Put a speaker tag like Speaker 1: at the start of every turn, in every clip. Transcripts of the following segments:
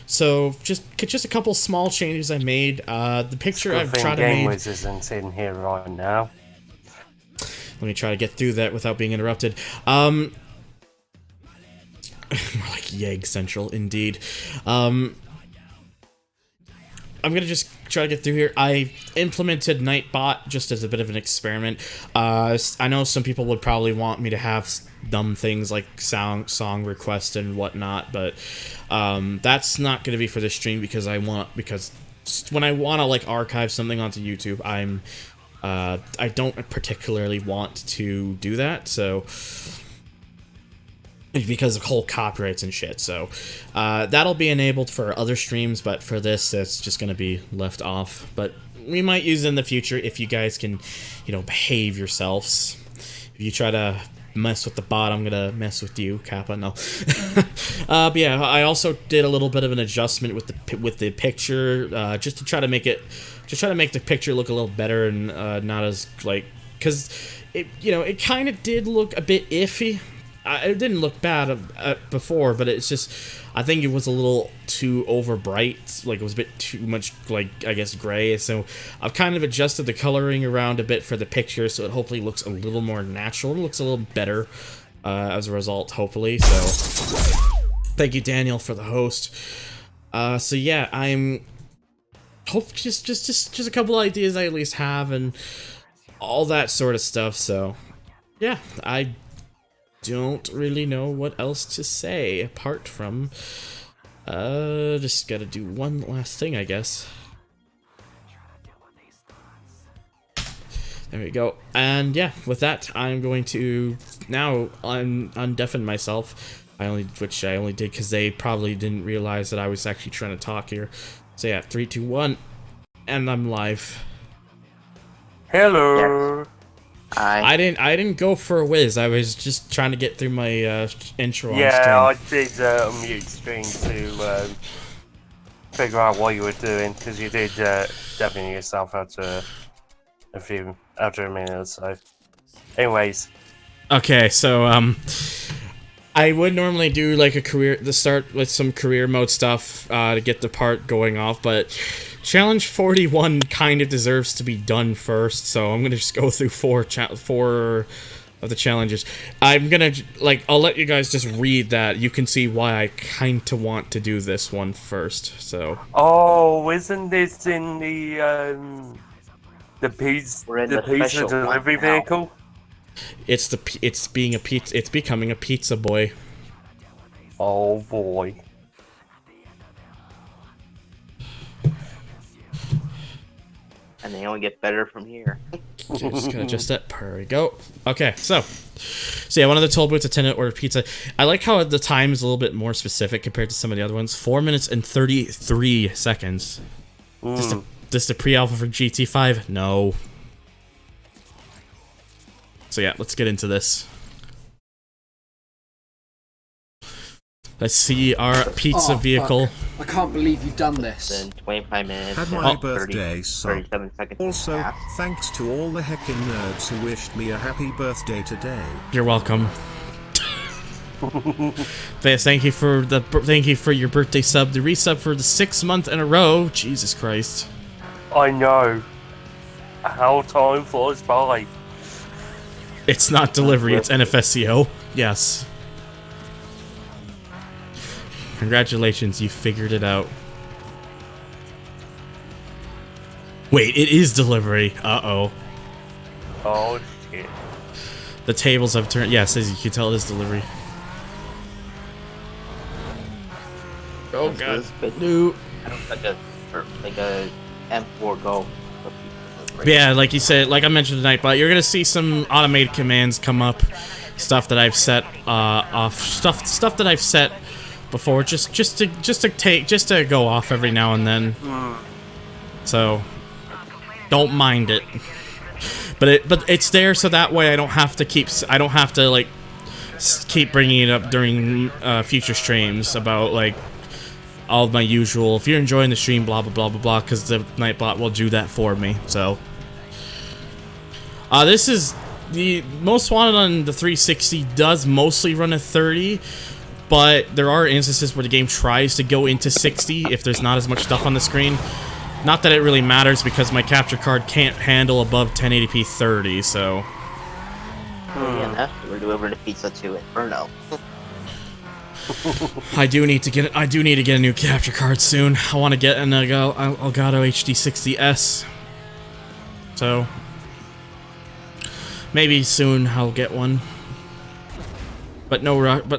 Speaker 1: So just a couple small changes I made. The picture I've tried to
Speaker 2: Game
Speaker 1: make.
Speaker 2: Wiz isn't in here right now.
Speaker 1: Let me try to get through that without being interrupted. More like Yegg Central, indeed. I'm gonna just try to get through here. I implemented Nightbot just as a bit of an experiment. I know some people would probably want me to have dumb things like song request and whatnot, but that's not gonna be for this stream because when I want to like archive something onto YouTube, I don't particularly want to do that, so because of whole copyrights and shit. So that'll be enabled for other streams, but for this, it's just gonna be left off. But we might use it in the future if you guys can, behave yourselves. If you try to mess with the bot, I'm gonna mess with you, Kappa. No. But yeah, I also did a little bit of an adjustment with the picture, just to try to make the picture look a little better and not as because it kind of did look a bit iffy. It didn't look bad before, but it's just, I think it was a little too over bright. Like, it was a bit too much, I guess, gray. So I've kind of adjusted the coloring around a bit for the picture, so it hopefully looks a little more natural. It looks a little better as a result, hopefully. So thank you, Daniel, for the host. So yeah, just a couple ideas I at least have and all that sort of stuff. So yeah, I don't really know what else to say apart from just gotta do one last thing, I guess. There we go. And yeah, with that, I'm going to now undeafen myself. Which I only did because they probably didn't realize that I was actually trying to talk here. So yeah, 3, 2, 1, and I'm live.
Speaker 2: Hello.
Speaker 3: Yes.
Speaker 1: I didn't go for a whiz. I was just trying to get through my intro.
Speaker 2: Yeah, I did unmute stream to figure out what you were doing because you did deafening yourself after a minute or so. Anyways.
Speaker 1: Okay, so I would normally do like start with some career mode stuff to get the part going off, but Challenge 41 kind of deserves to be done first, so I'm gonna just go through four of the challenges. I'm gonna I'll let you guys just read that. You can see why I kind of want to do this one first. So.
Speaker 2: Oh, isn't this in the pizza delivery vehicle?
Speaker 1: It's becoming a pizza boy.
Speaker 2: Oh boy.
Speaker 3: And they only get better from here.
Speaker 1: Just gonna adjust that. There we go. Okay, so yeah, one of the toll booth attendant ordered pizza. I like how the time is a little bit more specific compared to some of the other ones. 4 minutes and 33 seconds. Just a pre-alpha for GT5? No. So yeah, let's get into this. Let's see our pizza vehicle.
Speaker 4: Fuck. I can't believe you've done this.
Speaker 3: Then 25 minutes.
Speaker 5: Had my birthday, so
Speaker 3: 37 seconds.
Speaker 5: also thanks to all the heckin' nerds who wished me a happy birthday today.
Speaker 1: You're welcome. Thank you for your birthday sub. The resub for the 6th month in a row. Jesus Christ.
Speaker 2: I know. How time flies by.
Speaker 1: It's not delivery, it's NFS-a-Thon. Yes. Congratulations, you figured it out. Wait, it is delivery. Uh-oh.
Speaker 2: Oh, shit.
Speaker 1: The tables have turned. Yes, as you can tell, it is delivery. Oh, God. No.
Speaker 3: Like a M4 Go.
Speaker 1: Yeah, like you said, like I mentioned tonight, but you're gonna see some automated commands come up, stuff that I've set stuff that I've set before, just to go off every now and then. So don't mind it, but it's there so that way I don't have to like keep bringing it up during future streams about like all of my usual, if you're enjoying the stream, blah blah blah blah blah, because the Nightbot will do that for me. So this is the most wanted on the 360, does mostly run at 30. but there are instances where the game tries to go into 60 if there's not as much stuff on the screen. Not that it really matters because my capture card can't handle above 1080p 30, so...
Speaker 3: Yeah, that's we're delivering a pizza to Inferno.
Speaker 1: I do need to get a new capture card soon. I want to get an Elgato HD60S. So maybe soon I'll get one. But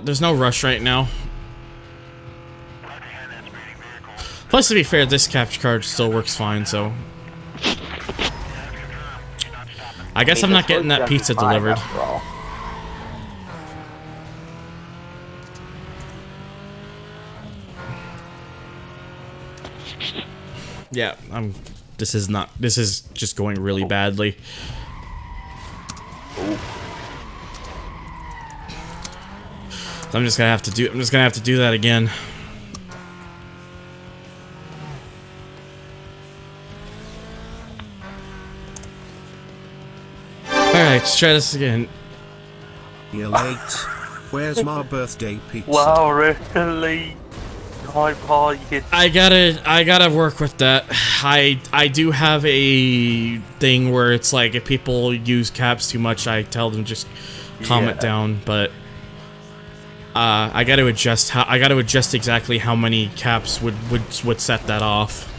Speaker 1: there's no rush right now. Plus, to be fair, this capture card still works fine, so... I guess I'm not getting that pizza delivered. Yeah, this is just going really badly. So I'm just gonna have to do that again. Alright, let's try this again.
Speaker 5: You're late. Where's my birthday pizza?
Speaker 2: Wow, really?
Speaker 1: I gotta work with that. I do have a thing where it's like if people use caps too much, I tell them just calm it down. But I gotta adjust exactly how many caps would set that off.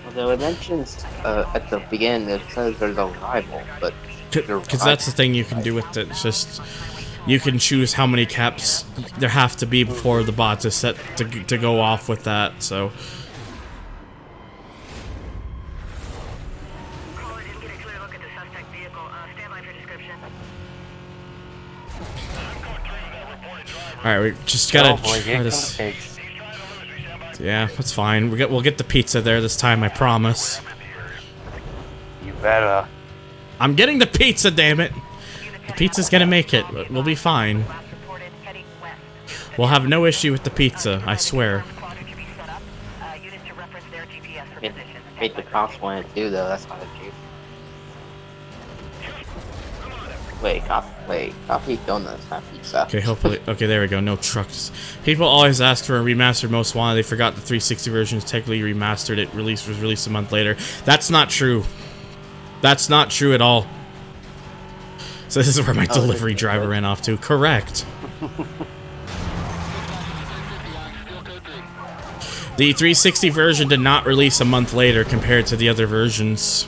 Speaker 3: Although it mentions at the beginning, it says there's a rival, but
Speaker 1: because that's the thing you can do with it. It's just you can choose how many caps there have to be before the bot is set to go off with that. So. Alright, we just gotta try this. Yeah, that's fine. We'll get the pizza there this time, I promise.
Speaker 2: You better.
Speaker 1: I'm getting the pizza, damn it! The pizza's gonna make it. We'll be fine. We'll have no issue with the pizza, I swear.
Speaker 3: Make the cops want it too, though. That's not a juice. Wait, coffee donuts, not pizza.
Speaker 1: Okay, hopefully. Okay, there we go. No trucks. People always ask for a remastered Most Wanted. They forgot the 360 version is technically remastered. It was released a month later. That's not true. That's not true at all. So this is where my delivery driver ran off to. Correct. The 360 version did not release a month later compared to the other versions.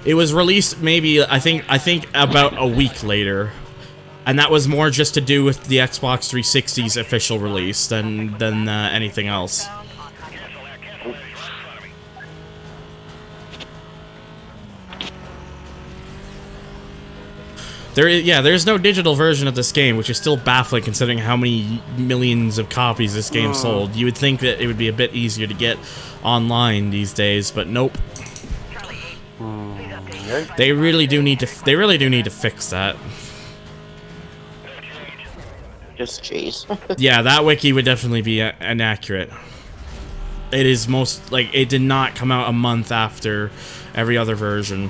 Speaker 1: It was released maybe I think about a week later, and that was more just to do with the Xbox 360's official release than anything else. There's no digital version of this game, which is still baffling considering how many millions of copies this game sold. You would think that it would be a bit easier to get online these days, but nope. They really do need to fix that.
Speaker 3: Just cheese.
Speaker 1: Yeah, that wiki would definitely be inaccurate. It is it did not come out a month after every other version.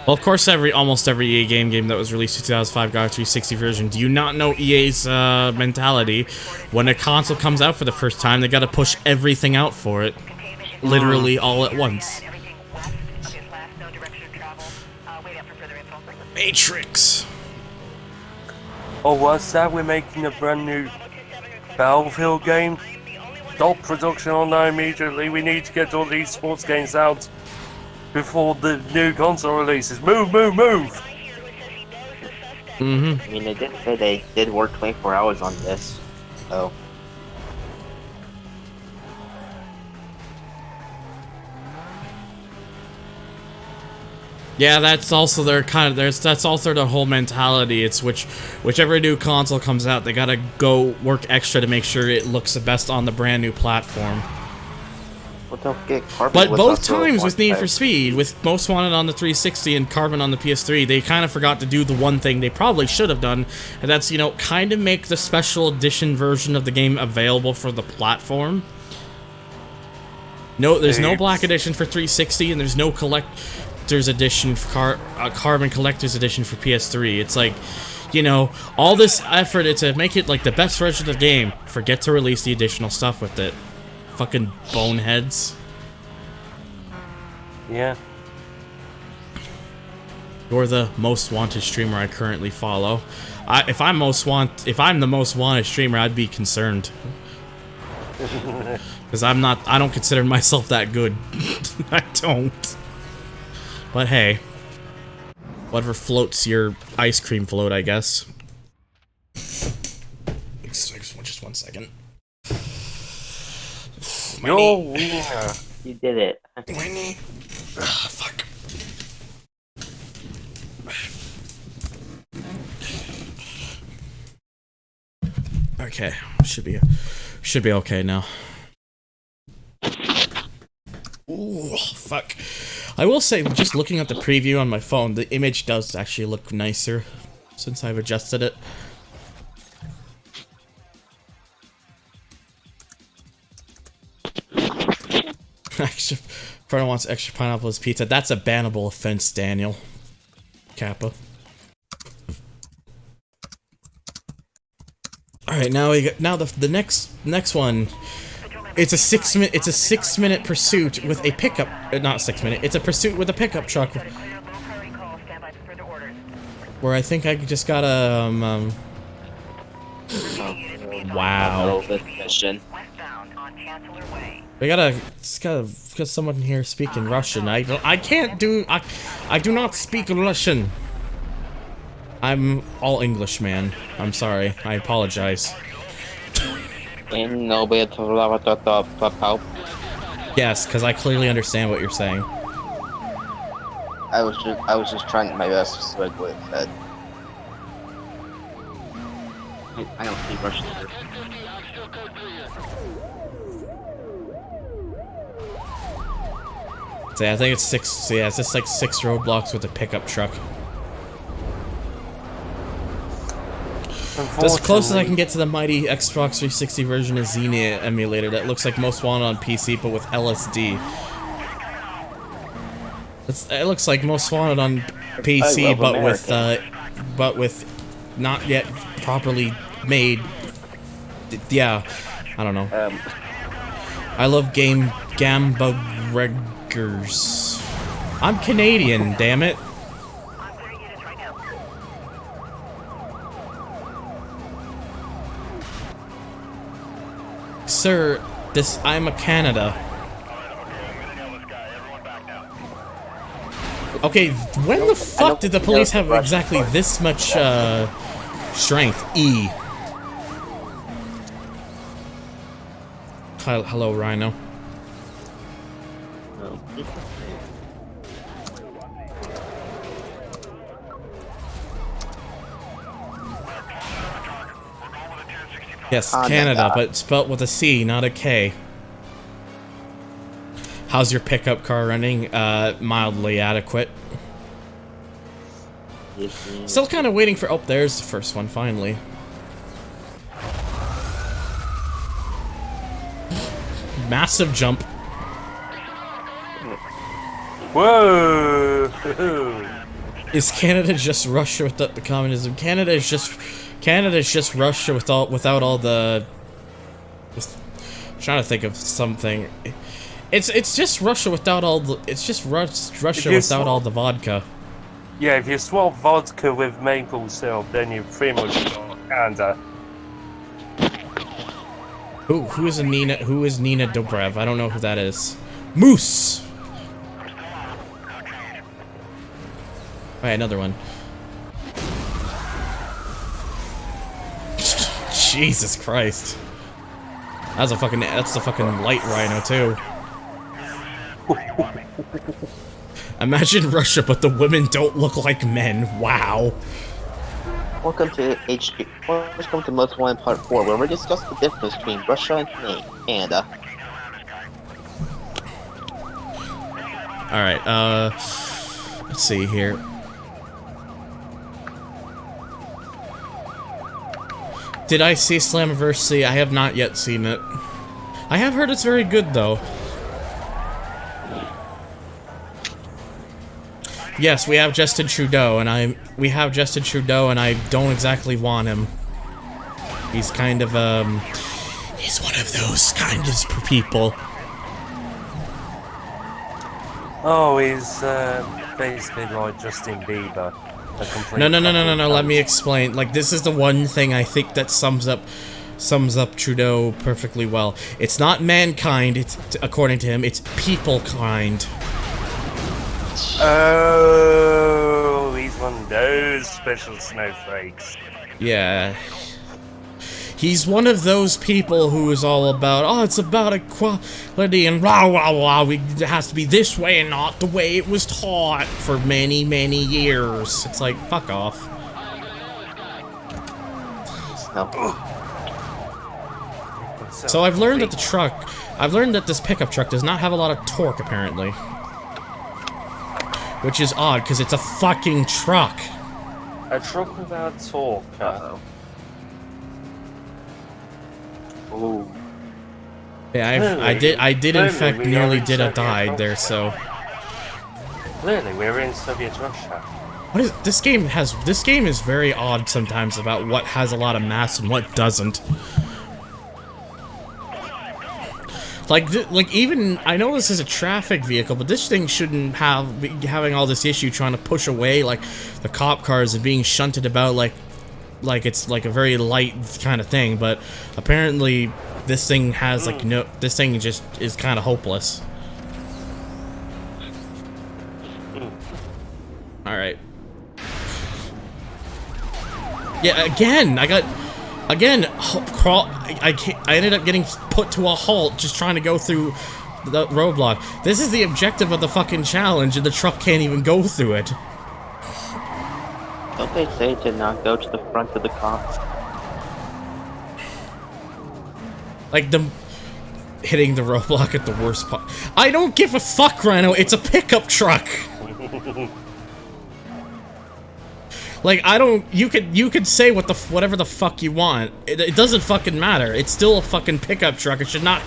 Speaker 1: Well, of course, almost every EA game that was released in 2005 got a 360 version. Do you not know EA's mentality? When a console comes out for the first time, they gotta push everything out for it. Literally all at once. Matrix!
Speaker 2: Oh, what's that? We're making a brand new Battlefield game? Stop production on that immediately. We need to get all these sports games out before the new console releases. Move, move, move!
Speaker 3: I mean, they did say they did work 24 hours on this, so...
Speaker 1: Yeah, that's also their that's also their whole mentality. It's whichever new console comes out, they gotta go work extra to make sure it looks the best on the brand new platform.
Speaker 3: Well, don't get Carbon.
Speaker 1: But both times with Need for Speed, with Most Wanted on the 360 and Carbon on the PS3, they kind of forgot to do the one thing they probably should have done, and that's, you know, kind of make the special edition version of the game available for the platform. No, there's no Black Edition for 360, and there's no Collector's Edition, Carbon Collector's Edition for PS3. It's like, you know, all this effort to make it like the best version of the game. Forget to release the additional stuff with it. Fucking boneheads.
Speaker 2: Yeah.
Speaker 1: You're the most wanted streamer I currently follow. If I'm the most wanted streamer, I'd be concerned. Because I don't consider myself that good. I don't. But hey. Whatever floats your ice cream float, I guess. Just 1 second.
Speaker 2: Your wiener.
Speaker 3: You did it.
Speaker 1: My knee. Ah, fuck. Okay, should be okay now. Ooh, fuck. I will say, just looking at the preview on my phone, the image does actually look nicer since I've adjusted it. Extra, Frodo wants extra pineapple as pizza. That's a bannable offense, Daniel. Kappa. All right, now the next one. It's a 6-minute pursuit with a pickup. Not 6 minute. It's a pursuit with a pickup truck. Where I think I just gotta wow. We gotta someone here speaking Russian. I do not speak Russian. I'm all English, man. I'm sorry. I apologize. Yes, because I clearly understand what you're saying.
Speaker 3: I was just trying my best to speak what it said. I don't speak Russian either.
Speaker 1: So yeah, I think it's 6. So yeah, it's just like 6 roadblocks with a pickup truck. That's as close as I can get to the mighty Xbox 360 version of Xenia emulator that looks like Most Wanted on PC, but with LSD. It looks like Most Wanted on PC, but with not yet properly made. Yeah, I don't know. I love Gamba Reggers. I'm Canadian, damn it. Sir, I'm a Canada. Okay, when the fuck did the police have exactly this much, strength? E. Hello, Rhino. Yes, Canada, but spelt with a C, not a K. How's your pickup car running? Mildly adequate. Still kind of waiting for... Oh, there's the first one, finally. Massive jump.
Speaker 2: Whoa!
Speaker 1: Is Canada just Russia without the communism? Canada is just Russia without all the... I'm trying to think of something. It's just Russia without all the... It's just Russia without all the vodka.
Speaker 2: Yeah, if you swap vodka with maple syrup, then you pretty much got Canada.
Speaker 1: Who is Nina Dobrev? I don't know who that is. Moose! Alright, another one. Jesus Christ. That's the fucking light rhino too. Imagine Russia, but the women don't look like men. Wow.
Speaker 3: Welcome to Most Wanted Part 4, where we discuss the difference between Russia and Canada.
Speaker 1: Alright, let's see here. Did I see Slammiversary? I have not yet seen it. I have heard it's very good, though. Yes, we have Justin Trudeau, and I don't exactly want him. He's kind of he's one of those kind of people.
Speaker 2: Oh, he's basically like Justin Bieber.
Speaker 1: No. Let me explain. Like, this is the one thing I think that sums up Trudeau perfectly well. It's not mankind. It's, according to him, it's people kind.
Speaker 2: Oh, he's one of those special snowflakes.
Speaker 1: Yeah. He's one of those people who is all about, oh, it's about equality and rah, rah, rah. It has to be this way and not the way it was taught for many, many years. It's like, fuck off.
Speaker 3: No.
Speaker 1: So I've learned that this pickup truck does not have a lot of torque, apparently. Which is odd, because it's a fucking truck.
Speaker 2: A truck without torque.
Speaker 3: Uh-oh. Ooh.
Speaker 1: Yeah, I did in fact nearly did a died there, so.
Speaker 2: Clearly, we're in Soviet Russia.
Speaker 1: What is this game has? This game is very odd sometimes about what has a lot of mass and what doesn't. Like even I know this is a traffic vehicle, but this thing shouldn't be having all this issue trying to push away like the cop cars and being shunted about like it's like a very light kind of thing. But apparently this thing has like no. This thing just is kind of hopeless. All right. Yeah, again, I ended up getting put to a halt just trying to go through the roadblock. This is the objective of the fucking challenge, and the truck can't even go through it.
Speaker 3: Don't they say to not go to the front of the cops?
Speaker 1: Like, hitting the roadblock at the worst part. I don't give a fuck, Rhino, it's a pickup truck! Like, you could say whatever the fuck you want. It doesn't fucking matter. It's still a fucking pickup truck. It should not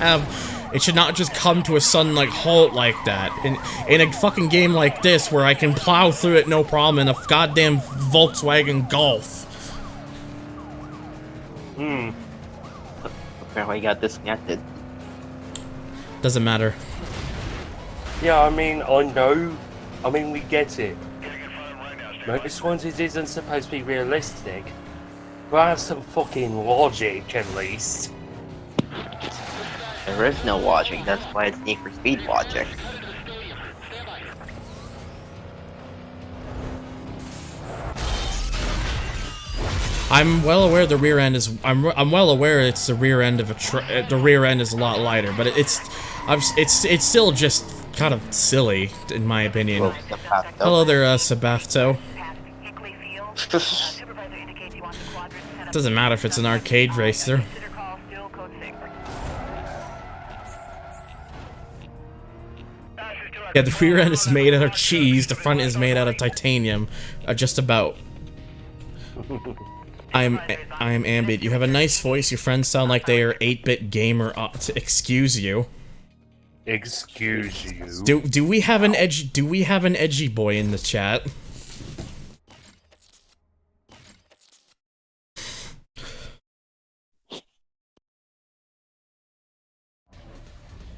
Speaker 1: just come to a sudden, like, halt like that. In a fucking game like this, where I can plow through it no problem in a goddamn Volkswagen Golf.
Speaker 3: Apparently, I got disconnected.
Speaker 1: Doesn't matter.
Speaker 2: Yeah, I mean, I know. I mean, we get it. Most ones it isn't supposed to be realistic, but have some fucking logic at least.
Speaker 3: There is no logic, that's why it's Need for Speed logic.
Speaker 1: I'm well aware the rear end is. I'm well aware it's the rear end of a truck. The rear end is a lot lighter, but it's still just kind of silly in my opinion.
Speaker 3: Well,
Speaker 1: Hello there, Sabafto. Doesn't matter if it's an arcade racer. Yeah, the rear end is made out of cheese, the front is made out of titanium. Just about. I am Ambit. You have a nice voice, your friends sound like they are 8-bit gamer. Excuse you.
Speaker 2: Excuse you.
Speaker 1: Do we have an edgy boy in the chat?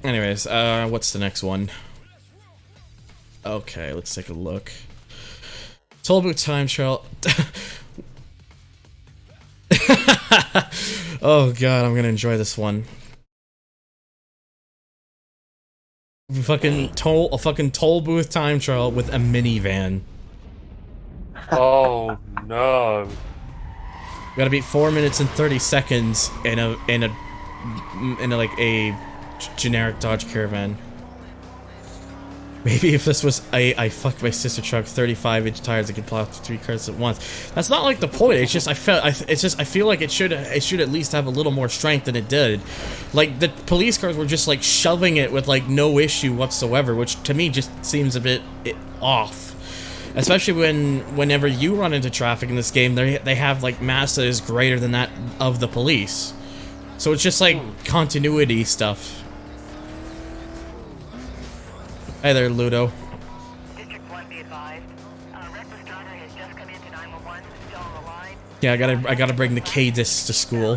Speaker 1: Anyways, what's the next one? Okay, let's take a look. Tollbooth time trial. Oh god, I'm gonna enjoy this one. A fucking toll booth time trial with a minivan.
Speaker 2: Oh no!
Speaker 1: You gotta beat 4 minutes and 30 seconds in a like a generic Dodge Caravan. Maybe if this was I fucked my sister truck 35-inch tires, I could plow through 3 cars at once. That's not like the point. It's just I feel like it should at least have a little more strength than it did. Like the police cars were just like shoving it with like no issue whatsoever, which to me just seems a bit off. Especially whenever you run into traffic in this game, they have like mass that is greater than that of the police. So it's just like continuity stuff. Hey there, Ludo.
Speaker 6: District 1 be advised.
Speaker 1: Yeah, I gotta bring the K discs to school.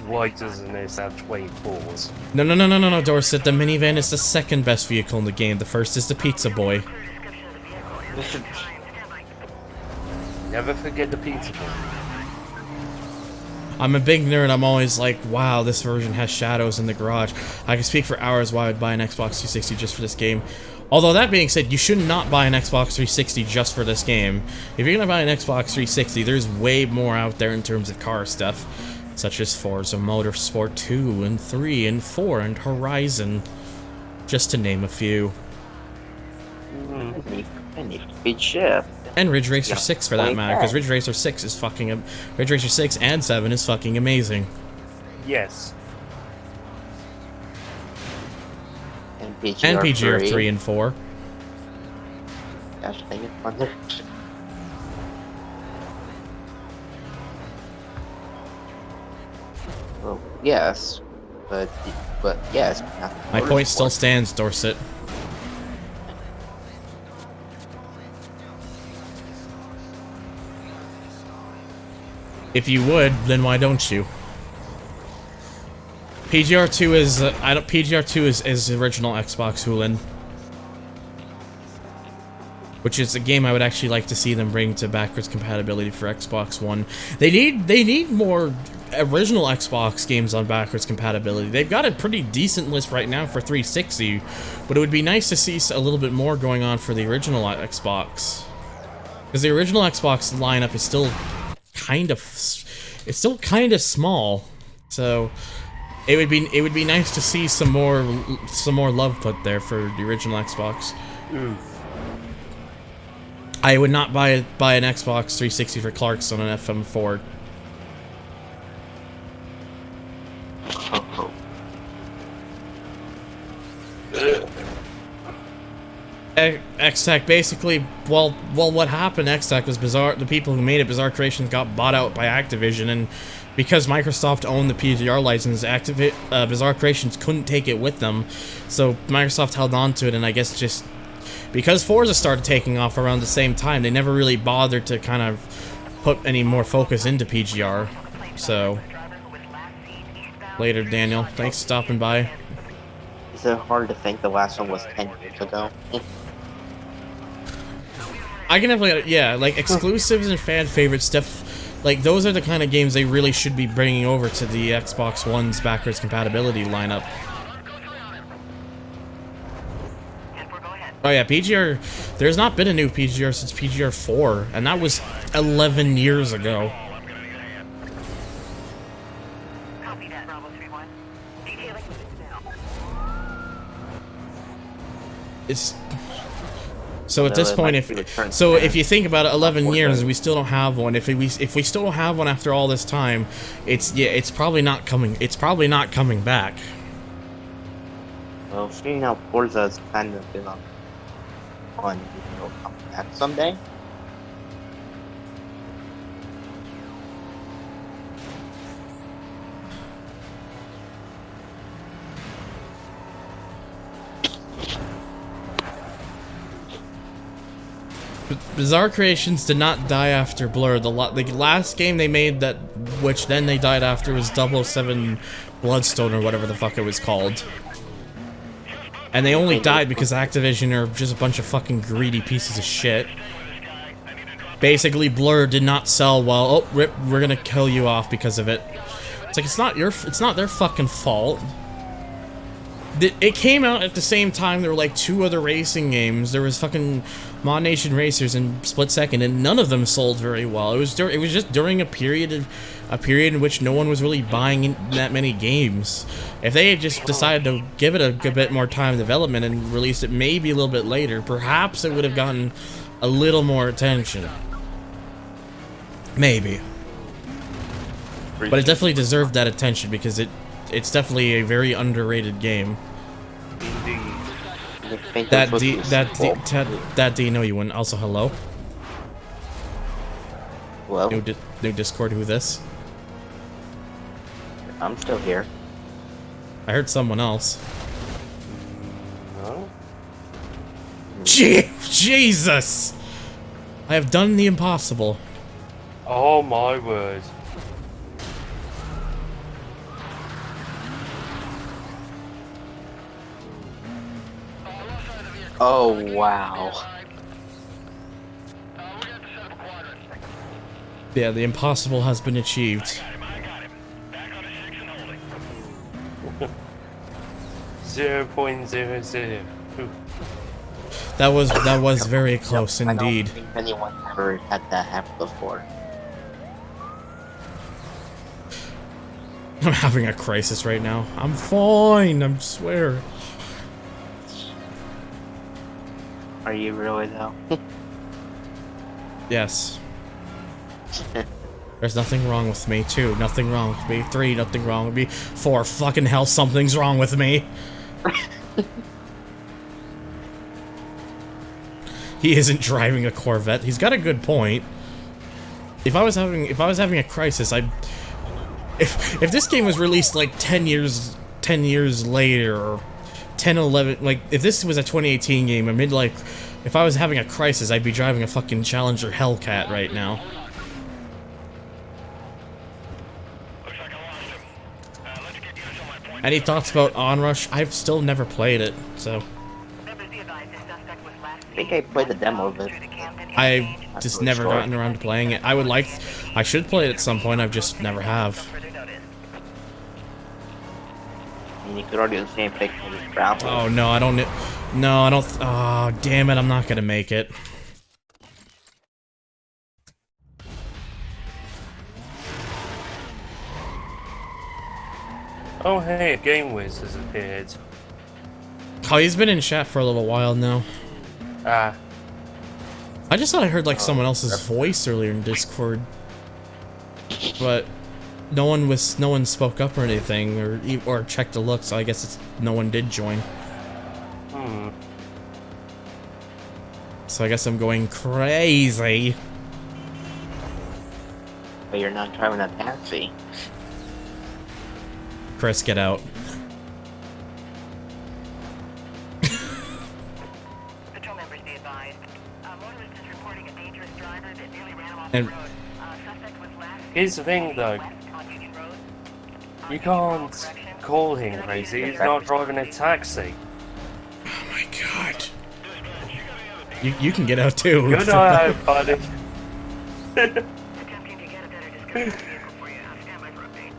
Speaker 2: Why doesn't this have 24s?
Speaker 1: No, Dorset. The minivan is the second best vehicle in the game. The first is the Pizza Boy.
Speaker 2: Never forget the pizza boy.
Speaker 1: I'm a big nerd. I'm always like, wow, this version has shadows in the garage. I can speak for hours why I would buy an Xbox 360 just for this game. Although, that being said, you should not buy an Xbox 360 just for this game. If you're gonna buy an Xbox 360, there's way more out there in terms of car stuff, such as Forza Motorsport 2 and 3 and 4 and Horizon, just to name a few.
Speaker 3: I need to be chipped.
Speaker 1: And Ridge Racer 6 for that matter, because Ridge Racer 6 is fucking... Ridge Racer 6 and 7 is fucking amazing.
Speaker 2: Yes.
Speaker 3: And PGR,
Speaker 1: And PGR 3 and 4.
Speaker 3: Gosh, dang it, Thunder. Well, yes, but yes.
Speaker 1: My point still stands, Dorset. If you would, then why don't you? PGR2 is PGR2 is the original Xbox Hoolan, which is a game I would actually like to see them bring to backwards compatibility for Xbox One. They need more original Xbox games on backwards compatibility. They've got a pretty decent list right now for 360, but it would be nice to see a little bit more going on for the original Xbox, because the original Xbox lineup is still kind of small, so it would be nice to see some more love put there for the original Xbox. I would not buy an Xbox 360 for Clark's on an FM4. X-Tech basically, well, what happened, X-Tech was Bizarre, the people who made it, Bizarre Creations, got bought out by Activision, and because Microsoft owned the PGR license, Bizarre Creations couldn't take it with them, so Microsoft held on to it, and I guess just because Forza started taking off around the same time, they never really bothered to kind of put any more focus into PGR, so... Later, Daniel. Thanks for stopping by.
Speaker 3: Is it hard to think the last one was 10 years ago?
Speaker 1: I can definitely, yeah, like, exclusives and fan favorite stuff, like, those are the kind of games they really should be bringing over to the Xbox One's backwards compatibility lineup. Oh yeah, PGR, there's not been a new PGR since PGR 4, and that was 11 years ago. It's... So at this point, if you think about it, 11 years, we still don't have one. If we still don't have one after all this time, it's probably not coming. It's probably not coming back.
Speaker 3: Well, seeing how Forza's kind of been on will come back someday.
Speaker 1: Bizarre Creations did not die after Blur. The last game they made that, which then they died after, was 007 Bloodstone or whatever the fuck it was called. And they only died because Activision are just a bunch of fucking greedy pieces of shit. Basically, Blur did not sell well. Oh, rip, we're gonna kill you off because of it. It's like, it's not their fucking fault. It came out at the same time. There were like 2 other racing games. There was fucking Mod Nation Racers and Split Second, and none of them sold very well. It was just during a period in which no one was really buying that many games. If they had just decided to give it a bit more time in development and released it maybe a little bit later, perhaps it would have gotten a little more attention. Maybe. But it definitely deserved that attention because it's definitely a very underrated game. That D, no, you wouldn't. Also, hello.
Speaker 3: Well,
Speaker 1: new Discord. Who this?
Speaker 3: I'm still here.
Speaker 1: I heard someone else.
Speaker 2: No?
Speaker 1: Jesus! I have done the impossible.
Speaker 2: Oh my word.
Speaker 3: Oh wow.
Speaker 1: Yeah, the impossible has been achieved.
Speaker 2: 0.00.
Speaker 1: That was very close
Speaker 3: I
Speaker 1: indeed.
Speaker 3: don't think anyone ever had that happen before.
Speaker 1: I'm having a crisis right now. I'm fine, I swear.
Speaker 3: Are you really though?
Speaker 1: Yes. There's nothing wrong with me. 2, nothing wrong with me. 3, nothing wrong with me. 4, fucking hell, something's wrong with me. He isn't driving a Corvette. He's got a good point. If I was having a crisis, if this game was released like 10 years later, or 10, 11, like if this was a 2018 game, if I was having a crisis, I'd be driving a fucking Challenger Hellcat right now. Any thoughts about Onrush? I've still never played it, so
Speaker 3: I think I played the demo of it.
Speaker 1: I've just never gotten around to playing it. I should play it at some point, I've just never have.
Speaker 3: And you could already do the same thing with this gravel.
Speaker 1: Oh no, I don't, oh damn it, I'm not gonna make it.
Speaker 2: Oh hey, Game Wiz has appeared.
Speaker 1: Oh, he's been in chat for a little while now.
Speaker 2: Ah,
Speaker 1: I just thought I heard like someone else's voice earlier in Discord, but no one spoke up or anything, or checked to look. So I guess no one did join. So I guess I'm going crazy.
Speaker 3: But you're not driving a taxi.
Speaker 1: Chris, get out.
Speaker 6: Patrol members be advised. Motorist is reporting a dangerous driver that nearly ran him off
Speaker 1: And-
Speaker 6: the road. Suspect was last
Speaker 2: here's the thing though.
Speaker 6: west on Union Road.
Speaker 2: You can't call him crazy, he's not driving a taxi.
Speaker 1: Oh my god. You can get out too.
Speaker 2: Good night, buddy.
Speaker 6: Attempting to get a better description of the vehicle for you. Stand by for update.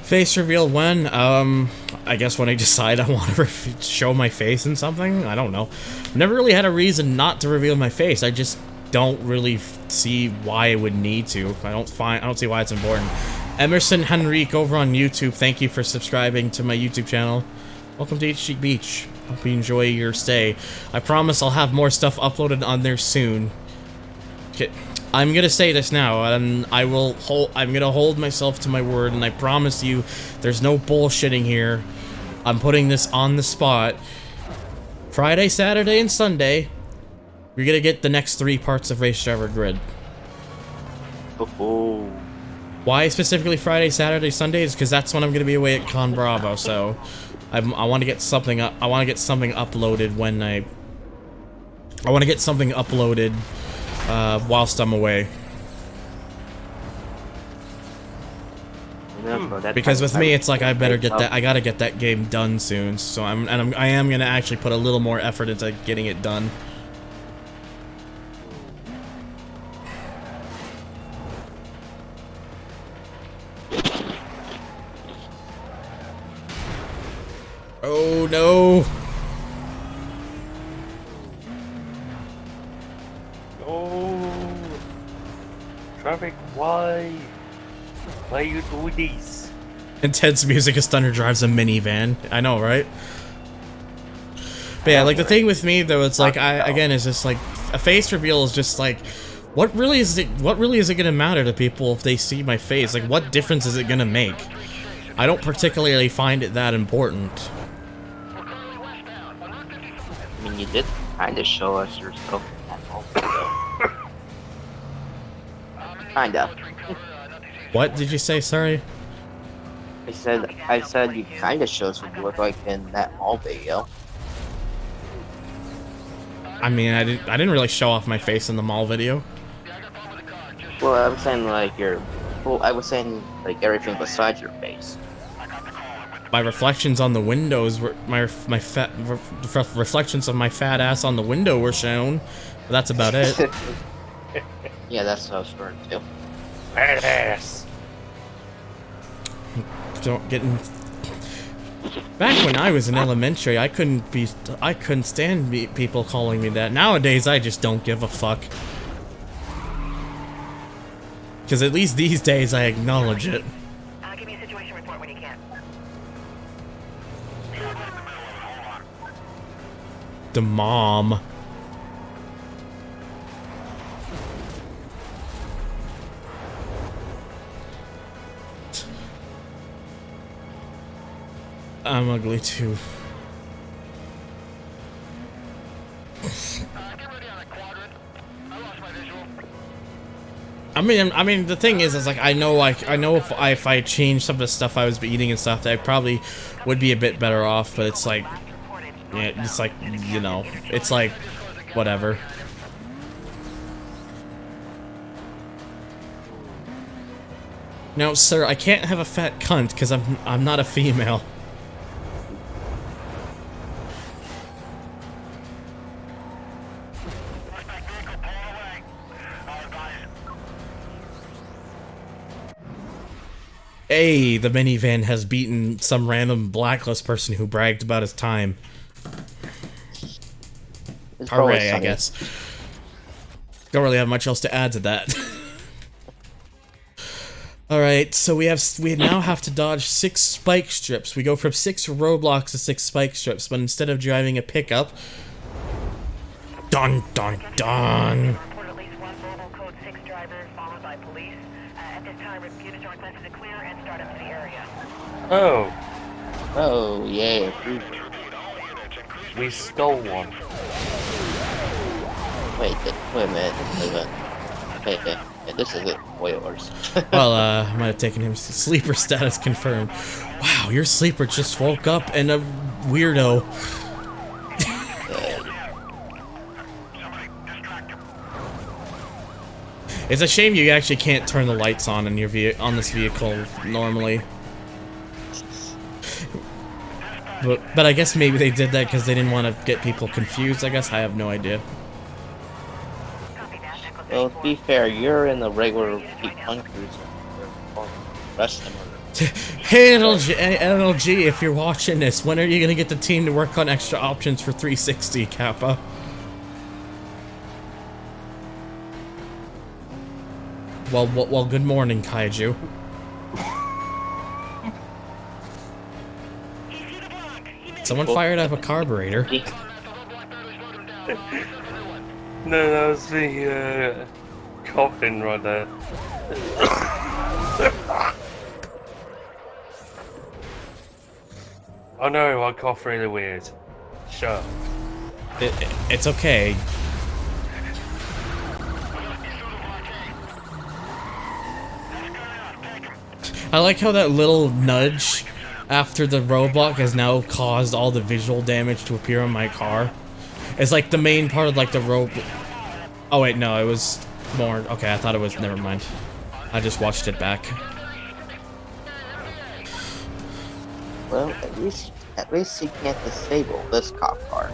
Speaker 1: Face reveal when? I guess when I decide I want to show my face in something? I don't know. I've never really had a reason not to reveal my face. I just don't really see why I would need to. I don't see why it's important. Emerson Henrique over on YouTube, thank you for subscribing to my YouTube channel. Welcome to HG Beach. Hope you enjoy your stay. I promise I'll have more stuff uploaded on there soon. Okay. I'm gonna say this now, and I'm gonna hold myself to my word, and I promise you, there's no bullshitting here. I'm putting this on the spot. Friday, Saturday, and Sunday, you're gonna get the next 3 parts of Race Driver Grid.
Speaker 3: Oh.
Speaker 1: Why specifically Friday, Saturday, Sunday? Is because that's when I'm gonna be away at Con Bravo. So, I want to get something up. I want to get something uploaded when I want to get something uploaded. Whilst I'm away. Because with me, it's like I better get that. I gotta get that game done soon. So I am gonna actually put a little more effort into getting it done. Oh no!
Speaker 2: Oh, traffic, why you do this?
Speaker 1: Intense music as Thunder drives a minivan. I know, right? But yeah, like the thing with me though, it's like it's just like a face reveal is just like, what really is it gonna matter to people if they see my face? Like, what difference is it gonna make? I don't particularly find it that important.
Speaker 3: I mean, you did kind of show us yourself in that moment, though. Kinda.
Speaker 1: What did you say? Sorry.
Speaker 3: I said you kind of showed us what you look like in that mall video.
Speaker 1: I mean, I didn't really show off my face in the mall video.
Speaker 3: Well, I was saying like your. Well, I was saying like everything besides your face.
Speaker 1: My reflections on the windows were reflections of my fat ass on the window were shown. But that's about it.
Speaker 3: Yeah, that's what I was referring to.
Speaker 2: Badass.
Speaker 1: Don't get in. Back when I was in elementary, I couldn't stand people calling me that. Nowadays, I just don't give a fuck. Because at least these days, I acknowledge it.
Speaker 6: Give me a situation report when you can.
Speaker 1: The mom. I'm ugly too. I mean, the thing is like I know if I changed some of the stuff I was eating and stuff, that I probably would be a bit better off. But it's like, yeah, it's like, you know, it's like, whatever. Now, sir, I can't have a fat cunt because I'm not a female. Hey, the minivan has beaten some random blacklist person who bragged about his time.
Speaker 3: It's probably
Speaker 1: Hooray, I
Speaker 3: sunny.
Speaker 1: guess. Don't really have much else to add to that. Alright, so we now have to dodge 6 spike strips. We go from 6 roadblocks to 6 spike strips, but instead of driving a pickup... Dun dun dun!
Speaker 6: Report at least one Volvo Code 6 driver followed by police. At this time, units are requested to clear and start up to the area.
Speaker 2: Oh,
Speaker 3: Oh yeah.
Speaker 2: we stole one.
Speaker 3: Wait a minute. Okay, yeah, this is it. Whalers.
Speaker 1: Well, I might have taken him sleeper status confirmed. Wow, your sleeper just woke up and a weirdo. It's a shame you actually can't turn the lights on in your on this vehicle normally. But I guess maybe they did that because they didn't want to get people confused. I guess I have no idea.
Speaker 3: Well, to be fair, you're in the regular P1 cruiser. Rest of them are.
Speaker 1: Hey NLG, if you're watching this, when are you gonna get the team to work on extra options for 360, Kappa? Well, good morning, Kaiju. Someone fired up a carburetor.
Speaker 2: No, that was the coffin right there. I know, I cough really weird. Shut up.
Speaker 1: It's okay. I like how that little nudge after the roadblock has now caused all the visual damage to appear on my car. It's like the main part of like the road. Oh wait, no, it was more. Okay, I thought it was. Never mind. I just watched it back.
Speaker 3: Well, at least he can't disable this cop car.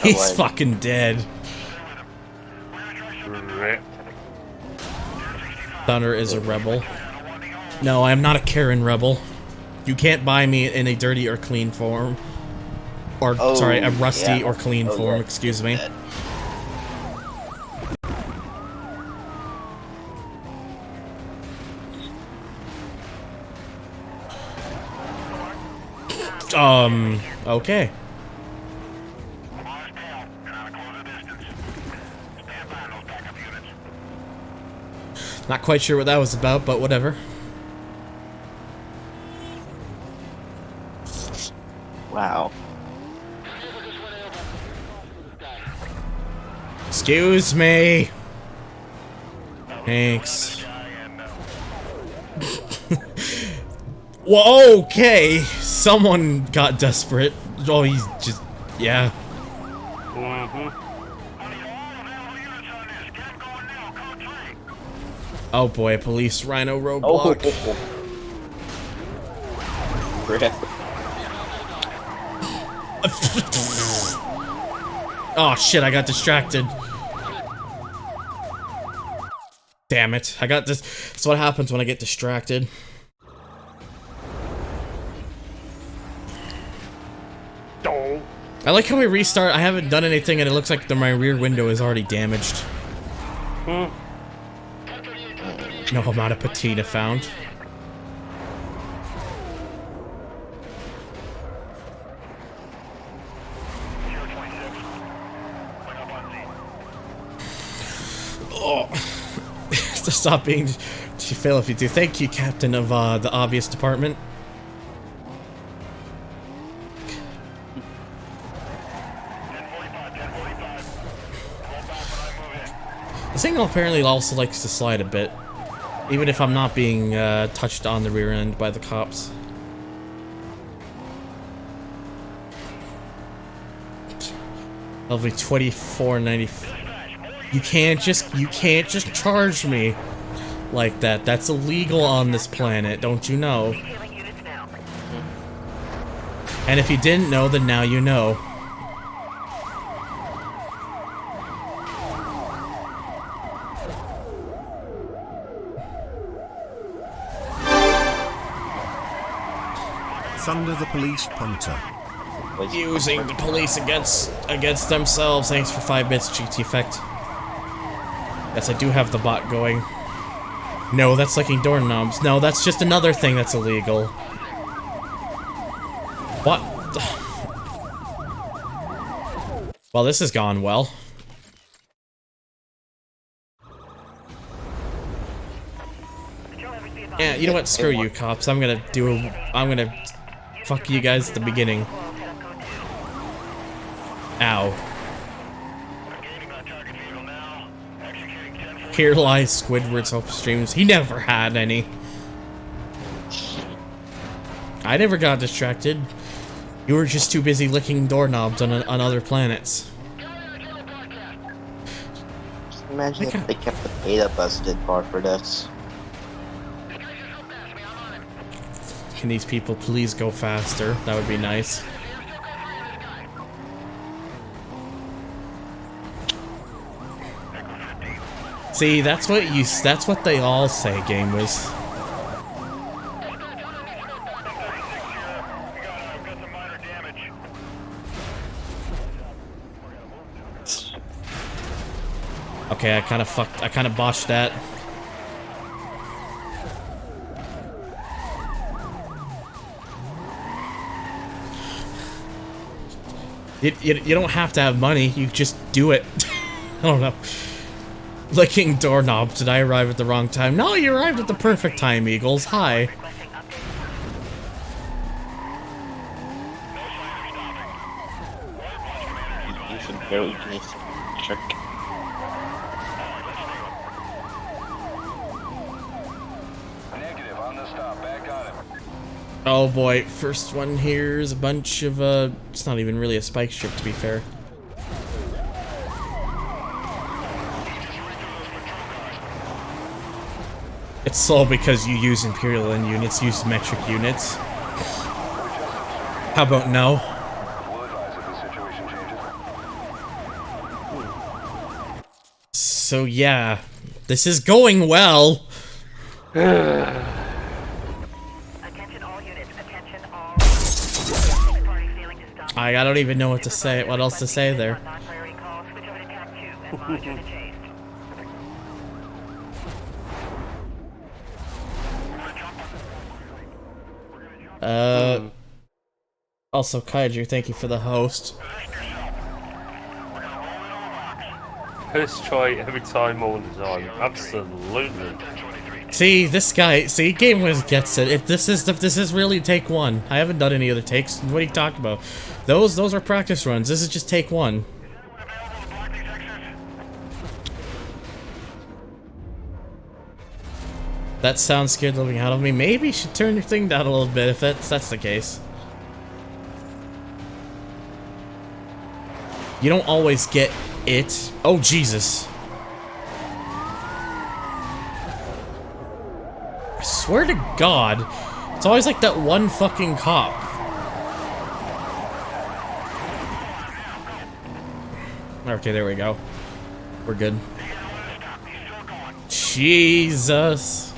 Speaker 1: He's fucking dead.
Speaker 2: Rip.
Speaker 1: Thunder is a rebel. No, I am not a Karen rebel. You can't buy me in a dirty or clean form. Or, sorry, a rusty or clean form, excuse me. Okay. Not quite sure what that was about, but whatever.
Speaker 3: Wow.
Speaker 1: Excuse me. Thanks. Well, okay. Someone got desperate. Oh, he's just... yeah.
Speaker 2: Mm-hmm.
Speaker 1: Oh boy, police rhino roadblock. Oh shit, I got distracted. Damn it. I got this. That's what happens when I get distracted. I like how we restart. I haven't done anything and it looks like my rear window is already damaged. No amount of patina found. Oh. To stop being to fail if you do. Thank you, Captain of the obvious department. The signal apparently also likes to slide a bit, even if I'm not being touched on the rear end by the cops. Lovely 2490. You can't just charge me like that. That's illegal on this planet, don't you know? And if you didn't know, then now you know.
Speaker 5: Thunder the police punter.
Speaker 1: Using the police against themselves. Thanks for 5 bits, GT Effect. Yes, I do have the bot going. No, that's licking doorknobs. No, that's just another thing that's illegal. What? Well, this has gone well. Yeah, you know what? Screw you, cops. I'm gonna fuck you guys at the beginning. Ow. Here lies Squidward's hope streams. He never had any. I never got distracted. You were just too busy licking doorknobs on other planets.
Speaker 3: Just imagine if they kept the beta busted bar for this.
Speaker 1: Can these people please go faster? That would be nice. See, that's what they all say, Game was. Okay, I kind of botched that. You don't have to have money, you just do it. I don't know. Licking doorknobs, did I arrive at the wrong time? No, you arrived at the perfect time, Eagles. Hi.
Speaker 3: You should barely finish the trick.
Speaker 7: Negative on the stop. Back on him.
Speaker 1: Oh boy, first one here is a bunch of, it's not even really a spike strip, to be fair. It's slow because you use Imperial N units, use metric units. How about no?
Speaker 7: We'll advise if the situation changes.
Speaker 1: So yeah, this is going well.
Speaker 6: Attention all units. Attention all. Party failing to stop.
Speaker 1: I don't even know what to say. What else to say there?
Speaker 6: Non-priority call. Switch over to TAC 2 and monitor the chase.
Speaker 1: Also, Kaiju, thank you for the host.
Speaker 2: First try every time, all the time. Absolutely.
Speaker 1: See, this guy, see, Game Wiz gets it. This is really take one. I haven't done any other takes. What are you talking about? Those are practice runs. This is just take one. That sounds scared the living out of me. Maybe you should turn your thing down a little bit if that's the case. you don't always get it. Oh, Jesus. I swear to God, it's always like that one fucking cop. Okay, there we go. We're good. Jesus.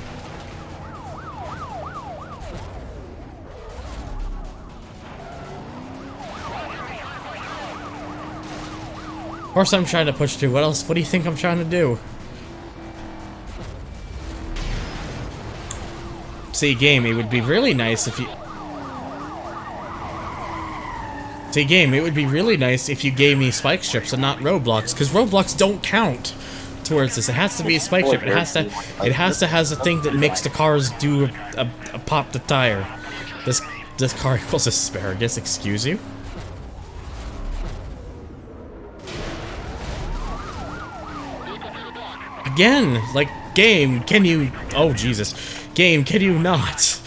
Speaker 1: Of course I'm trying to push through. What else? What do you think I'm trying to do? See, game, it would be really nice if you... See, game, it would be really nice if you gave me spike strips and not roadblocks, because roadblocks don't count towards this. It has to be a spike strip. It has to has a thing that makes the cars do a pop the tire. This car equals asparagus, excuse you? Again, like, game, can you... Oh, Jesus. Game, can you not?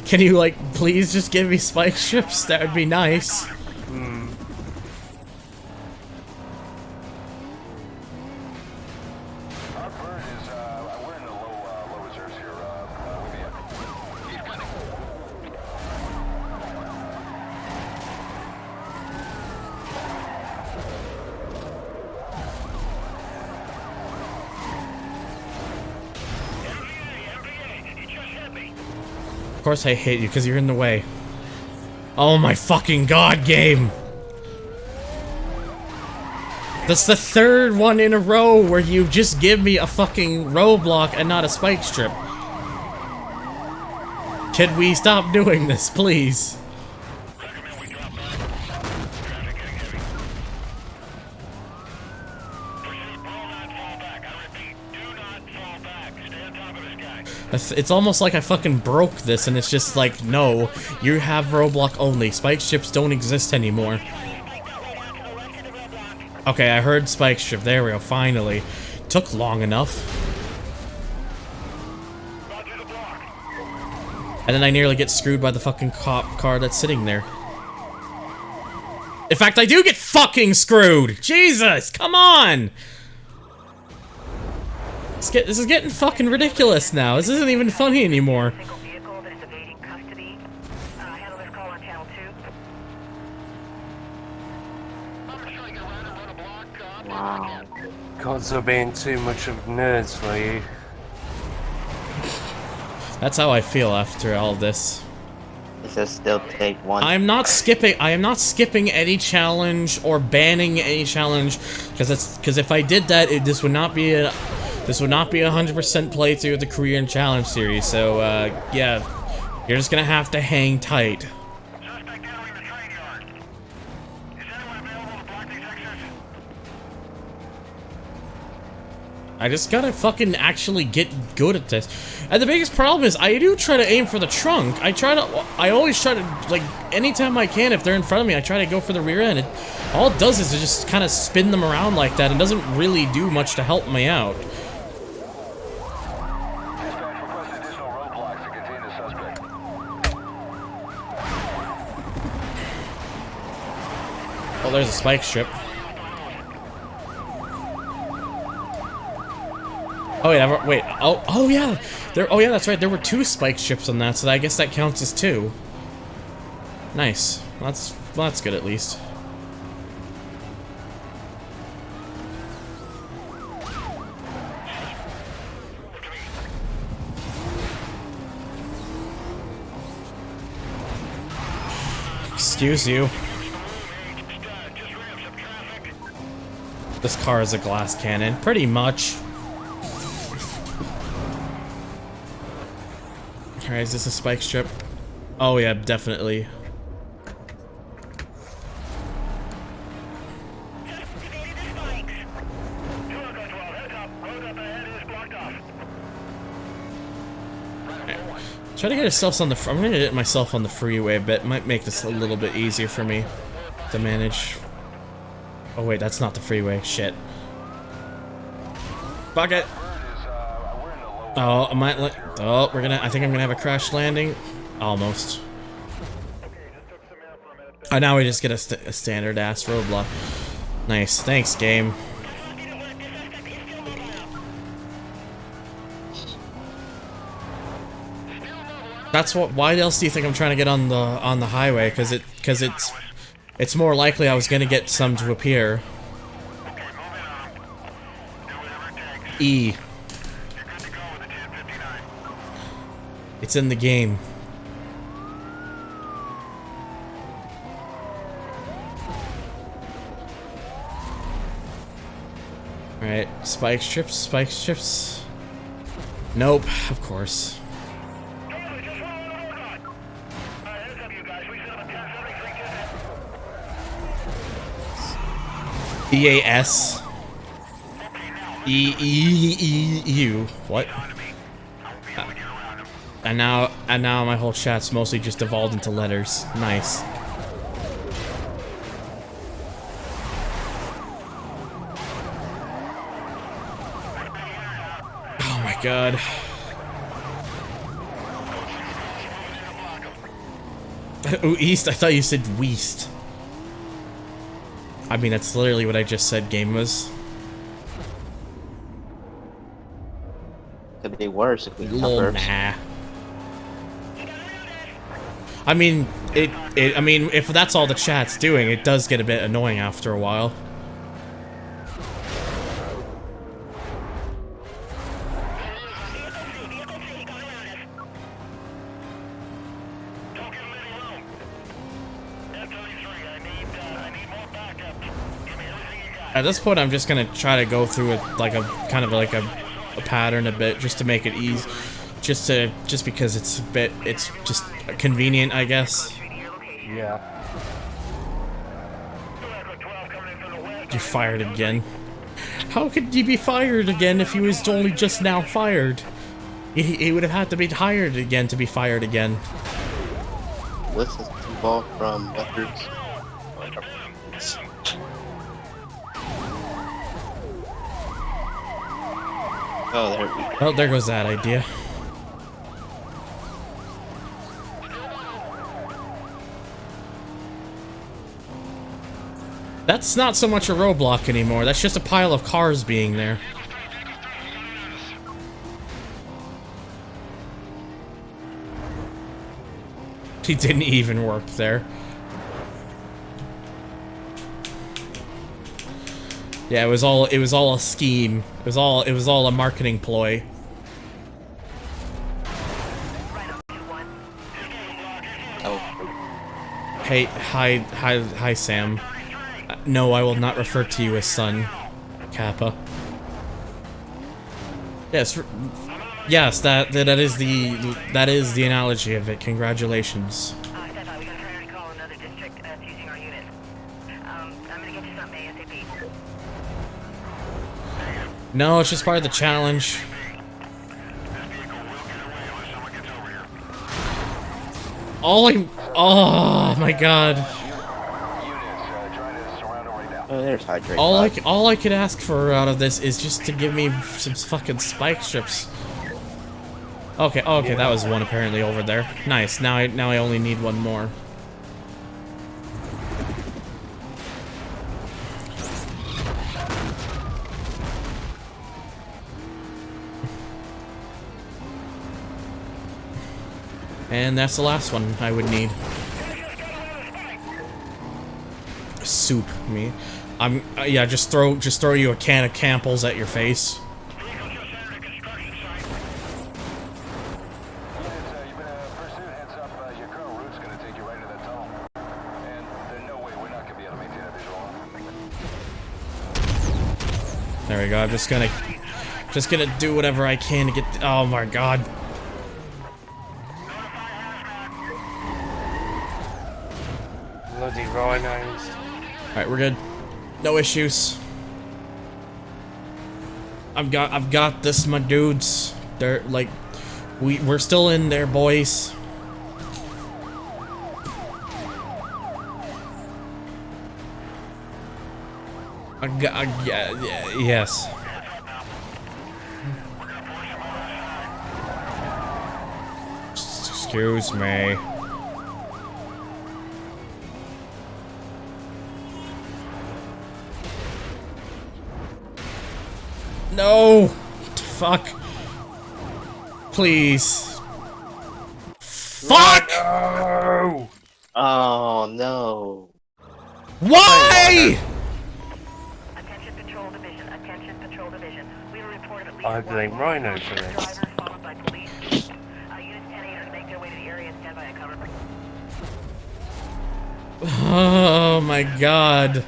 Speaker 1: Can you, like, please just give me spike strips? That would be nice. Of course I hate you, because you're in the way. Oh my fucking god, game! That's the third one in a row where you just give me a fucking roadblock and not a spike strip. Can we stop doing this, please? It's almost like I fucking broke this and it's just like, no, you have roadblock only. Spike strips don't exist anymore. Okay, I heard spike strip. There we go, finally. Took long enough. And then I nearly get screwed by the fucking cop car that's sitting there. In fact, I do get fucking screwed! Jesus, come on! This is getting fucking ridiculous now. This isn't even funny anymore.
Speaker 3: Wow.
Speaker 2: Gods are being too much of nerds for you.
Speaker 1: That's how I feel after all this.
Speaker 3: It says still take one.
Speaker 1: I am not skipping any challenge or banning any challenge because if I did that, this would not be a 100% playthrough of the Korean Challenge series. So yeah, you're just gonna have to hang tight. I just gotta fucking actually get good at this. And the biggest problem is I do try to aim for the trunk. I always try to, like, anytime I can, if they're in front of me, I try to go for the rear end. All it does is to just kind of spin them around like that and doesn't really do much to help me out. Oh, there's a spike strip. Oh wait, oh yeah, oh yeah, that's right. There were 2 spike strips on that, so I guess that counts as 2. Nice. Well, that's good at least. Excuse you. This car is a glass cannon, pretty much. Alright, is this a spike strip? Oh yeah, definitely. Try to get yourself on the. I'm gonna get myself on the freeway a bit. Might make this a little bit easier for me to manage. Oh wait, that's not the freeway. Shit. Bucket. Oh, I might let. Oh, I think I'm gonna have a crash landing. Almost. Oh, now we just get a standard ass roadblock. Nice, thanks, game. That's what. Why else do you think I'm trying to get on the highway? Because it's more likely I was gonna get some to appear. E. It's in the game. Alright, spike strips. Nope, of course. EAS. E-E-E-U. What? And now my whole chat's mostly just devolved into letters. Nice. Oh my god. Oh, East? I thought you said Weast. I mean, that's literally what I just said game was.
Speaker 3: Could be worse if we
Speaker 1: Lol, nah. I mean, I mean, if that's all the chat's doing, it does get a bit annoying after a while. At this point, I'm just gonna try to go through it like a kind of like a pattern a bit, just to make it easy, just because it's just convenient, I guess.
Speaker 2: Yeah.
Speaker 1: You're fired again. How could he be fired again if he was only just now fired? He would have had to be hired again to be fired again.
Speaker 3: This is evolved from records. Oh, there we go.
Speaker 1: Oh, there goes that idea. That's not so much a roadblock anymore. That's just a pile of cars being there. He didn't even work there. Yeah, it was all a scheme. It was all a marketing ploy.
Speaker 3: Oh,
Speaker 1: Hey, hi, Sam. No, I will not refer to you as son, Kappa. Yes, that is the analogy of it. Congratulations.
Speaker 6: Step out. We got a priority call another district that's using our unit. I'm gonna get you something ASAP.
Speaker 1: No, it's just part of the challenge. Oh my god.
Speaker 3: oh, there's hydrate.
Speaker 1: All I could ask for out of this is just to give me some fucking spike strips. Okay, that was one apparently over there. Nice. Now I only need one more. And that's the last one I would need. Soup, me. Yeah, just throw you a can of Campbell's at your face. There we go. I'm just gonna do whatever I can to get. Oh my god.
Speaker 2: Bloody rhinos.
Speaker 1: Alright, we're good. No issues. I've got this, my dudes. They're like, we're still in there, boys. Yes. Excuse me. No! Fuck. Please. Fuck!
Speaker 2: No!
Speaker 3: Oh no.
Speaker 1: Why?
Speaker 6: Attention Patrol Division. Attention Patrol Division. We were reported at least
Speaker 2: I blame
Speaker 6: one
Speaker 2: Rhino for this.
Speaker 6: driver followed by police. Units 10 make their way to the area and stand by a cover.
Speaker 1: Oh my god.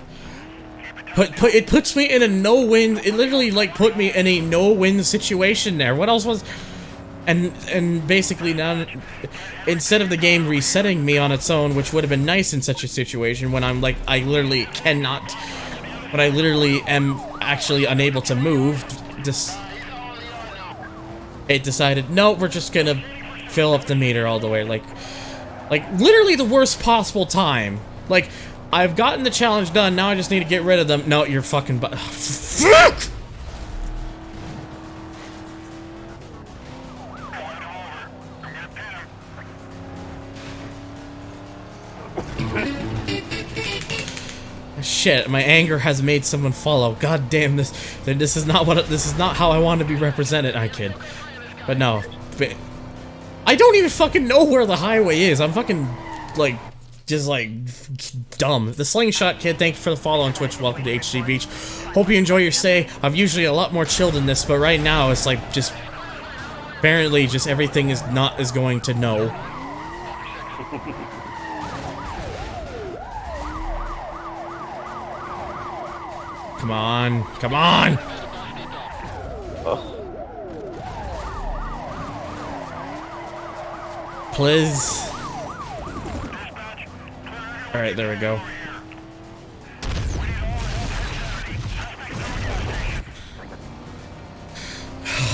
Speaker 1: It puts me in a no-win. It literally like put me in a no-win situation there. What else was? And basically now, instead of the game resetting me on its own, which would have been nice in such a situation when I'm like I literally cannot, when I literally am actually unable to move. It decided no, we're just gonna fill up the meter all the way. Like literally the worst possible time. Like, I've gotten the challenge done, now I just need to get rid of them. No, you're fucking fuck! Shit, my anger has made someone follow. God damn this. This is not how I want to be represented. I kid. But no. I don't even fucking know where the highway is. I'm fucking, like, just, like, dumb. The Slingshot Kid, thank you for the follow on Twitch. Welcome to HG Beach. Hope you enjoy your stay. I'm usually a lot more chill than this, but right now it's like just... Apparently, just everything is going to no. Come on. Come on! Please. Alright, there we go.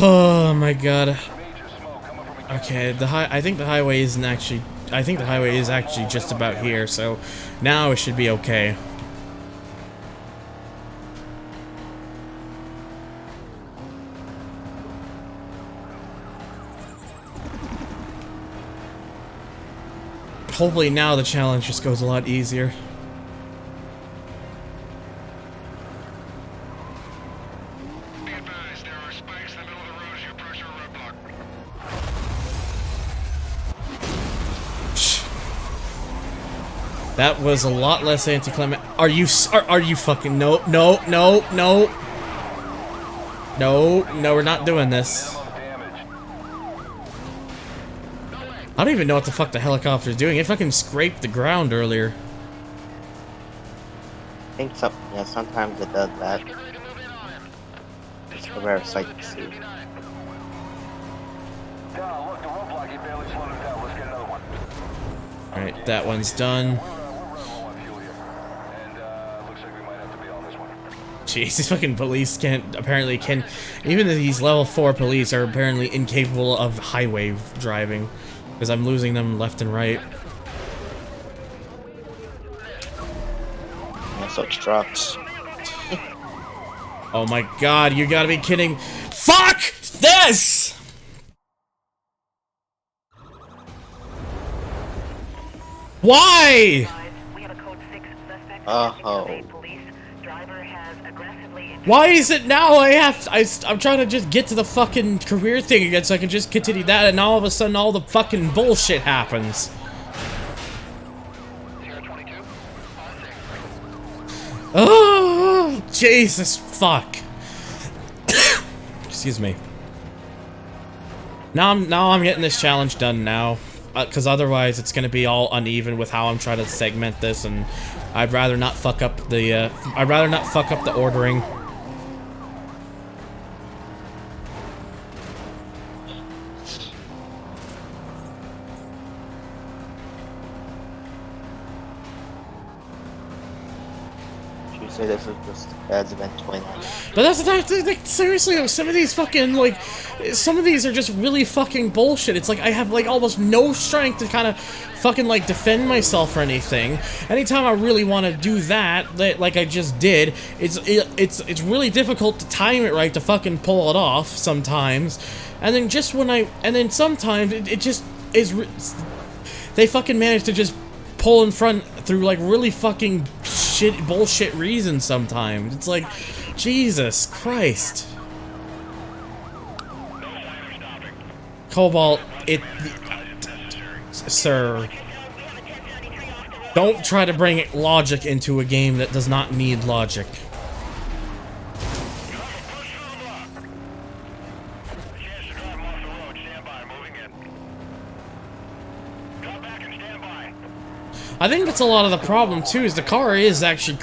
Speaker 1: Oh my god. Okay, I think the highway isn't actually... I think the highway is actually just about here, so now it should be okay. Hopefully now the challenge just goes a lot easier.
Speaker 7: Be advised, there are spikes in the middle of the road as you approach your roadblock.
Speaker 1: That was a lot less anticlimactic. Are you fucking no, we're not doing this. I don't even know what the fuck the helicopter's doing. It fucking scraped the ground earlier.
Speaker 3: I think yeah, sometimes it does that. It's a rare sight to see.
Speaker 7: Look, the roadblock, you barely slowed it down. Let's get another one.
Speaker 1: Alright, that one's done. Jeez, these fucking police apparently can, even these level 4 police are apparently incapable of highway driving. Because I'm losing them left and right.
Speaker 3: Yeah, so trucks.
Speaker 1: Oh my god, you gotta be kidding. Fuck this! Why?
Speaker 6: We have a code 6 suspect.
Speaker 3: Oh.
Speaker 6: Police driver has aggressively.
Speaker 1: Why is it now I'm trying to just get to the fucking career thing again so I can just continue that, and all of a sudden all the fucking bullshit happens. Oh, Jesus fuck. Excuse me. Now I'm getting this challenge done now, because otherwise it's gonna be all uneven with how I'm trying to segment this, and I'd rather not fuck up the ordering.
Speaker 3: Say this is just adds event 29.
Speaker 1: But that's like, seriously, some of these fucking, like, some of these are just really fucking bullshit. It's like I have, like, almost no strength to kind of fucking, like, defend myself or anything. Anytime I really want to do that, like I just did, it's really difficult to time it right to fucking pull it off sometimes. And then just when and then sometimes it just is, they fucking manage to just pull in front through, like, really fucking bullshit reasons sometimes. It's like, Jesus Christ. Cobalt, sir, don't try to bring logic into a game that does not need logic. I think that's a lot of the problem too. Is the car is actually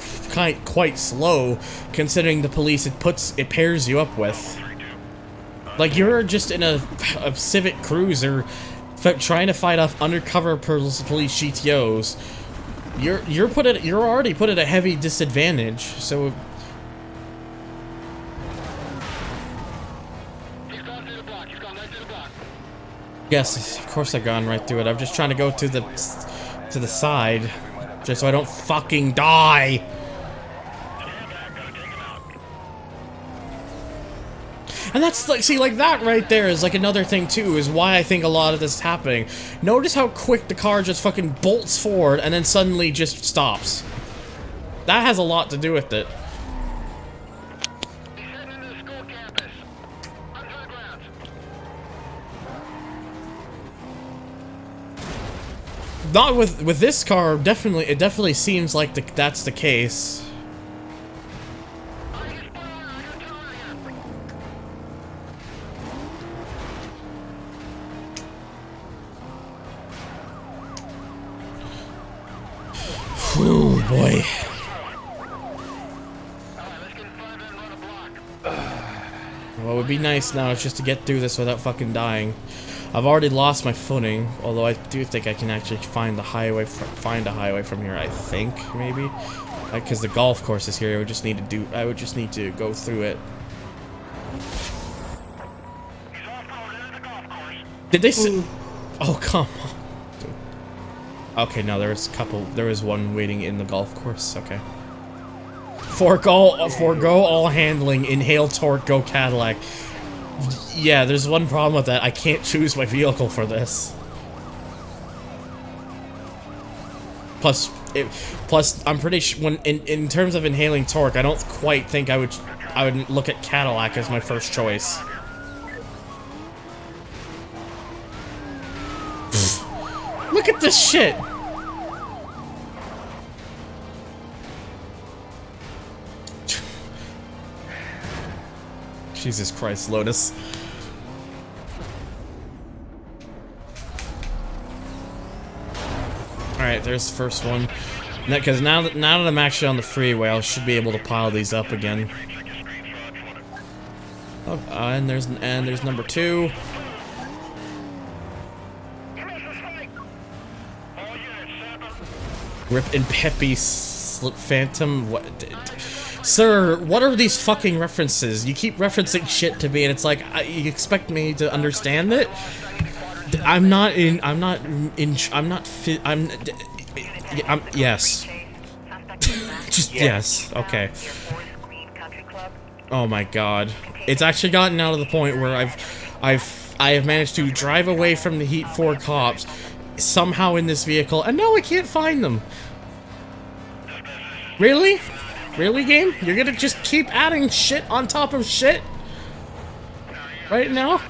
Speaker 1: quite slow, considering the police it pairs you up with. Like you're just in a Civic Cruiser, trying to fight off undercover police GTOs. You're already put at a heavy disadvantage. So. Yes, of course I've gone right through it. I'm just trying to go to the side, just so I don't fucking die. And that's like, see, like that right there is like another thing too, is why I think a lot of this is happening. Notice how quick the car just fucking bolts forward and then suddenly just stops. That has a lot to do with it. Not with this car, definitely, it definitely seems like that's the case. Oh boy. What would be nice now is just to get through this without fucking dying. I've already lost my footing, although I do think I can actually find a highway from here. I think maybe, because the golf course is here. I would just need to go through it. Did they say? Oh come on. Okay, no, there was one waiting in the golf course. Okay. Forgo all handling. Inhale torque. Go Cadillac. Yeah, there's one problem with that. I can't choose my vehicle for this. Plus, I'm pretty sure when in terms of inhaling torque, I don't quite think I would look at Cadillac as my first choice. Look at this shit. Jesus Christ, Lotus. Alright, there's the first one. Because now that I'm actually on the freeway, I should be able to pile these up again. Oh, and there's number 2. Rip and Peppy Slip Phantom. What? Sir, what are these fucking references? You keep referencing shit to me, and it's like, you expect me to understand it? Yes. Just, yes, okay. Oh my god. It's actually gotten out of the point where I have managed to drive away from the Heat 4 cops, somehow in this vehicle, and now I can't find them. Really? Really, game? You're gonna just keep adding shit on top of shit? Right now?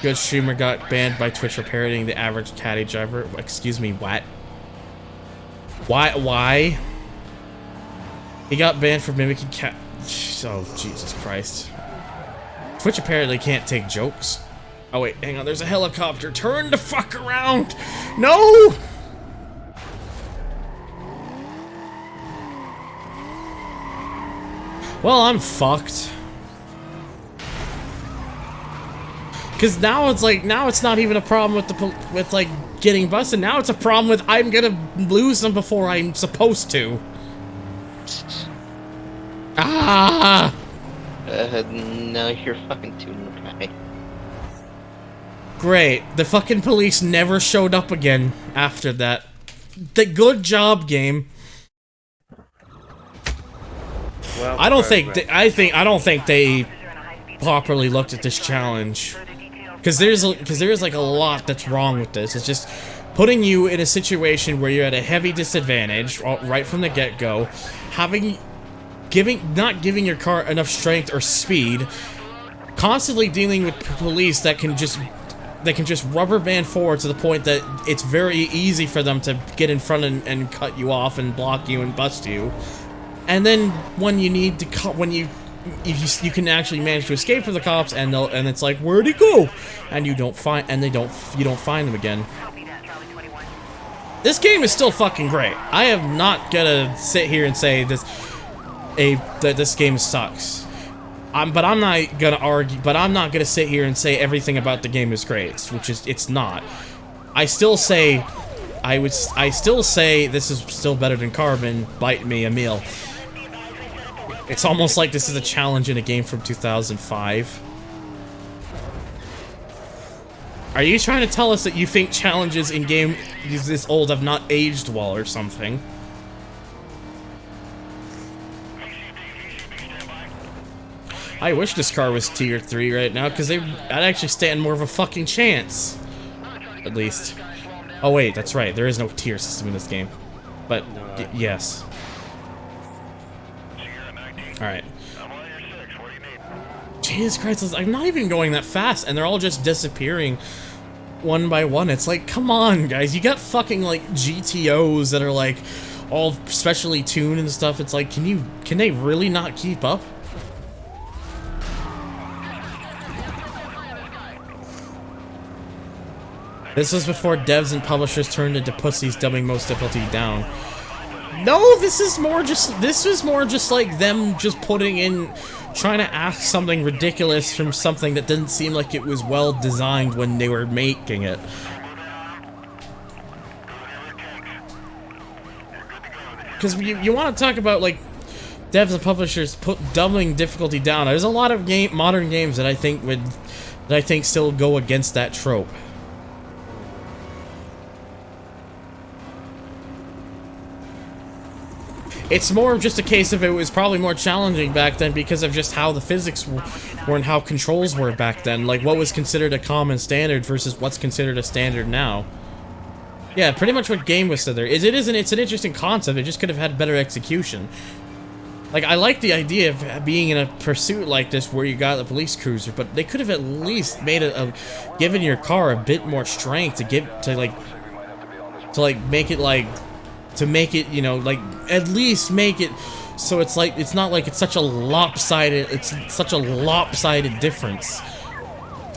Speaker 1: Good streamer got banned by Twitch for parodying the average caddy driver. Excuse me, what? Why? He got banned for mimicking cat. Oh, Jesus Christ. Twitch apparently can't take jokes. Oh wait, hang on, there's a helicopter. Turn the fuck around! No! Well, I'm fucked. Cause now it's like, now it's not even a problem with like getting busted. Now it's a problem with I'm gonna lose them before I'm supposed to. Ah!
Speaker 3: No, you're fucking too dry.
Speaker 1: Great. The fucking police never showed up again after that. The good job, game.
Speaker 2: Well,
Speaker 1: I don't think they properly looked at this challenge. Cause there's like a lot that's wrong with this. It's just putting you in a situation where you're at a heavy disadvantage right from the get-go, not giving your car enough strength or speed, constantly dealing with police that can just rubber band forward to the point that it's very easy for them to get in front and cut you off and block you and bust you. And then when you need to when you can actually manage to escape from the cops, and it's like, where'd he go? And you don't find you don't find him again. This game is still fucking great. I am not gonna sit here and say that this game sucks. But I'm not gonna argue. But I'm not gonna sit here and say everything about the game is great, which it's not. I still say this is still better than Carbon. Bite me a meal. It's almost like this is a challenge in a game from 2005. Are you trying to tell us that you think challenges in games this old have not aged well or something? I wish this car was tier 3 right now, because I'd actually stand more of a fucking chance. At least. Oh wait, that's right, there is no tier system in this game. But, yes. Alright. Jesus Christ, I'm not even going that fast, and they're all just disappearing one by one. It's like, come on, guys, you got fucking, like, GTOs that are, like, all specially tuned and stuff. It's like, can they really not keep up? This was before devs and publishers turned into pussies dumbing most difficulty down. No, this was more just like them just trying to ask something ridiculous from something that didn't seem like it was well designed when they were making it. Because you want to talk about, like, devs and publishers dumbing difficulty down. There's a lot of modern games that I think still go against that trope. It's more of just a case of it was probably more challenging back then because of just how the physics were and how controls were back then. Like, what was considered a common standard versus what's considered a standard now. Yeah, pretty much what game was said there. It's an interesting concept, it just could have had better execution. Like, I like the idea of being in a pursuit like this where you got the police cruiser, but they could have at least made given your car a bit more strength to make it, you know, like, at least make it so it's like, it's not like it's such a lopsided difference.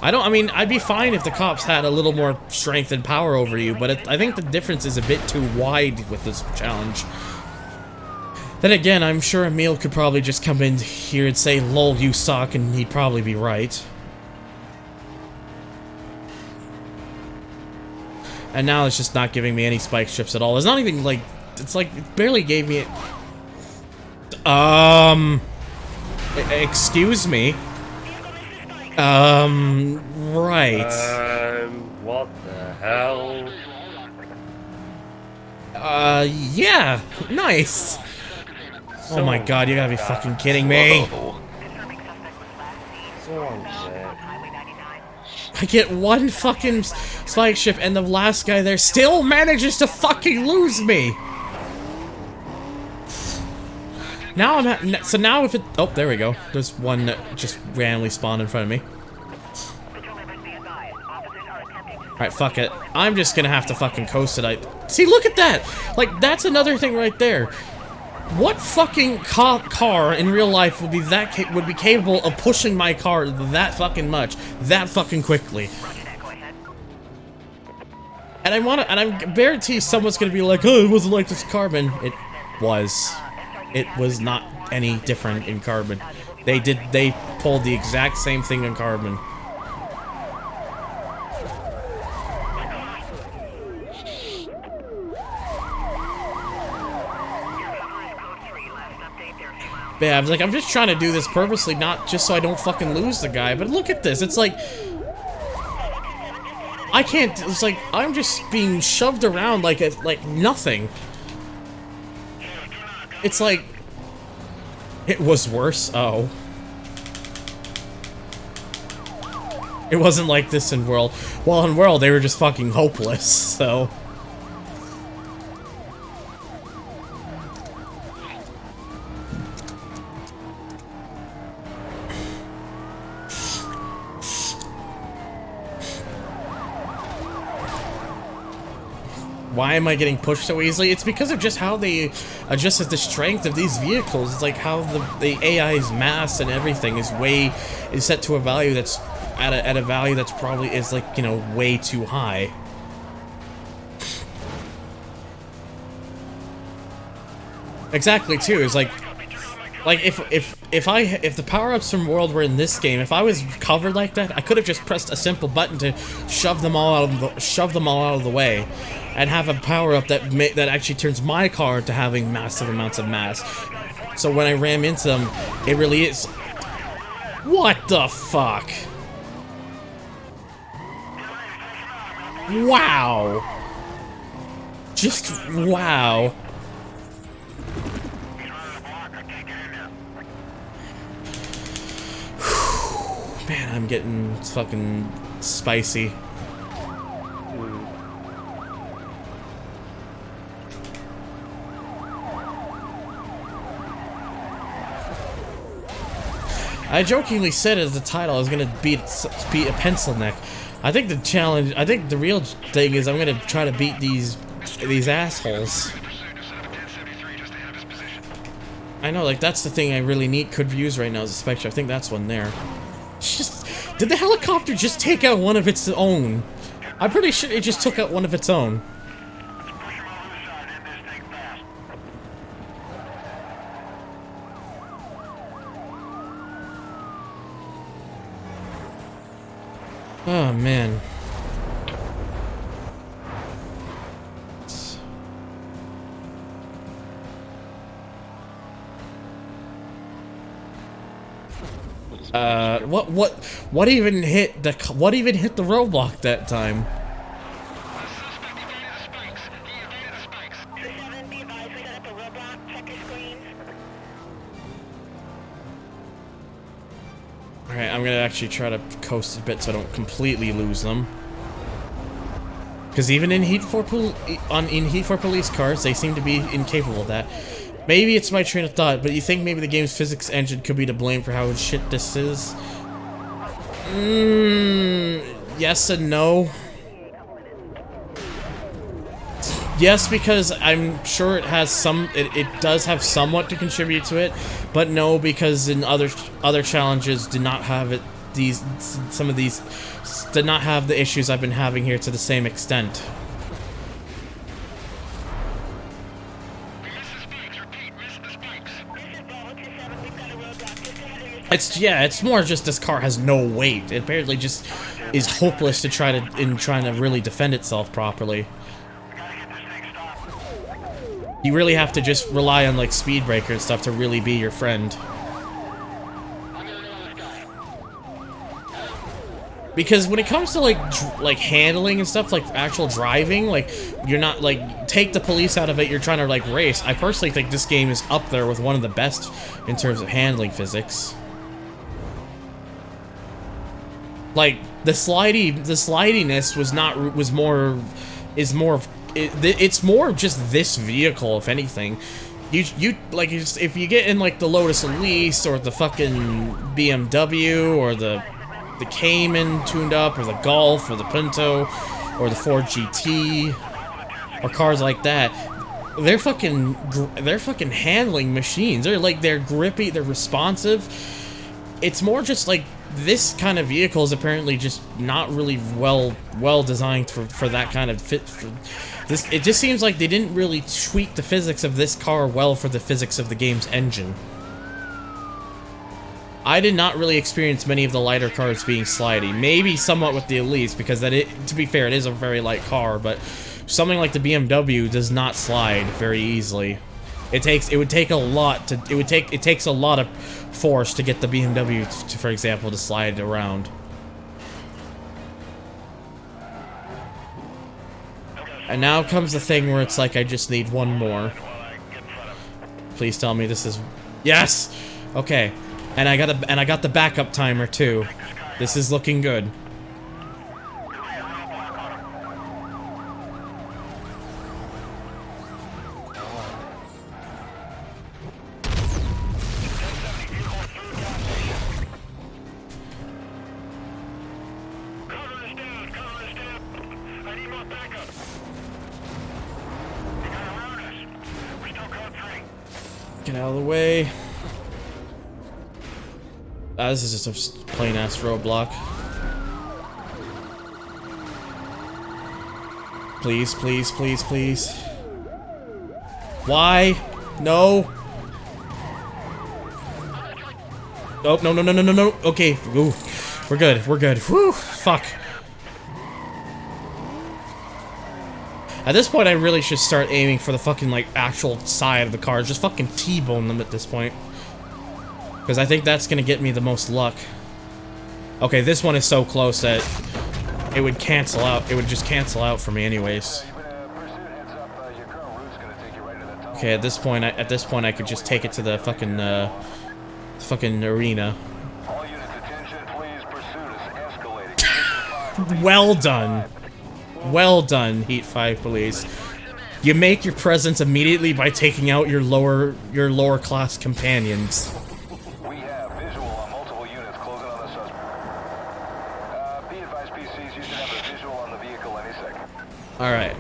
Speaker 1: I mean, I'd be fine if the cops had a little more strength and power over you, but I think the difference is a bit too wide with this challenge. Then again, I'm sure Emil could probably just come in here and say, lol, you suck, and he'd probably be right. And now it's just not giving me any spike strips at all. It's not even like, it's like, it barely gave me it. Excuse me. Right.
Speaker 2: What the hell?
Speaker 1: Yeah, nice. Oh my god, you gotta be fucking kidding me. I get one fucking spike ship and the last guy there still manages to fucking lose me. Now I'm at, so now if it, oh, there we go. There's one that just randomly spawned in front of me. Alright, fuck it. I'm just gonna have to fucking coast it. See, look at that! Like, that's another thing right there. What fucking car in real life would be capable of pushing my car that fucking much, that fucking quickly? And I guarantee someone's gonna be like, oh, it wasn't like this Carbon. It was. It was not any different in Carbon. They pulled the exact same thing in Carbon. Yeah, I was like, I'm just trying to do this purposely, not just so I don't fucking lose the guy. But look at this, it's like, I can't. It's like I'm just being shoved around like nothing. It's like it was worse. Oh, it wasn't like this in World. Well, in World they were just fucking hopeless. So. why am I getting pushed so easily? It's because of just how they adjusted the strength of these vehicles. It's like how the AI's mass and everything is set to a value that's at a value that's probably is like, you know, way too high. Exactly too. It's like if the power-ups from World were in this game, if I was covered like that, I could have just pressed a simple button to shove them all out of the way, and have a power-up that actually turns my car into having massive amounts of mass. So when I ram into them, it really is. What the fuck? Wow. Just wow. Man, I'm getting fucking spicy. I jokingly said as the title I was gonna beat a pencil neck. I think the real thing is I'm gonna try to beat these assholes. I know, like, that's the thing I really could use right now as a Spectre. I think that's one there. Did the helicopter just take out one of its own? I'm pretty sure it just took out one of its own. Oh, man. What even hit the roadblock that time? Alright, I'm gonna actually try to coast a bit so I don't completely lose them. Because even in Heat 4 police cars, they seem to be incapable of that. Maybe it's my train of thought, but you think maybe the game's physics engine could be to blame for how shit this is? Yes and no. Yes, because I'm sure it has it does have somewhat to contribute to it, but no, because in other challenges did not have it. Some of these did not have the issues I've been having here to the same extent. It's more just this car has no weight. It apparently just is hopeless to trying to really defend itself properly. You really have to just rely on like speed breaker and stuff to really be your friend. Because when it comes to like handling and stuff, like actual driving, like you're not like take the police out of it, you're trying to like race. I personally think this game is up there with one of the best in terms of handling physics. Like the slidiness it's more of just this vehicle, if anything. You like if you get in like the Lotus Elise or the fucking BMW or the Cayman tuned up or the Golf or the Pinto or the Ford GT or cars like that, they're fucking handling machines. They're grippy, they're responsive. It's more just like this kind of vehicle is apparently just not really well designed for that kind of fit. It just seems like they didn't really tweak the physics of this car well for the physics of the game's engine. I did not really experience many of the lighter cars being slidey. Maybe somewhat with the Elise, because to be fair, it is a very light car, but something like the BMW does not slide very easily. It takes a lot of force to get the BMW for example, to slide around. And now comes the thing where it's like I just need one more. Please tell me this is yes. Okay, and I got the backup timer too. This is looking good. Get out of the way. This is just a plain ass roadblock. Please, please, please, please. Why? No. Oh, no, no, no, no, no, no. Okay. Ooh. We're good. We're good. Whew. Fuck. At this point, I really should start aiming for the fucking, like, actual side of the cars. Just fucking T-bone them at this point. Because I think that's gonna get me the most luck. Okay, this one is so close that it would cancel out. It would just cancel out for me anyways. Okay, at this point, I could just take it to the fucking arena. Well done. Well done, Heat 5 police. You make your presence immediately by taking out your lower class companions.
Speaker 7: We have visual on multiple units closing on the suspect. Be advised, PCs, you should have a visual on the vehicle any second.
Speaker 1: Alright.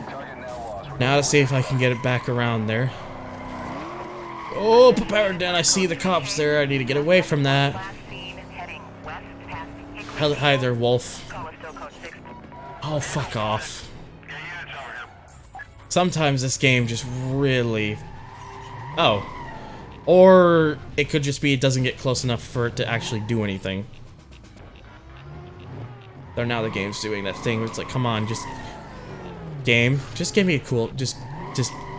Speaker 7: Target now lost.
Speaker 1: Now to see if I can get it back around there. Oh, put power down. I see the cops there. I need to get away from that.
Speaker 6: Last seen heading west past
Speaker 1: Hi there, Wolf.
Speaker 6: Call is still code 6.
Speaker 1: Oh, fuck off. Sometimes this game just really... Oh. Or it could just be it doesn't get close enough for it to actually do anything. So now the game's doing that thing where it's like, come on, just... Game, just give me a cool... Just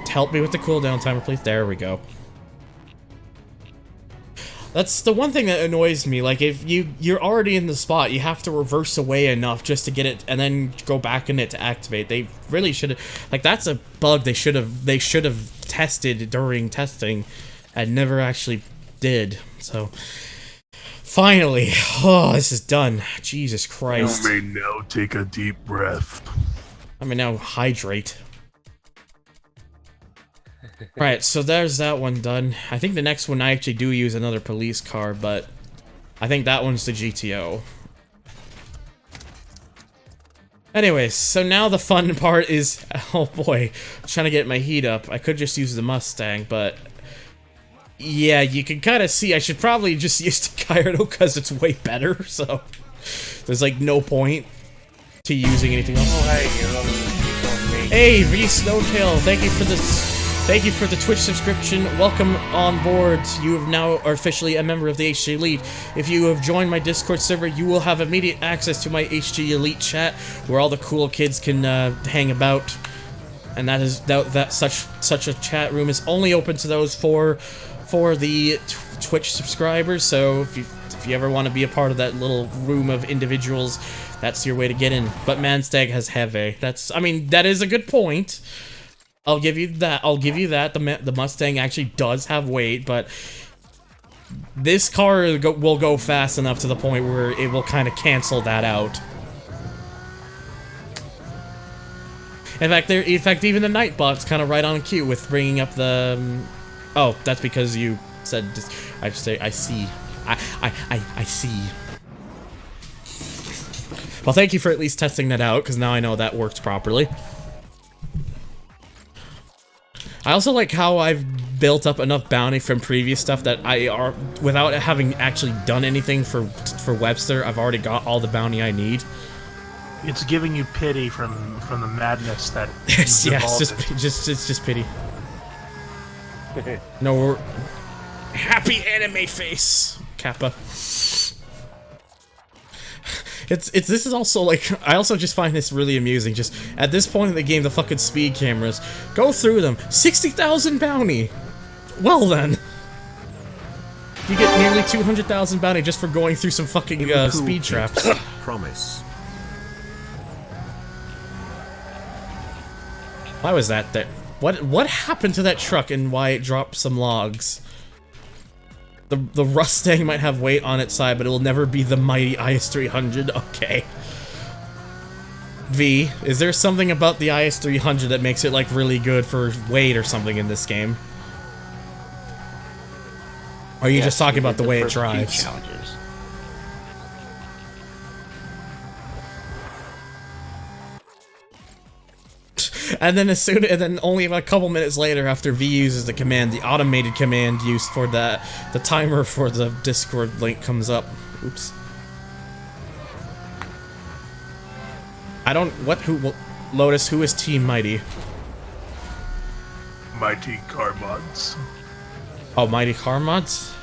Speaker 1: help me with the cooldown timer, please. There we go. That's the one thing that annoys me. Like, if you're already in the spot, you have to reverse away enough just to get it, and then go back in it to activate. They really should have, like, that's a bug they should have tested during testing, and never actually did. So, finally, oh, this is done. Jesus Christ.
Speaker 8: You may now take a deep breath.
Speaker 1: I mean, now hydrate. Right, so there's that one done. I think the next one I actually do use another police car, but I think that one's the GTO. Anyways, so now the fun part is... Oh boy, I'm trying to get my heat up. I could just use the Mustang, but... Yeah, you can kind of see I should probably just use the Gyro because it's way better, so... There's like no point to using anything else. Hey, V Snowtail, thank you for this... Thank you for the Twitch subscription. Welcome on board. You have now are officially a member of the HG Elite. If you have joined my Discord server, you will have immediate access to my HG Elite chat, where all the cool kids can hang about. And that is such a chat room is only open to those for the Twitch subscribers. So if you ever want to be a part of that little room of individuals, that's your way to get in. But Manstag has heavy. I mean, that is a good point. I'll give you that. The Mustang actually does have weight, but this car will go fast enough to the point where it will kind of cancel that out. In fact, even the Nightbot's kind of right on cue with bringing up the. Oh, that's because you said. I just say I see. I see. Well, thank you for at least testing that out, because now I know that works properly. I also like how I've built up enough bounty from previous stuff that without having actually done anything for Webster, I've already got all the bounty I need.
Speaker 8: It's giving you pity from the madness that.
Speaker 1: Yes, it's just pity. No, happy anime face, Kappa. This is also like, I also just find this really amusing. Just at this point in the game, the fucking speed cameras, go through them. 60,000 bounty. Well then, you get nearly 200,000 bounty just for going through some fucking speed traps.
Speaker 5: Promise.
Speaker 1: Why was that there? What happened to that truck and why it dropped some logs? The Mustang might have weight on its side, but it will never be the mighty IS-300. Okay. V, is there something about the IS-300 that makes it, like, really good for weight or something in this game? Or are you just talking about the way it drives? And then only about a couple minutes later, after V uses the command, the automated command used for the timer for the Discord link comes up. Oops. Lotus, who is Team Mighty?
Speaker 8: Mighty car mods.
Speaker 1: Oh, Mighty Car Mods?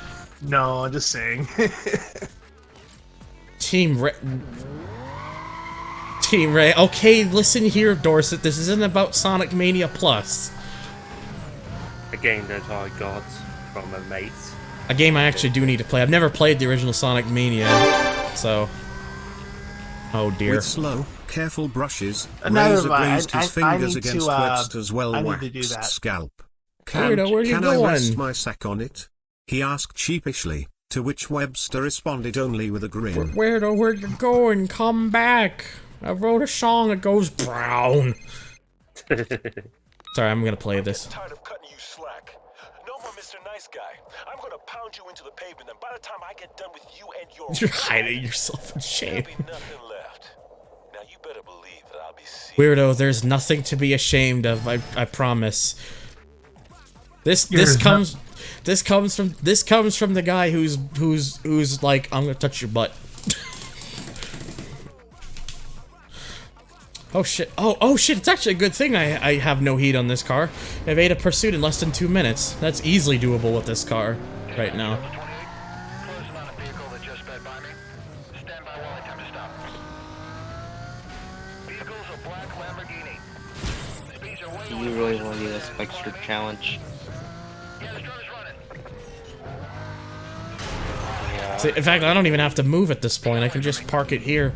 Speaker 8: No, I'm just saying.
Speaker 1: Team Ray. Okay, listen here, Dorset. This isn't about Sonic Mania Plus.
Speaker 2: Again, those are gods from a mate.
Speaker 1: A game I actually do need to play. I've never played the original Sonic Mania, so... Oh dear.
Speaker 5: With slow, careful brushes,
Speaker 8: Never
Speaker 5: Razor
Speaker 8: mind.
Speaker 5: grazed his
Speaker 8: I
Speaker 5: fingers
Speaker 8: need to,
Speaker 5: against Webster's well-waxed scalp. Can
Speaker 1: where you
Speaker 5: I rest
Speaker 1: going?
Speaker 5: my sack on it? He asked sheepishly, to which Webster responded only with a grin.
Speaker 1: Weirdo, where you going? Come back. I wrote a song that goes brown. Sorry, I'm gonna play this.
Speaker 9: Tired of cutting you slack. No more Mr. Nice Guy. I'm gonna pound you into the pavement, and by the time I get done with you and your
Speaker 1: You're hiding yourself in shame.
Speaker 9: there'll be nothing left. Now you better believe that I'll be seeing.
Speaker 1: Weirdo, there's nothing to be ashamed of. I promise. This comes from the guy who's like, I'm gonna touch your butt. Oh shit! Oh shit! It's actually a good thing I have no heat on this car. I evade a pursuit in less than 2 minutes. That's easily doable with this car right now.
Speaker 7: Closing on a vehicle that just sped by me. Stand by while I attempt to stop. Vehicle's a black Lamborghini. Speeds are way
Speaker 3: Do you really want to do this extra challenge?
Speaker 7: Yeah, the drone is running.
Speaker 1: See, in fact, I don't even have to move at this point. I can just park it here.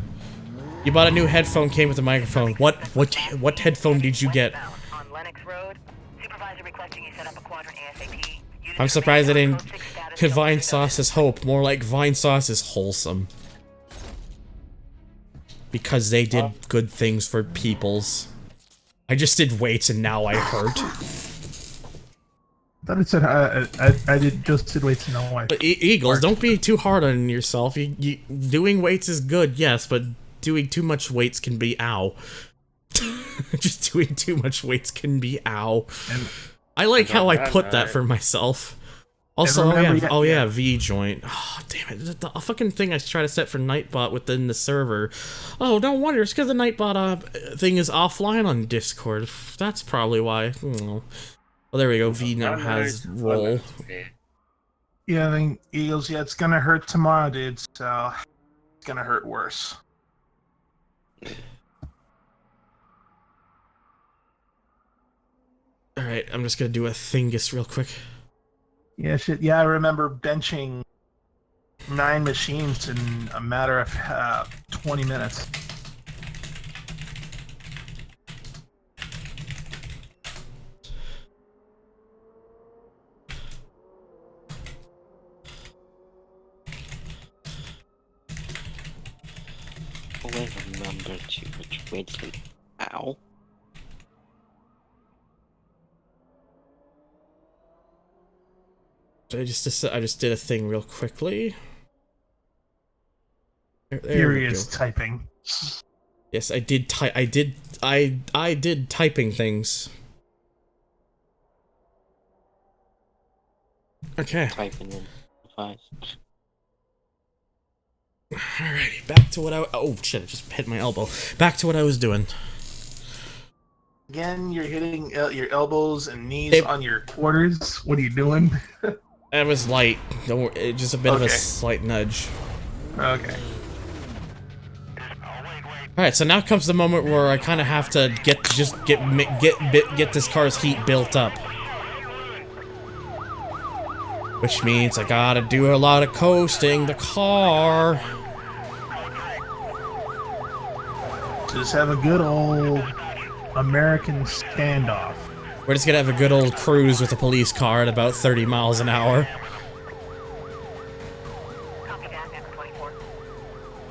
Speaker 1: You bought a new headphone, came with a microphone. What headphone did you get?
Speaker 6: On Lennox Road. Supervisor requesting you set up a quadrant ASAP.
Speaker 1: I'm surprised I didn't hit Vine Sauce as hope. More like Vine Sauce is wholesome. Because they did good things for peoples. I just did weights and now I hurt.
Speaker 8: I thought it said I did weights and no
Speaker 1: But Eagles, don't be too hard on yourself. Doing weights is good, yes, but doing too much weights can be ow. Just doing too much weights can be ow.
Speaker 8: And
Speaker 1: I like how I put that for myself. Also, yeah, V joint. Oh, damn it. The fucking thing I try to set for Nightbot within the server. Oh, don't wonder. It's because the Nightbot thing is offline on Discord. That's probably why. Well, there we go. V now has roll.
Speaker 8: yeah, I think Eagles. Yeah, it's gonna hurt tomorrow, dude. So it's gonna hurt worse.
Speaker 1: Alright, I'm just gonna do a thingus real quick.
Speaker 8: Yeah, shit. Yeah, I remember benching 9 machines in a matter of 20 minutes.
Speaker 3: I remember too much weights and ow.
Speaker 1: I just did a thing real quickly. There
Speaker 8: Furious typing.
Speaker 1: Yes, I did I did typing things. Okay.
Speaker 3: Typing in device.
Speaker 1: Alrighty, back to what oh shit, I just hit my elbow. Back to what I was doing.
Speaker 8: Again, you're hitting your elbows and knees on your quarters. What are you doing?
Speaker 1: That was light. Don't worry, just a bit of a slight nudge.
Speaker 8: Okay.
Speaker 1: Alright, so now comes the moment where I kind of have to get this car's heat built up. Which means I gotta do a lot of coasting the car.
Speaker 8: Just have a good old American standoff.
Speaker 1: We're just gonna have a good old cruise with a police car at about 30 miles an hour.
Speaker 6: Copy that, Member 24.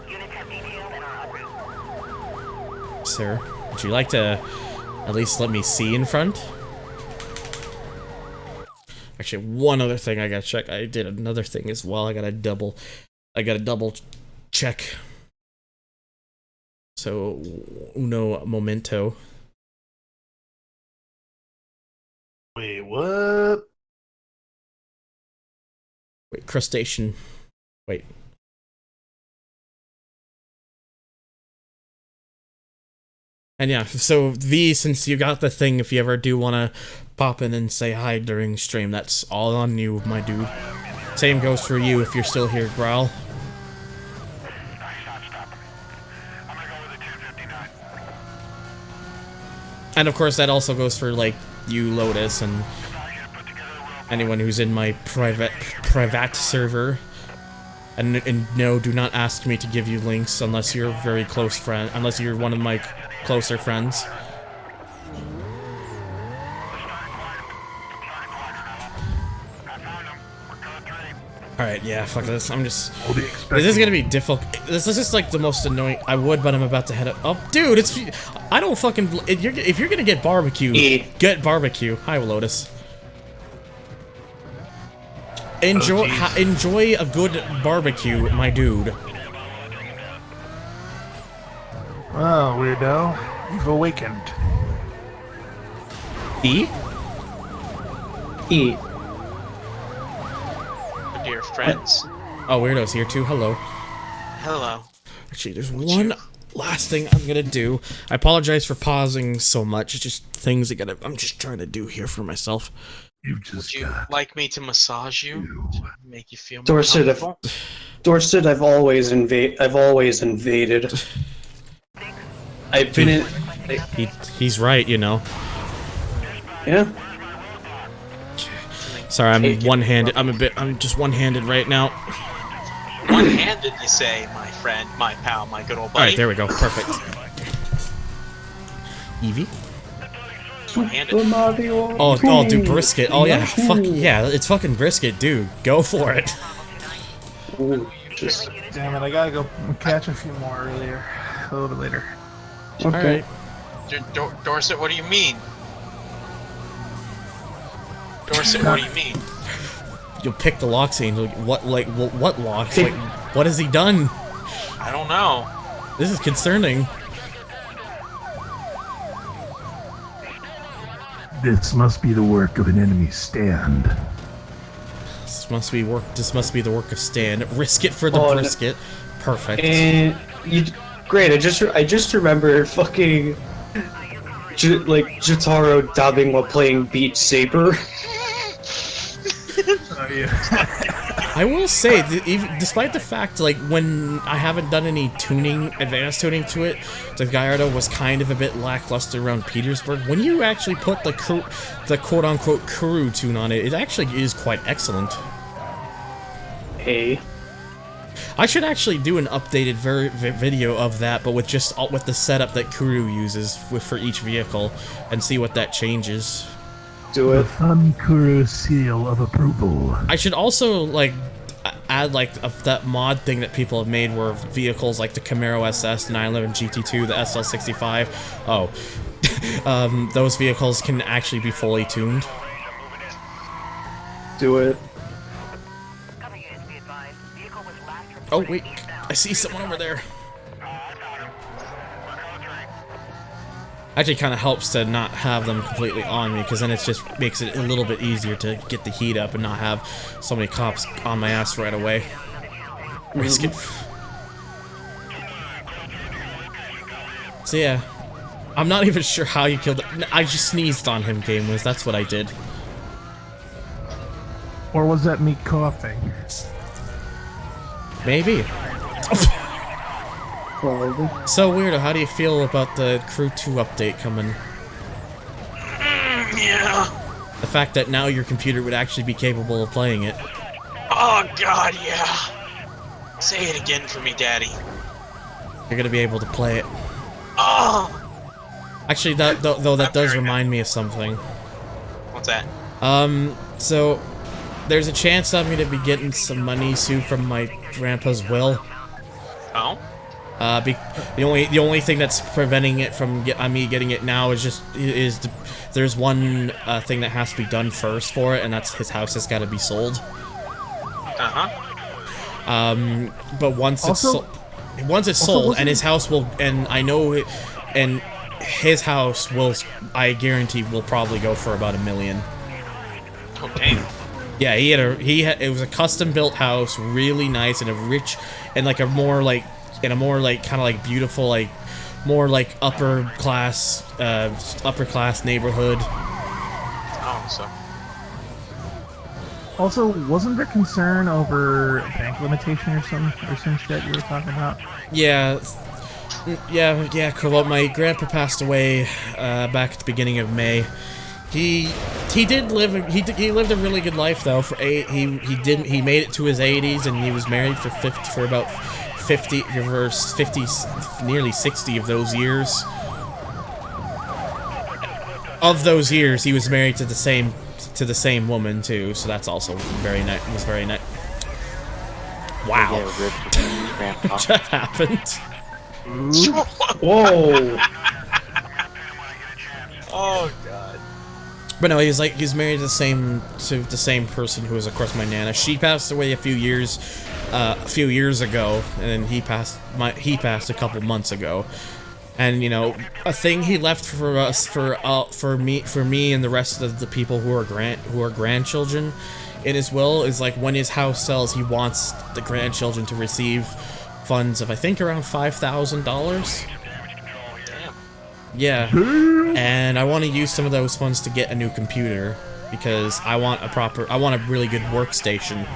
Speaker 6: Units have detailed and are en route.
Speaker 1: Sir, would you like to at least let me see in front? Actually, one other thing I gotta check. I did another thing as well. I gotta double check. So, uno momento.
Speaker 8: Wait, what?
Speaker 1: Wait, crustacean. Wait. And yeah, so V, since you got the thing, if you ever do want to pop in and say hi during stream, that's all on you, my dude. Same goes for you if you're still here, Growl. And of course, that also goes for, like, you, Lotus, and anyone who's in my private server. And no, do not ask me to give you links unless you're a very close friend, unless you're one of my closer friends. Alright, yeah, fuck this. I'm just... This is gonna be difficult. This is just like the most annoying... I would, but I'm about to head up... Oh, dude, it's... I don't fucking... If you're gonna get barbecue, get barbecue. Hi, Lotus. Enjoy, enjoy a good barbecue, my dude.
Speaker 8: Oh, weirdo. You've awakened.
Speaker 1: E?
Speaker 10: E. Dear friends.
Speaker 1: Oh, Weirdo's here too. Hello.
Speaker 10: Hello.
Speaker 1: Actually, there's one last thing I'm gonna do. I apologize for pausing so much. It's just things that I'm just trying to do here for myself.
Speaker 10: Would you like me to massage you? To make you feel more
Speaker 11: Dorset,
Speaker 10: comfortable?
Speaker 11: Dorset, I've always invaded. I've been in.
Speaker 1: He's right, you know.
Speaker 11: Yeah.
Speaker 1: Sorry, I'm one-handed. I'm just one-handed right now.
Speaker 10: One-handed, you say, my friend, my pal, my good old buddy.
Speaker 1: Alright, there we go. Perfect. Evie? Oh, dude, brisket. Oh, yeah. Fuck, yeah, it's fucking brisket, dude. Go for it.
Speaker 11: Ooh,
Speaker 8: Damn it, I gotta go catch a few more earlier. A little bit later.
Speaker 11: Okay.
Speaker 10: Dorset, what do you mean? Dorset, what do you mean?
Speaker 1: You'll pick the lock scene. What locks? Like, what has he done?
Speaker 10: I don't know.
Speaker 1: This is concerning.
Speaker 12: This must be the work of an enemy stand.
Speaker 1: This must be the work of Stan. Risk it for the brisket. Perfect.
Speaker 11: And great. I just remember fucking Jotaro dubbing while playing Beat Saber.
Speaker 8: Oh, yeah.
Speaker 1: I will say, despite the fact, like, when I haven't done any advanced tuning to it, the Gallardo was kind of a bit lackluster around Petersburg. When you actually put the quote-unquote Kuru tune on it, it actually is quite excellent.
Speaker 11: Hey.
Speaker 1: I should actually do an updated video of that, but with the setup that Kuru uses for each vehicle, and see what that changes.
Speaker 11: Do it.
Speaker 12: The Fun Kuru seal of approval.
Speaker 1: I should also, like, add, like, that mod thing that people have made where vehicles like the Camaro SS, the 911 GT2, the SL65, those vehicles can actually be fully tuned.
Speaker 11: Do it.
Speaker 1: Oh, wait. I see someone over there. Actually kind of helps to not have them completely on me, because then it just makes it a little bit easier to get the heat up and not have so many cops on my ass right away. Risk it. So yeah, I'm not even sure how you killed it. I just sneezed on him, Gamers. That's what I did.
Speaker 12: Or was that me coughing?
Speaker 1: Maybe.
Speaker 11: Probably.
Speaker 1: So, Weirdo, how do you feel about the Crew 2 update coming?
Speaker 10: Yeah.
Speaker 1: The fact that now your computer would actually be capable of playing it.
Speaker 10: Oh, God, yeah. Say it again for me, Daddy.
Speaker 1: You're gonna be able to play it.
Speaker 10: Oh!
Speaker 1: Actually, that does remind me of something.
Speaker 10: What's that?
Speaker 1: So, there's a chance I'm gonna be getting some money soon from my grandpa's will.
Speaker 10: Oh?
Speaker 1: The only thing that's preventing it from me getting it now is there's one thing that has to be done first for it, and that's his house has got to be sold. But once it's sold, and his house will, and I know it, and his house will, I guarantee, will probably go for about $1 million.
Speaker 10: Oh damn.
Speaker 1: Yeah, it was a custom built house, really nice and a rich and like a more like kind of like beautiful, like more like upper class neighborhood.
Speaker 10: Oh, so.
Speaker 12: Also, wasn't there concern over bank limitation or some shit you were talking about?
Speaker 1: Yeah, well, my grandpa passed away back at the beginning of May. He lived a really good life though. He made it to his 80s and he was married for about 50, nearly 60 of those years. Of those years, he was married to the same woman too. So that's also very nice. It was very nice. Wow. What just happened?
Speaker 11: Whoa.
Speaker 10: Oh god.
Speaker 1: But no, he's married to the same person who was, of course, my nana. She passed away a few years ago, and then he passed a couple months ago. And you know, a thing he left for us, for me and the rest of the people who are grandchildren, in his will is like when his house sells, he wants the grandchildren to receive funds of I think around $5,000. Yeah, and I want to use some of those funds to get a new computer because I want a really good workstation.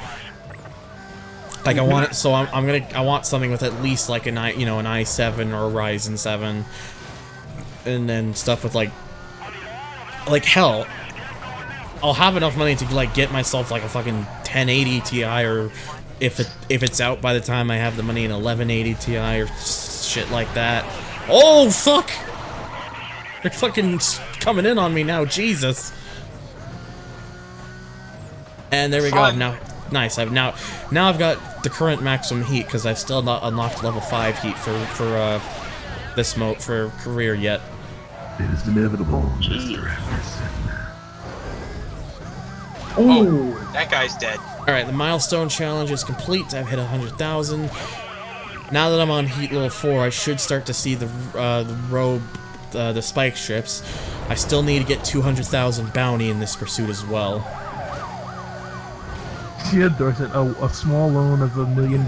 Speaker 1: Like I want it, so I want something with at least like an i7 or a Ryzen 7, and then stuff with like hell, I'll have enough money to like get myself like a fucking 1080 Ti, or if it's out by the time I have the money, an 1180 Ti or shit like that. Oh fuck! They're fucking coming in on me now, Jesus. And there we go. Now, nice. I've got the current maximum heat because I've still not unlocked level 5 heat for this mode for career yet.
Speaker 12: It is inevitable, Mr. Anderson.
Speaker 10: Oh, that guy's dead.
Speaker 1: All right, the milestone challenge is complete. I've hit 100,000. Now that I'm on heat level 4, I should start to see the robe. The spike strips. I still need to get 200,000 bounty in this pursuit as well.
Speaker 12: Yeah, Dorset, a small loan of $1 million.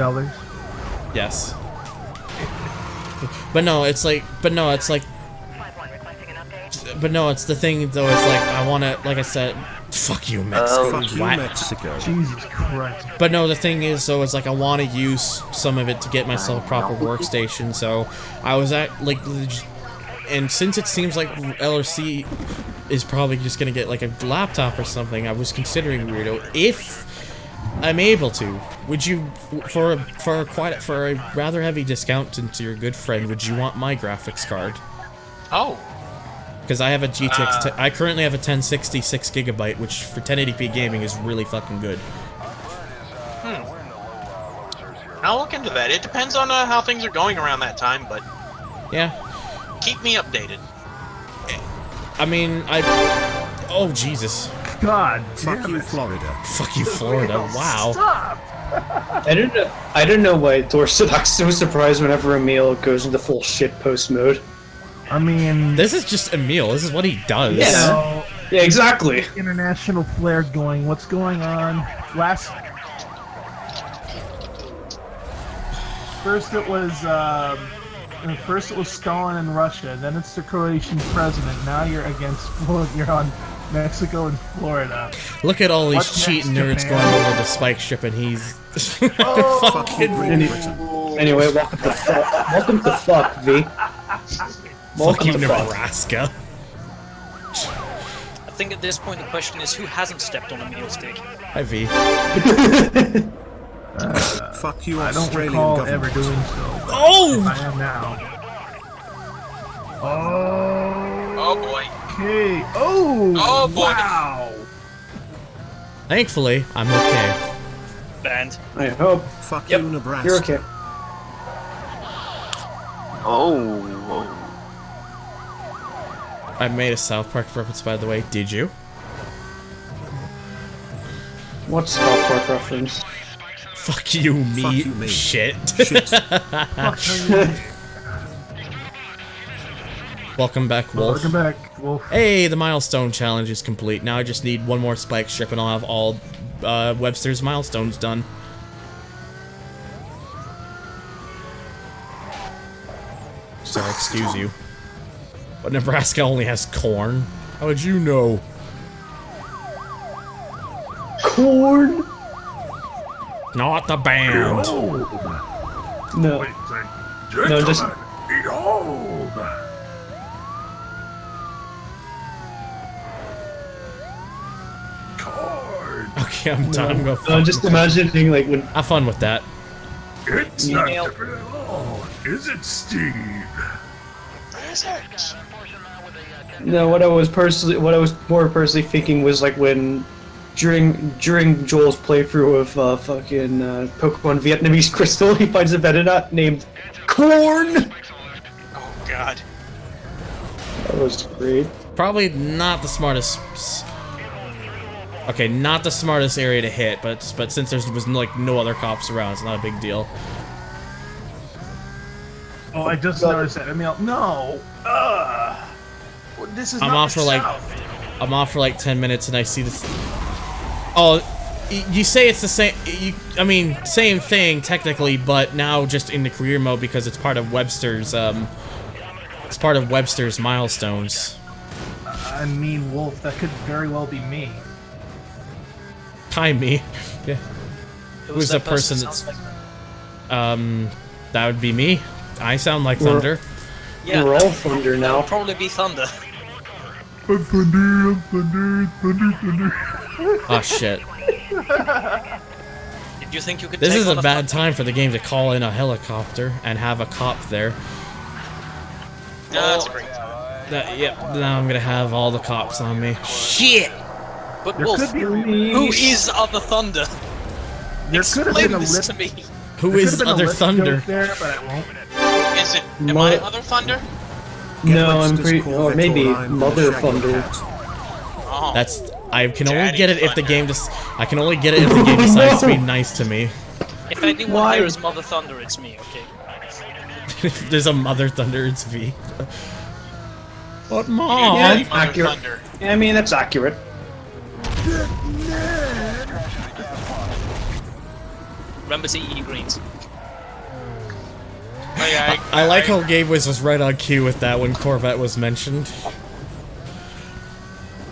Speaker 1: Yes. But no, it's the thing though. It's like I want to, like I said, fuck you, Mexico.
Speaker 5: Fuck you, Mexico.
Speaker 12: Jesus Christ.
Speaker 1: But no, the thing is, though, it's like I want to use some of it to get myself a proper workstation. So I was at like. And since it seems like LRC is probably just gonna get like a laptop or something, I was considering, Weirdo, if I'm able to, would you, for a rather heavy discount into your good friend, would you want my graphics card?
Speaker 10: Oh.
Speaker 1: Because I have a GTX. I currently have a 1060 6GB, which for 1080p gaming is really fucking good.
Speaker 10: I'll look into that. It depends on how things are going around that time, but
Speaker 1: yeah.
Speaker 10: Keep me updated.
Speaker 1: I mean, oh, Jesus.
Speaker 12: God
Speaker 5: Fuck you, Florida.
Speaker 1: Fuck you, Florida. Wow.
Speaker 12: Stop!
Speaker 11: I don't know why Dorset acts so surprised whenever Emil goes into full shitpost mode.
Speaker 12: I mean...
Speaker 1: This is just Emil. This is what he does.
Speaker 11: Yeah, yeah, exactly.
Speaker 12: International flair going. What's going on? First it was Stalin and Russia, then it's the Croatian president, now you're you're on Mexico and Florida.
Speaker 1: Look at all these
Speaker 12: What's
Speaker 1: cheating
Speaker 12: next,
Speaker 1: nerds
Speaker 12: Japan?
Speaker 1: going over the spike strip and he's fucking...
Speaker 11: Anyway, welcome to fuck, V.
Speaker 1: Fuck you, Nebraska.
Speaker 13: I think at this point the question is, who hasn't stepped on a meal stick?
Speaker 1: Hi, V.
Speaker 5: Fuck you,
Speaker 12: I don't
Speaker 5: Australian
Speaker 12: recall
Speaker 5: government.
Speaker 12: ever doing so.
Speaker 1: Oh!
Speaker 12: I am now. Oh
Speaker 10: boy.
Speaker 12: Okay. Oh
Speaker 10: boy.
Speaker 12: Wow.
Speaker 1: Thankfully, I'm okay.
Speaker 13: Banned.
Speaker 11: I hope.
Speaker 5: Fuck you, Nebraska.
Speaker 11: You're okay.
Speaker 3: Oh.
Speaker 1: I made a South Park reference, by the way. Did you?
Speaker 11: What South Park reference?
Speaker 1: Fuck you, me.
Speaker 5: Fuck you, me.
Speaker 1: Shit.
Speaker 12: Fuck you.
Speaker 1: Welcome back, Wolf.
Speaker 12: Welcome back. Wolf.
Speaker 1: Hey, the milestone challenge is complete. Now I just need one more spike strip and I'll have all Webster's milestones done. Sorry, excuse you. But Nebraska only has corn. How would you know?
Speaker 11: Corn?
Speaker 1: Not the band.
Speaker 11: No.
Speaker 8: Wait,
Speaker 11: No, just...
Speaker 8: Behold! Corn!
Speaker 1: Okay, I'm done. I'm gonna
Speaker 11: No, just imagining, like, when...
Speaker 1: have fun with that.
Speaker 8: It's not different at all, is it, Steve?
Speaker 11: No, what I was more personally thinking was, like, when... During Joel's playthrough of fucking Pokemon Vietnamese Crystal, he finds a Venonat named Corn!
Speaker 10: Oh god.
Speaker 11: That was great.
Speaker 1: Probably not the smartest. Okay, not the smartest area to hit, but since there was like no other cops around, it's not a big deal.
Speaker 12: Oh, I just noticed that. Emil, no. This is.
Speaker 1: I'm
Speaker 12: not
Speaker 1: off
Speaker 12: the
Speaker 1: for like.
Speaker 12: South.
Speaker 1: I'm off for like 10 minutes, and I see this. Oh, you say it's the same. I mean, same thing technically, but now just in the career mode because it's part of Webster's. It's part of Webster's milestones.
Speaker 12: I mean, Wolf. That could very well be me.
Speaker 1: Hi, me. Yeah. Who's the
Speaker 13: that
Speaker 1: person
Speaker 13: sounds
Speaker 1: that's?
Speaker 13: like?
Speaker 1: That would be me. I sound like Thunder.
Speaker 13: Yeah,
Speaker 11: We're all Thunder
Speaker 13: that
Speaker 11: now.
Speaker 13: would probably be Thunder.
Speaker 12: I'm Thunder. I'm Thunder.
Speaker 1: Oh shit.
Speaker 13: Did you think you could
Speaker 1: This
Speaker 13: take
Speaker 1: is
Speaker 13: on
Speaker 1: a bad time for the game to call in a helicopter and have a cop there.
Speaker 10: No, that's a great time.
Speaker 1: Yep, now I'm gonna have all the cops on me. Shit!
Speaker 13: But
Speaker 12: There
Speaker 13: Wolf,
Speaker 12: could be
Speaker 13: who is Other Thunder?
Speaker 12: There could have
Speaker 13: Explain
Speaker 12: been a
Speaker 13: this
Speaker 12: lip.
Speaker 13: to me.
Speaker 1: Who
Speaker 12: There
Speaker 1: is
Speaker 12: could have been a
Speaker 1: Other
Speaker 12: lip
Speaker 1: Thunder?
Speaker 12: joke there, but I won't.
Speaker 10: Is it? Am I Other Thunder?
Speaker 11: No, I'm
Speaker 5: Webster's
Speaker 11: pretty...
Speaker 5: call
Speaker 11: Or
Speaker 5: that
Speaker 11: maybe
Speaker 5: all line
Speaker 11: Mother
Speaker 5: for the
Speaker 11: Thunder.
Speaker 10: Oh.
Speaker 1: That's. I can only
Speaker 10: Daddy
Speaker 1: get it if the
Speaker 10: Thunder.
Speaker 1: game I can only get it if the game decides to be nice to me.
Speaker 13: If anyone
Speaker 11: Why?
Speaker 13: here is Mother Thunder, it's me, okay?
Speaker 1: If there's a Mother Thunder, it's V. But Mom!
Speaker 11: Yeah,
Speaker 10: Mother
Speaker 11: accurate.
Speaker 10: Thunder.
Speaker 11: Yeah, I mean, that's accurate.
Speaker 13: Remember to eat your greens.
Speaker 10: Oh, yeah,
Speaker 1: I like how Gabe was just right on cue with that when Corvette was mentioned.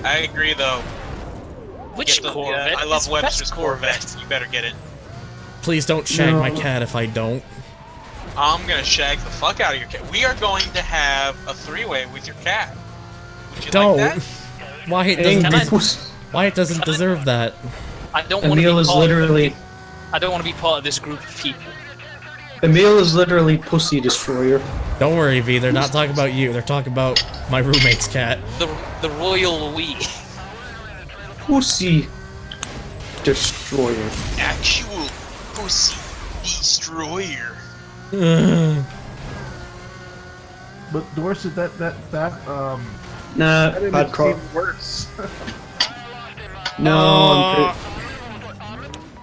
Speaker 10: I agree, though.
Speaker 13: Which
Speaker 10: Get the-
Speaker 13: Corvette?
Speaker 10: I love
Speaker 13: It's
Speaker 10: Webster's
Speaker 13: best
Speaker 10: Corvette. You better get it.
Speaker 1: Please don't shag
Speaker 11: No.
Speaker 1: my cat if I don't.
Speaker 10: I'm gonna shag the fuck out of your cat. We are going to have a three-way with your cat. Would you
Speaker 1: Don't.
Speaker 10: like that?
Speaker 1: Why it
Speaker 11: Ain't
Speaker 1: doesn't?
Speaker 11: puss-
Speaker 1: Why it doesn't deserve that?
Speaker 13: I don't want to be
Speaker 11: Emil is
Speaker 13: part
Speaker 11: literally...
Speaker 13: I don't want to be part of this group of people.
Speaker 11: Emil is literally Pussy Destroyer.
Speaker 1: Don't worry, V. They're not talking about you. They're talking about my roommate's cat.
Speaker 13: The royal we.
Speaker 11: Pussy Destroyer.
Speaker 10: Actual pussy destroyer.
Speaker 12: But Dorset, that
Speaker 11: Nah,
Speaker 12: that
Speaker 11: bad
Speaker 12: image
Speaker 11: call.
Speaker 12: seemed worse.
Speaker 11: No, I'm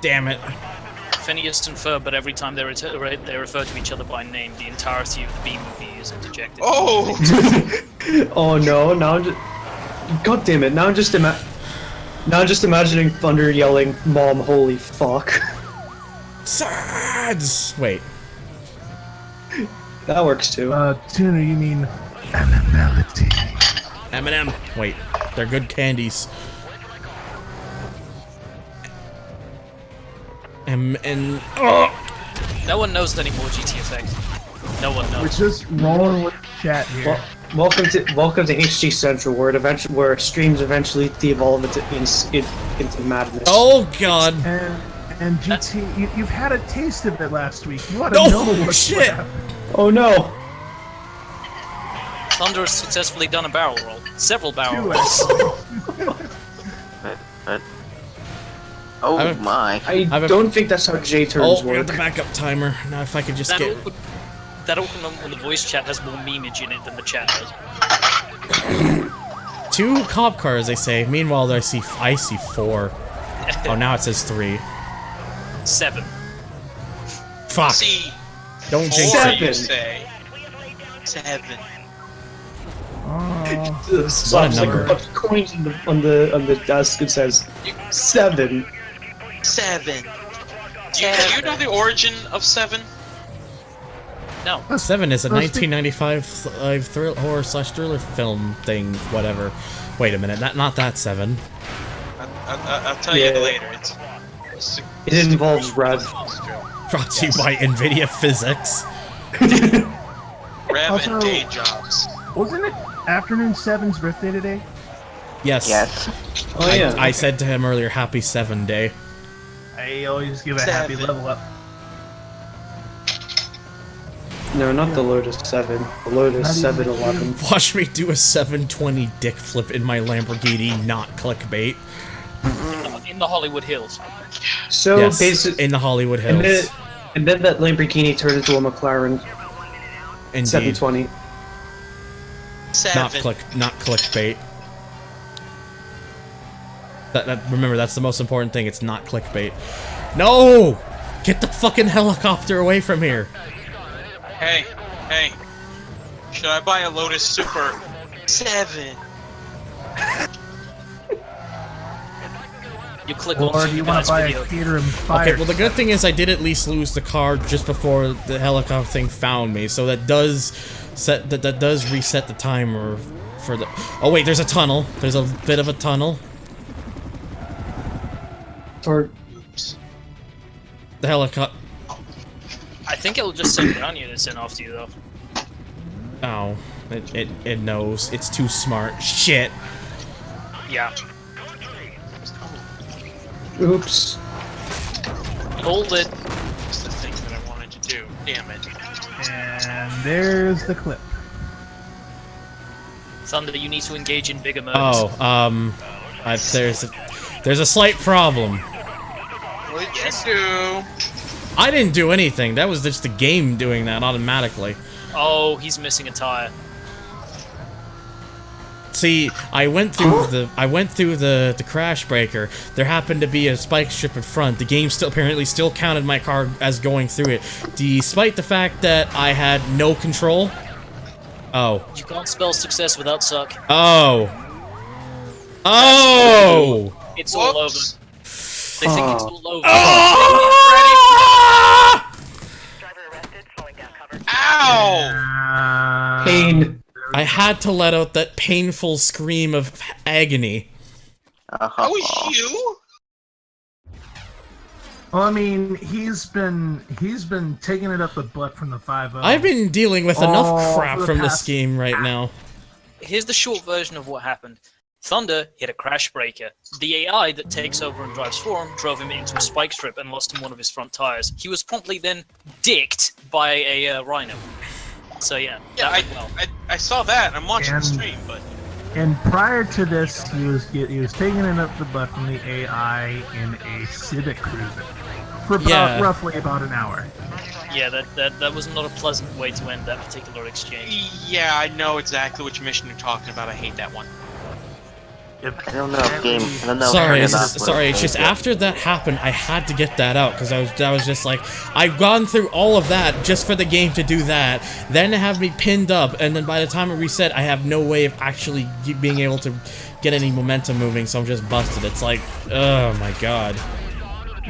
Speaker 1: Damn it.
Speaker 13: Phineas and Ferb, but every time they refer to each other by name, the entirety of the B movie is interjected.
Speaker 10: Oh!
Speaker 11: Oh no, now I'm just... God damn it, now I'm just imagining Thunder yelling, Mom, holy fuck.
Speaker 1: Sads! Wait.
Speaker 11: That works too.
Speaker 12: Tuna, you mean animality?
Speaker 1: M&M. Wait. They're good candies.
Speaker 13: No one knows any more GT effect. No one
Speaker 12: We're
Speaker 13: knows.
Speaker 12: just rolling with chat here.
Speaker 11: Well, welcome to HG Central, where streams eventually devolve into madness.
Speaker 1: Oh god.
Speaker 12: And GT, you've had a taste of it last week. You ought to know
Speaker 1: Oh
Speaker 12: what's
Speaker 1: shit!
Speaker 12: what
Speaker 11: Oh no!
Speaker 13: Thunder has successfully done a barrel roll. Several barrel
Speaker 12: Do
Speaker 13: rolls.
Speaker 3: Oh
Speaker 1: I've-
Speaker 3: my.
Speaker 11: I don't think that's how J-turns
Speaker 1: Oh, we got
Speaker 11: work.
Speaker 1: the backup timer. Now if I could just get...
Speaker 13: That open when the voice chat has more memeage in it than the chat does.
Speaker 1: 2 cop cars, they say. Meanwhile, I see 4. Oh, now it says 3.
Speaker 13: 7.
Speaker 1: Fuck.
Speaker 10: See,
Speaker 1: Don't jinx
Speaker 10: four,
Speaker 1: it.
Speaker 10: you say. 7.
Speaker 11: Slaps like a bunch of coins on the desk and says 7.
Speaker 10: 7. Do you know the origin of 7?
Speaker 13: No.
Speaker 1: 7 is a 1995 horror/thriller film thing, whatever. Wait a minute, not that 7.
Speaker 10: I'll tell you later.
Speaker 11: It involves Rev.
Speaker 1: Brought to you by NVIDIA Physics.
Speaker 10: Rev
Speaker 12: Also,
Speaker 10: and day jobs.
Speaker 12: Wasn't it Afternoon 7's birthday today?
Speaker 1: Yes.
Speaker 3: Yes.
Speaker 11: Oh yeah.
Speaker 1: I said to him earlier, happy 7 day.
Speaker 12: I always give a happy level up.
Speaker 11: No, not the Lotus 7. The Lotus 711.
Speaker 1: Watch me do a 720 dick flip in my Lamborghini, not clickbait.
Speaker 13: In the Hollywood Hills.
Speaker 11: So
Speaker 1: Yes,
Speaker 11: basically,
Speaker 1: in the Hollywood Hills.
Speaker 11: and then that Lamborghini turned into a McLaren
Speaker 1: Indeed.
Speaker 11: 720.
Speaker 10: 7.
Speaker 1: Not clickbait. Remember, that's the most important thing. It's not clickbait. No! Get the fucking helicopter away from here.
Speaker 10: Hey. Should I buy a Lotus Super 7?
Speaker 13: You click
Speaker 12: Or
Speaker 13: on
Speaker 12: do you want to buy a Caterham Fire?
Speaker 1: Okay, well the good thing is I did at least lose the car just before the helicopter thing found me, so that does reset the timer for the. Oh wait, there's a tunnel. There's a bit of a tunnel.
Speaker 11: Or
Speaker 1: the helicopter.
Speaker 13: I think it'll just send down units in after you though.
Speaker 1: Oh, it knows. It's too smart. Shit.
Speaker 13: Yeah.
Speaker 11: oops.
Speaker 13: Hold it.
Speaker 10: That's the thing that I wanted to do. Damn it.
Speaker 12: And there's the clip.
Speaker 13: Thunder, you need to engage in bigger murders.
Speaker 1: There's a slight problem.
Speaker 10: What did you do?
Speaker 1: I didn't do anything. That was just the game doing that automatically.
Speaker 13: Oh, he's missing a tire.
Speaker 1: See, I went through the crash breaker. There happened to be a spike strip in front. The game apparently still counted my car as going through it, despite the fact that I had no control. Oh.
Speaker 13: You can't spell success without suck.
Speaker 1: Oh. Oh.
Speaker 13: It's all over. They think it's all over.
Speaker 10: Ow!
Speaker 11: Pain.
Speaker 1: I had to let out that painful scream of agony.
Speaker 10: That was you?
Speaker 12: Well, I mean, he's been taking it up the butt from the 5-0.
Speaker 1: I've been dealing with enough crap
Speaker 12: for the
Speaker 1: from this
Speaker 12: past-
Speaker 1: game right now.
Speaker 13: Here's the short version of what happened. Thunder hit a crash breaker. The AI that takes over and drives for him drove him into a spike strip and lost him one of his front tires. He was promptly then dicked by a rhino. So yeah,
Speaker 10: I saw that. I'm watching the stream, but
Speaker 12: And prior to this, he was taking it up the butt from the AI in a Civic Cruiser for roughly about an hour.
Speaker 13: Yeah, that was not a pleasant way to end that particular exchange.
Speaker 10: yeah, I know exactly which mission you're talking about. I hate that one.
Speaker 3: I don't know if game. I don't know.
Speaker 1: Sorry,
Speaker 3: if
Speaker 1: it's just after that happened, I had to get that out because I was just like, I've gone through all of that just for the game to do that, then to have me pinned up, and then by the time it reset, I have no way of actually being able to get any momentum moving, so I'm just busted. It's like, oh my god.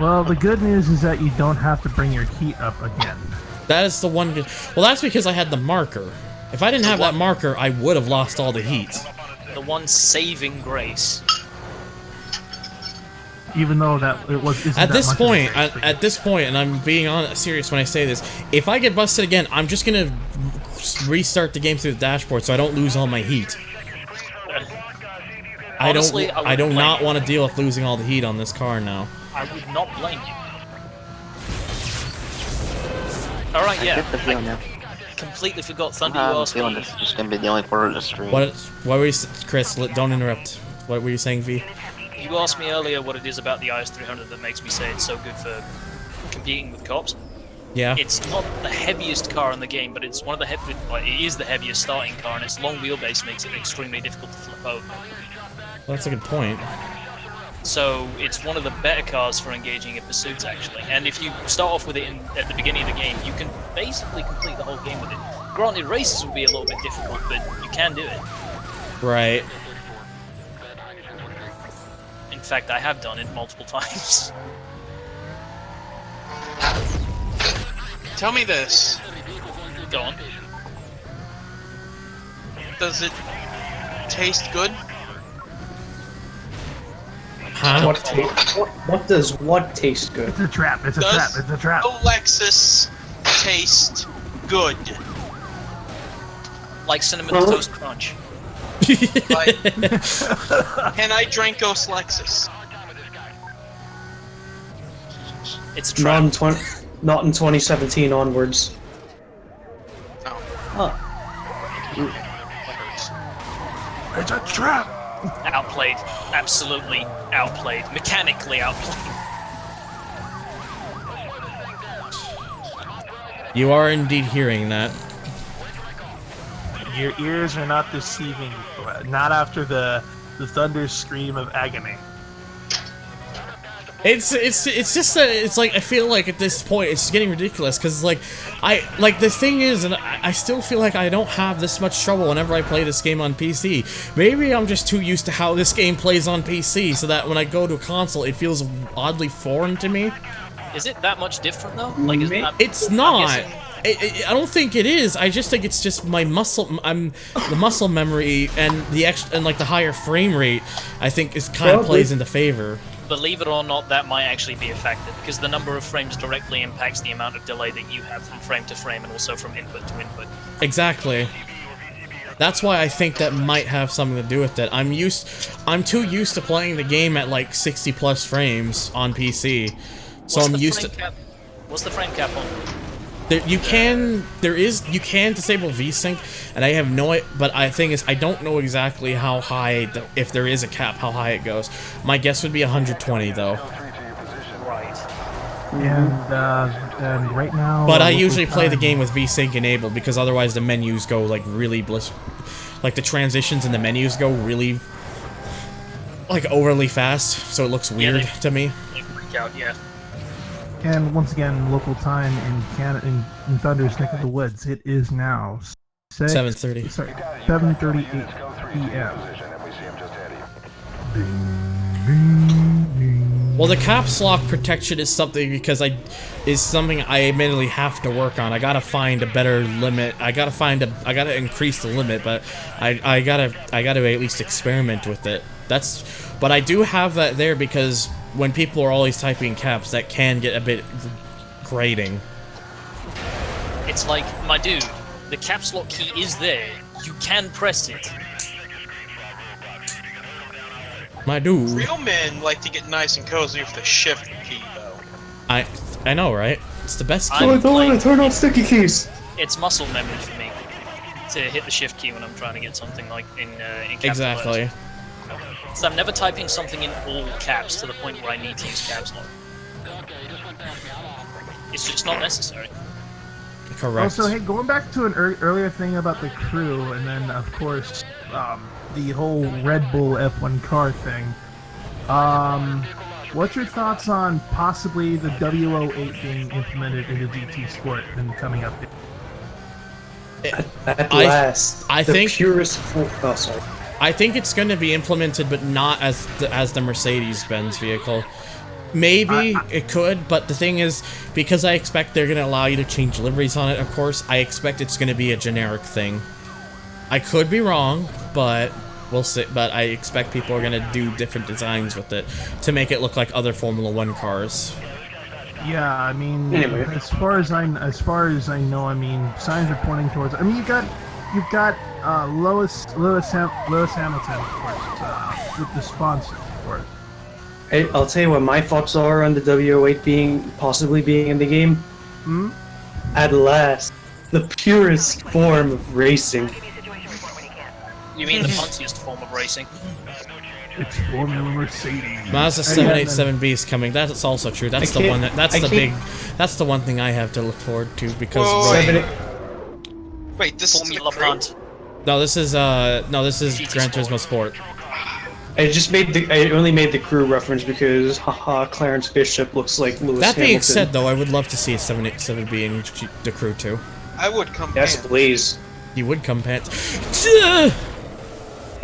Speaker 12: Well, the good news is that you don't have to bring your heat up again.
Speaker 1: That is the one. Well, that's because I had the marker. If I didn't have that marker, I would have lost all the heat.
Speaker 13: The one saving grace.
Speaker 12: Even though that it was
Speaker 1: at this point, and I'm being serious when I say this, if I get busted again, I'm just gonna restart the game through the dashboard so I don't lose all my heat.
Speaker 13: Honestly,
Speaker 1: I do not want to deal with losing all the heat on this car now.
Speaker 13: I would not blame you. Alright, yeah. Completely forgot Thunder. You asked me.
Speaker 3: This is just gonna be the only part of the stream.
Speaker 1: What were you, Chris? Don't interrupt. What were you saying, V?
Speaker 13: You asked me earlier what it is about the IS-300 that makes me say it's so good for competing with cops.
Speaker 1: Yeah.
Speaker 13: It's not the heaviest car in the game, but it's one of the it is the heaviest starting car, and its long wheelbase makes it extremely difficult to flip over.
Speaker 1: Well, that's a good point.
Speaker 13: So it's one of the better cars for engaging in pursuits, actually. And if you start off with it at the beginning of the game, you can basically complete the whole game with it. Granted, races will be a little bit difficult, but you can do it.
Speaker 1: Right.
Speaker 13: In fact, I have done it multiple times.
Speaker 10: Tell me this.
Speaker 13: Go on.
Speaker 10: Does it taste good?
Speaker 1: Huh?
Speaker 11: What does what taste good?
Speaker 12: It's a trap. It's a trap. It's a trap.
Speaker 10: The Lexus taste good?
Speaker 13: Like Cinnamon Toast Crunch.
Speaker 10: Like, can I drink Ghost Lexus?
Speaker 13: It's a trap.
Speaker 11: Not in 2017 onwards.
Speaker 10: No.
Speaker 11: Huh.
Speaker 12: It's a trap.
Speaker 13: Outplayed. Absolutely outplayed. Mechanically outplayed.
Speaker 1: You are indeed hearing that.
Speaker 8: Your ears are not deceiving you. Not after the thunder scream of agony.
Speaker 1: It's just it's like I feel like at this point it's getting ridiculous because like the thing is, and I still feel like I don't have this much trouble whenever I play this game on PC. Maybe I'm just too used to how this game plays on PC, so that when I go to a console it feels oddly foreign to me.
Speaker 13: Is it that much different though? Like,
Speaker 1: It's not. I don't think it is. I just think it's just my muscle. The muscle memory and the higher frame rate. I think is kind of plays into favor.
Speaker 13: Believe it or not, that might actually be a factor, because the number of frames directly impacts the amount of delay that you have from frame to frame and also from input to input.
Speaker 1: Exactly. That's why I think that might have something to do with it. I'm too used to playing the game at like 60 plus frames on PC. So I'm used to.
Speaker 13: What's the frame cap on?
Speaker 1: You can disable VSync, and I have but I think is I don't know exactly how high, if there is a cap, how high it goes. My guess would be 120 though.
Speaker 13: Right.
Speaker 12: And right now.
Speaker 1: But I usually play the game with VSync enabled because otherwise the menus go like really like the transitions in the menus go really like overly fast, so it looks weird to me.
Speaker 13: They freak out, yeah.
Speaker 12: And once again, local time in Canada, in Thunder's neck of the woods, it is now
Speaker 1: 7:30.
Speaker 12: Sorry, 7:38 p.m.
Speaker 1: Well, the caps lock protection is something I admittedly have to work on. I gotta find a better limit. I gotta increase the limit, but I gotta at least experiment with it. But I do have that there because when people are always typing caps, that can get a bit grating.
Speaker 13: It's like, my dude, the caps lock key is there. You can press it.
Speaker 1: My dude.
Speaker 10: Real men like to get nice and cozy with the shift key, though.
Speaker 1: I know, right? It's the best key.
Speaker 11: I don't want to turn on sticky keys.
Speaker 13: It's muscle memory for me to hit the shift key when I'm trying to get something like in caps.
Speaker 1: Exactly.
Speaker 13: So I'm never typing something in all caps to the point where I need to use caps lock. It's just not necessary.
Speaker 1: Correct.
Speaker 12: Also, hey, going back to an earlier thing about the crew, and then of course the whole Red Bull F1 car thing. What's your thoughts on possibly the W08 being implemented into GT Sport in the coming update?
Speaker 11: At last,
Speaker 1: I think
Speaker 11: purest. Oh, sorry.
Speaker 1: I think it's going to be implemented, but not as the Mercedes-Benz vehicle. Maybe it could, but the thing is, because I expect they're going to allow you to change liveries on it, of course, I expect it's going to be a generic thing. I could be wrong, but we'll see. But I expect people are going to do different designs with it to make it look like other Formula 1 cars.
Speaker 12: Yeah, I mean,
Speaker 11: anyway.
Speaker 12: as far as I know, I mean, signs are pointing towards. I mean, you've got Lewis Hamilton, of course, with the sponsor, of course.
Speaker 11: Hey, I'll tell you what my thoughts are on the W08 possibly being in the game. At last, the purest form of racing.
Speaker 13: You mean the puntiest form of racing?
Speaker 12: It's Formula Mercedes.
Speaker 1: Mazda 787B is coming. That's also true. That's the one. That's the one thing I have to look forward to because.
Speaker 10: Wait, this
Speaker 13: Formula
Speaker 10: is the
Speaker 13: Punt.
Speaker 1: No, this is Gran Turismo Sport.
Speaker 11: I only made the crew reference because, haha, Clarence Bishop looks like Lewis
Speaker 1: That being
Speaker 11: Hamilton.
Speaker 1: said, though, I would love to see a 787B in the crew too.
Speaker 10: I would come.
Speaker 11: Yes, please.
Speaker 1: You would come, Pat.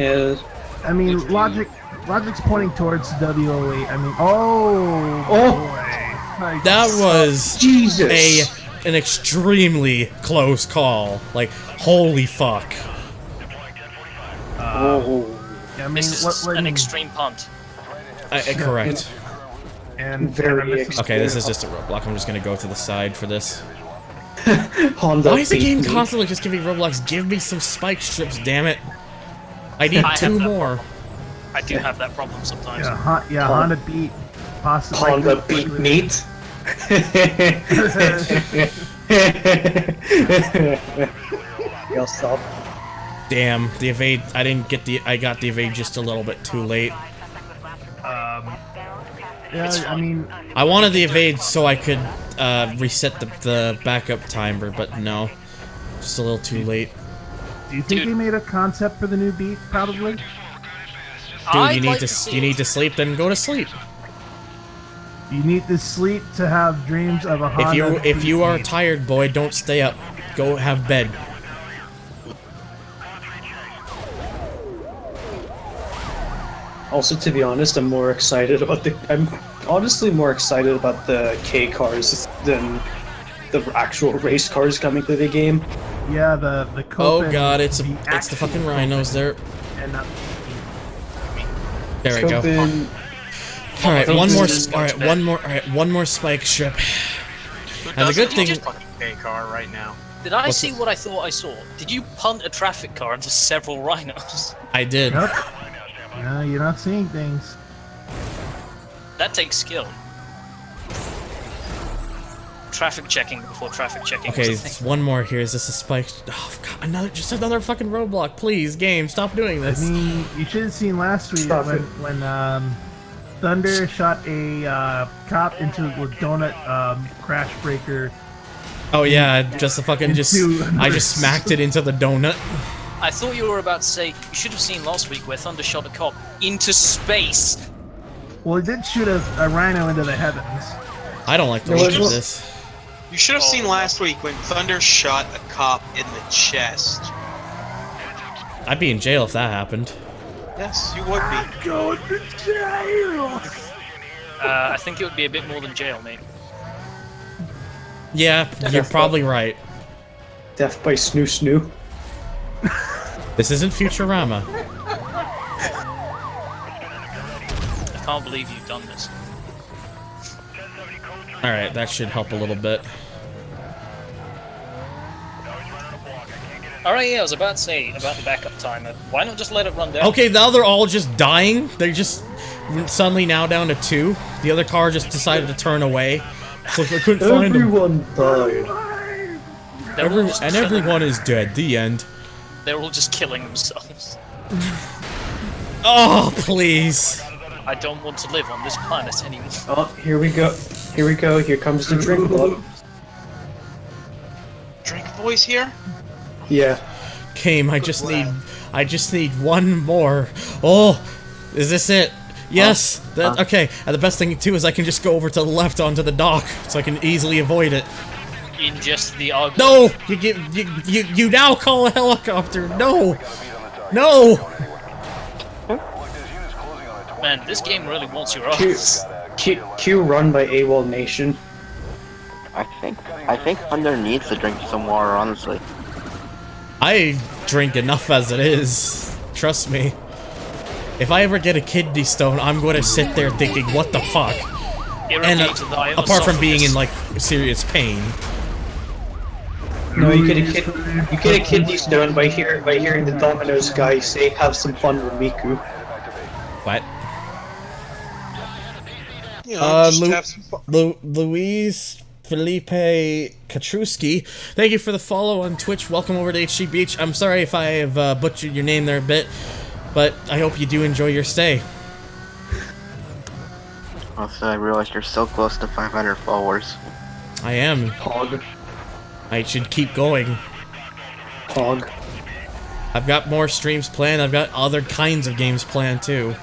Speaker 11: Yeah.
Speaker 12: I mean, logic's pointing towards WO8. I mean, oh boy.
Speaker 1: That was
Speaker 11: Jesus.
Speaker 1: an extremely close call. Like, holy fuck.
Speaker 12: I mean,
Speaker 13: This is an extreme punt.
Speaker 1: Correct.
Speaker 12: And
Speaker 11: Very
Speaker 1: Okay, this is just a roadblock. I'm just gonna go to the side for this.
Speaker 11: Honda
Speaker 1: Why is the game
Speaker 11: beat me.
Speaker 1: constantly just giving roadblocks? Give me some spike strips, damn it. I need
Speaker 13: I
Speaker 1: 2
Speaker 13: have that
Speaker 1: more.
Speaker 13: I do have that problem sometimes.
Speaker 12: Yeah, Honda beat possibly.
Speaker 11: Honda beat meat. Y'all stop.
Speaker 1: Damn, the evade. I didn't get the. I got the evade just a little bit too late.
Speaker 12: Yeah, I mean,
Speaker 1: I wanted the evade so I could reset the backup timer, but no, just a little too late.
Speaker 12: do you think they made a concept for the new beat? Probably.
Speaker 1: Dude, you need to sleep. Then go to sleep.
Speaker 12: You need to sleep to have dreams of a Honda.
Speaker 1: If you are
Speaker 12: beat.
Speaker 1: tired, boy, don't stay up. Go have bed.
Speaker 11: Also, to be honest, I'm honestly more excited about the K cars than the actual race cars coming to the game.
Speaker 12: Yeah, the
Speaker 1: Oh
Speaker 12: Copen,
Speaker 1: god, it's the
Speaker 12: action
Speaker 1: fucking rhinos there.
Speaker 12: and not
Speaker 1: There we go.
Speaker 11: Copen-
Speaker 1: All right,
Speaker 11: Copen-
Speaker 1: one more spike strip.
Speaker 10: Who
Speaker 1: And the good
Speaker 10: doesn't
Speaker 1: thing,
Speaker 10: need a fucking K car right now?
Speaker 13: Did I
Speaker 1: What's
Speaker 13: see what I thought I saw? Did you punt a traffic car into several rhinos?
Speaker 1: I did.
Speaker 12: Nope. No, you're not seeing things.
Speaker 13: That takes skill. Traffic checking before traffic checking.
Speaker 1: Okay,
Speaker 13: was a
Speaker 1: it's
Speaker 13: thing.
Speaker 1: one more here. Is this a spike? Oh god, just another fucking roadblock. Please, game, stop doing
Speaker 12: I
Speaker 1: this.
Speaker 12: mean, you should have seen last week when Thunder shot a cop into a donut crash breaker.
Speaker 1: Oh yeah, just the fucking I just smacked it into the donut.
Speaker 13: I thought you were about to say you should have seen last week where Thunder shot a cop into space.
Speaker 12: Well, he did shoot a rhino into the heavens.
Speaker 1: I don't like the look of this.
Speaker 10: You should have seen last week when Thunder shot a cop in the chest.
Speaker 1: I'd be in jail if that happened.
Speaker 10: Yes, you would be.
Speaker 12: Going to jail.
Speaker 13: I think it would be a bit more than jail, mate.
Speaker 1: Yeah, you're probably right.
Speaker 11: Death by Snoo Snoo.
Speaker 1: This isn't Futurama.
Speaker 13: I can't believe you've done this.
Speaker 1: Alright, that should help a little bit.
Speaker 13: Alright, yeah, I was about to say about the backup timer. Why not just let it run down?
Speaker 1: Okay, now they're all just dying. They're just suddenly now down to 2. The other car just decided to turn away. So I couldn't find them.
Speaker 11: Everyone died.
Speaker 1: Everyone is dead. The end.
Speaker 13: They're all just killing themselves.
Speaker 1: Oh, please.
Speaker 13: I don't want to live on this planet anymore.
Speaker 11: Oh, here we go. Here we go. Here comes the drink club.
Speaker 10: Drink boys here?
Speaker 11: Yeah.
Speaker 1: Came, I just need one more. Oh, is this it? Yes. Okay. And the best thing too is I can just go over to the left onto the dock, so I can easily avoid it.
Speaker 13: In just the argument.
Speaker 1: No, you now call a helicopter. No, no.
Speaker 13: Man, this game really wants your ass.
Speaker 11: Q run by AWOL Nation.
Speaker 3: I think Thunder needs to drink some water, honestly.
Speaker 1: I drink enough as it is. Trust me. If I ever get a kidney stone, I'm going to sit there thinking, what the fuck? And apart from being in like serious pain.
Speaker 11: No, you get a kidney stone by hearing the Domino's guy say, "Have some fun with Miku."
Speaker 1: What?
Speaker 10: You know, just have some fun.
Speaker 1: Louise Felipe Katruski, thank you for the follow on Twitch. Welcome over to HG Beach. I'm sorry if I have butchered your name there a bit, but I hope you do enjoy your stay.
Speaker 3: Also, I realized you're so close to 500 followers.
Speaker 1: I am.
Speaker 11: Hog.
Speaker 1: I should keep going.
Speaker 11: Hog.
Speaker 1: I've got more streams planned. I've got other kinds of games planned too.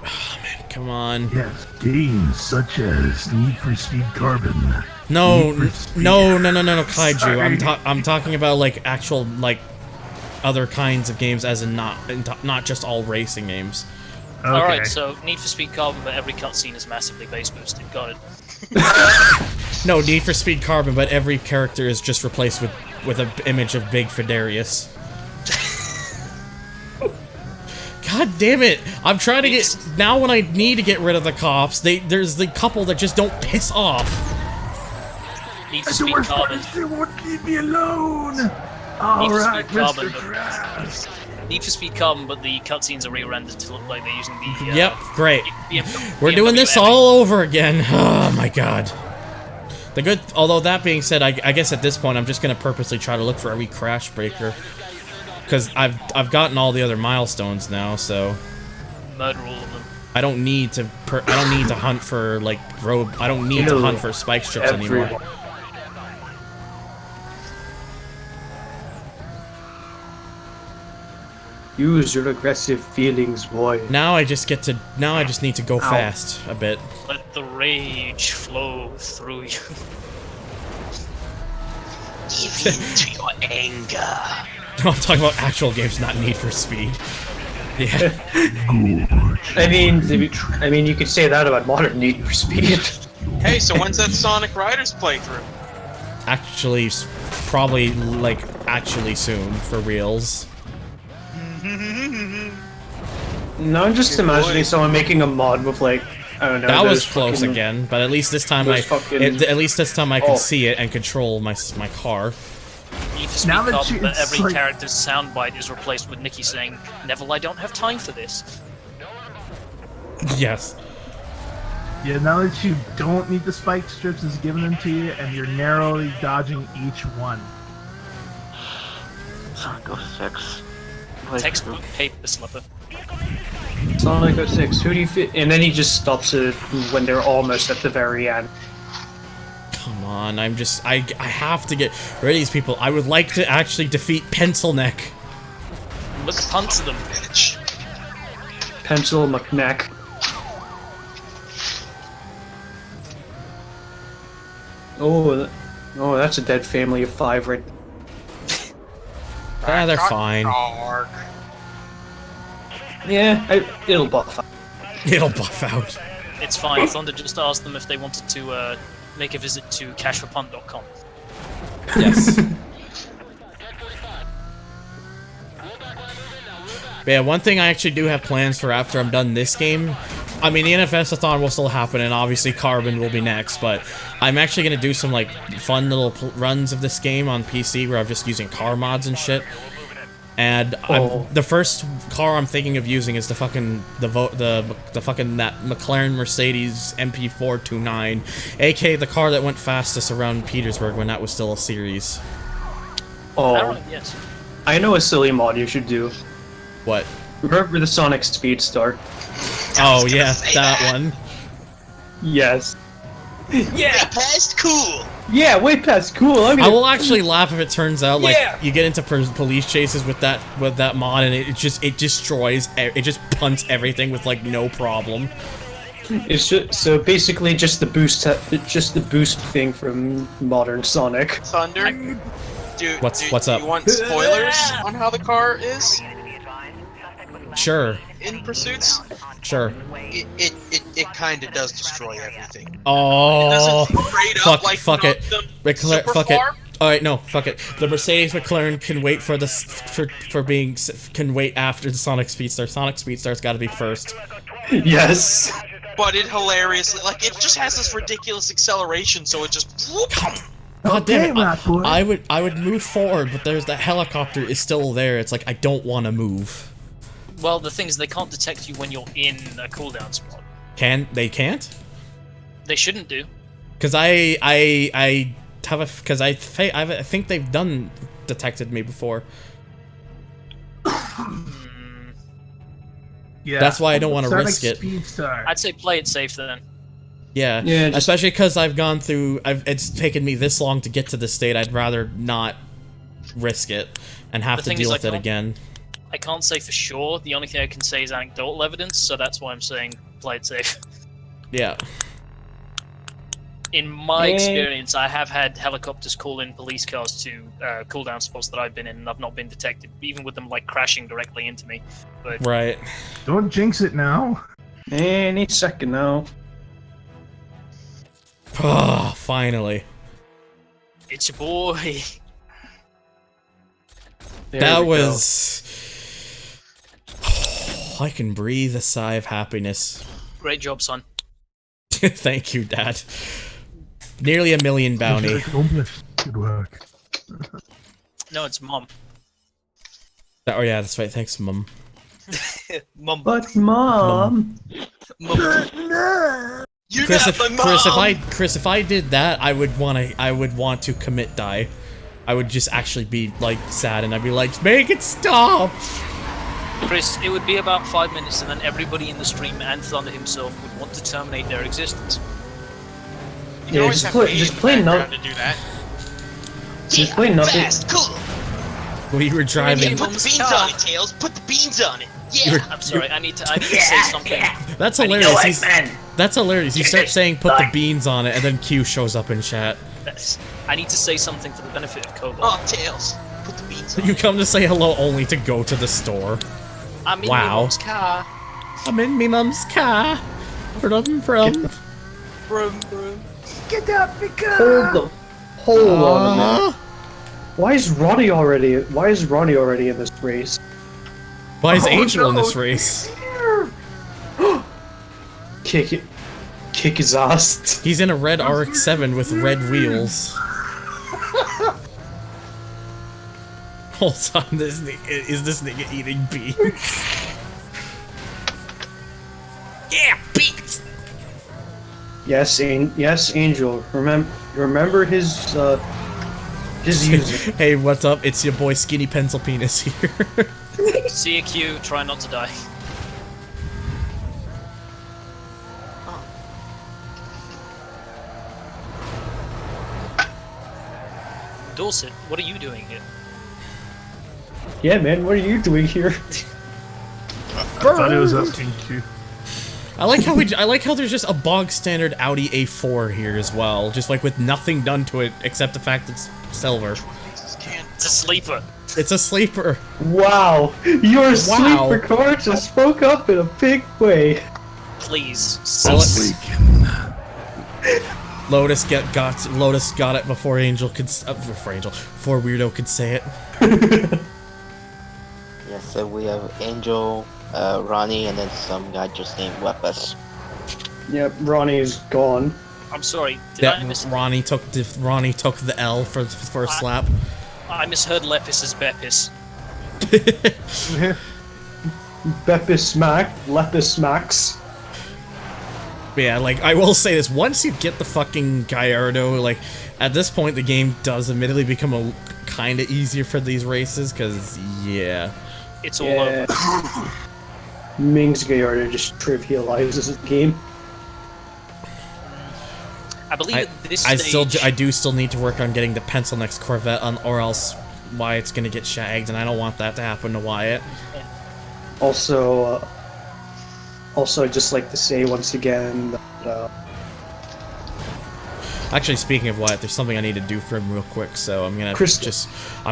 Speaker 1: Oh, man, come on.
Speaker 12: Yes, games such as Need for Speed Carbon.
Speaker 1: No, Kaiju. I'm talking about like actual like other kinds of games, as in not just all racing games.
Speaker 12: Okay.
Speaker 13: Alright, so Need for Speed Carbon, but every cutscene is massively bass boosted. Got it.
Speaker 1: No, Need for Speed Carbon, but every character is just replaced with an image of Big Fidarius. God damn it! I'm trying to get... Now when I need to get rid of the cops, there's the couple that just don't piss off.
Speaker 13: Need for Speed Carbon.
Speaker 12: They won't leave me alone!
Speaker 13: Need for
Speaker 12: Alright,
Speaker 13: Speed Carbon,
Speaker 12: Mr. Krabs.
Speaker 13: Need for Speed Carbon, but the cutscenes are re-rendered to look like they're using the...
Speaker 1: Yep, great. We're
Speaker 13: BMW
Speaker 1: doing this
Speaker 13: M8.
Speaker 1: all over again. Oh my god. Although that being said, I guess at this point I'm just gonna purposely try to look for a wee crash breaker. Because I've gotten all the other milestones now, so...
Speaker 13: Murder all of them.
Speaker 1: I don't need to hunt for, like, I don't need to hunt for spike strips anymore.
Speaker 11: Use your aggressive feelings, boy.
Speaker 1: Now I just need to go fast a bit.
Speaker 13: Let the rage flow through you.
Speaker 10: Give in to your anger.
Speaker 1: I'm talking about actual games, not Need for Speed. Yeah.
Speaker 11: I mean, you could say that about modern Need for Speed.
Speaker 10: Hey, so when's that Sonic Riders playthrough?
Speaker 1: Actually, probably, like, actually soon, for reals.
Speaker 11: No, I'm just imagining someone making a mod with, like, I don't know.
Speaker 1: That was close again, but at least this time I can see it and control my car.
Speaker 13: Need for Speed Carbon, but every character's soundbite is replaced with Nikki saying, "Neville, I don't have time for this."
Speaker 1: Yes.
Speaker 12: Yeah, now that you don't need the spike strips, it's giving them to you, and you're narrowly dodging each one.
Speaker 3: Sonic 06.
Speaker 13: Textbook paper slipper.
Speaker 11: Sonic 06, who do you fit? And then he just stops it when they're almost at the very end.
Speaker 1: Come on, I have to get rid of these people. I would like to actually defeat Pencil Neck.
Speaker 13: Look, punch them, bitch.
Speaker 11: Pencil McNeck. Oh, that's a dead family of 5 right.
Speaker 1: Yeah, they're fine.
Speaker 11: Yeah, it'll buff out.
Speaker 1: It'll buff out.
Speaker 13: It's fine. Thunder just asked them if they wanted to make a visit to cashforpunt.com.
Speaker 1: Yes. But yeah, one thing I actually do have plans for after I'm done this game. I mean, the NFS-a-Thon will still happen, and obviously Carbon will be next, but I'm actually going to do some, like, fun little runs of this game on PC where I'm just using car mods and shit. And the first car I'm thinking of using is the fucking that McLaren Mercedes MP429, aka the car that went fastest around Petersburg when that was still a series.
Speaker 11: Oh,
Speaker 13: yes.
Speaker 11: I know a silly mod you should do.
Speaker 1: What?
Speaker 11: Remember the Sonic Speedstar?
Speaker 1: Oh yeah, that one.
Speaker 11: Yes.
Speaker 10: Yeah, past cool.
Speaker 11: Yeah, way past cool.
Speaker 1: I will actually laugh if it turns out like you get into police chases with that mod and it destroys, it just punts everything with like no problem.
Speaker 11: It's just so basically just the boost thing from modern Sonic.
Speaker 10: Thunder.
Speaker 1: What's up?
Speaker 10: Do you want spoilers on how the car is?
Speaker 1: Sure.
Speaker 10: In Pursuits?
Speaker 1: Sure.
Speaker 10: It kind of does destroy everything.
Speaker 1: Oh,
Speaker 10: fuck
Speaker 1: it. Fuck it. All right, no, fuck it. The Mercedes McLaren can wait can wait after the Sonic Speedster. Sonic Speedstar's got to be first.
Speaker 11: Yes.
Speaker 10: But it hilariously, like, it just has this ridiculous acceleration, so it just.
Speaker 1: God damn it! I would move forward, but there's that helicopter is still there. It's like I don't want to move.
Speaker 13: Well, the thing is, they can't detect you when you're in a cooldown spot.
Speaker 1: They can't?
Speaker 13: They shouldn't do.
Speaker 1: Because I think they've detected me before.
Speaker 12: Yeah.
Speaker 1: That's why I don't want to risk it.
Speaker 13: I'd say play it safe then.
Speaker 1: Yeah, especially because I've gone through. It's taken me this long to get to this state. I'd rather not risk it and have to deal with it again.
Speaker 13: I can't say for sure. The only thing I can say is anecdotal evidence, so that's why I'm saying play it safe.
Speaker 1: Yeah.
Speaker 13: In my experience, I have had helicopters call in police cars to cooldown spots that I've been in, and I've not been detected, even with them like crashing directly into me. But
Speaker 1: Right.
Speaker 12: Don't jinx it now.
Speaker 11: Any second now.
Speaker 1: Oh, finally.
Speaker 13: It's your boy.
Speaker 1: That was... Oh, I can breathe a sigh of happiness.
Speaker 13: Great job, son.
Speaker 1: Thank you, Dad. Nearly 1 million bounty.
Speaker 12: Good work.
Speaker 13: No, it's mom.
Speaker 1: Oh yeah, that's right. Thanks, Mum.
Speaker 13: Mom.
Speaker 11: But mom.
Speaker 10: You're
Speaker 1: Chris,
Speaker 10: not my mom.
Speaker 1: Chris, if I did that, I would want to commit die. I would just actually be like sad, and I'd be like, make it stop.
Speaker 13: Chris, it would be about 5 minutes, and then everybody in the stream and Thunder himself would want to terminate their existence.
Speaker 10: You can always have me in the background to do that.
Speaker 11: Just play nothing.
Speaker 10: Fast, cool.
Speaker 1: We were driving.
Speaker 10: Put the beans on it, Tails. Put the beans on it. Yeah.
Speaker 13: I'm sorry. I need to say something.
Speaker 1: That's hilarious. That's hilarious. You start saying put the beans on it, and then Q shows up in chat.
Speaker 13: I need to say something for the benefit of Cobalt.
Speaker 10: Oh, Tails. Put the beans on
Speaker 1: You come to say hello only to go to the store.
Speaker 13: I'm in
Speaker 1: wow.
Speaker 13: my mom's car.
Speaker 1: I'm in me mum's car. Brum brum.
Speaker 13: Brum brum.
Speaker 12: Get out the car.
Speaker 11: Hold on a minute. Why is Ronnie already in this race?
Speaker 1: Why is Angel in this race?
Speaker 11: Kick his ass.
Speaker 1: He's in a red RX-7 with red wheels. Hold on, is this nigga eating beans? Yeah, beans!
Speaker 11: Yes, Angel. Remember his user.
Speaker 1: Hey, what's up? It's your boy Skinny Pencil Penis here.
Speaker 13: See you, Q. Try not to die. Dorset, what are you doing here?
Speaker 11: Yeah, man, what are you doing here?
Speaker 12: I thought it was up to Q.
Speaker 1: I like how there's just a bog standard Audi A4 here as well, just like with nothing done to it except the fact it's silver.
Speaker 13: It's a sleeper.
Speaker 1: It's a sleeper.
Speaker 11: Wow, your sleeper car just spoke up in a big way.
Speaker 13: Please.
Speaker 1: Lotus got it before Angel could before Weirdo could say it.
Speaker 3: Yeah, so we have Angel, Ronnie, and then some guy just named Weapus.
Speaker 11: Yep, Ronnie's gone.
Speaker 13: I'm sorry. Did I miss?
Speaker 1: Ronnie took the L for a slap.
Speaker 13: I misheard Lepis as Beppis.
Speaker 11: Lepis Max.
Speaker 1: But yeah, like, I will say this, once you get the fucking Gallardo, like, at this point the game does admittedly become a kinda easier for these races, cause, yeah.
Speaker 13: It's all over.
Speaker 11: Ming's Gallardo just trivializes the game.
Speaker 13: I believe at this stage...
Speaker 1: I do still need to work on getting the pencil next Corvette on, or else Wyatt's gonna get shagged, and I don't want that to happen to Wyatt.
Speaker 11: Also, I'd just like to say once again that,
Speaker 1: Actually, speaking of Wyatt, there's something I need to do for him real quick, so I'm gonna I'm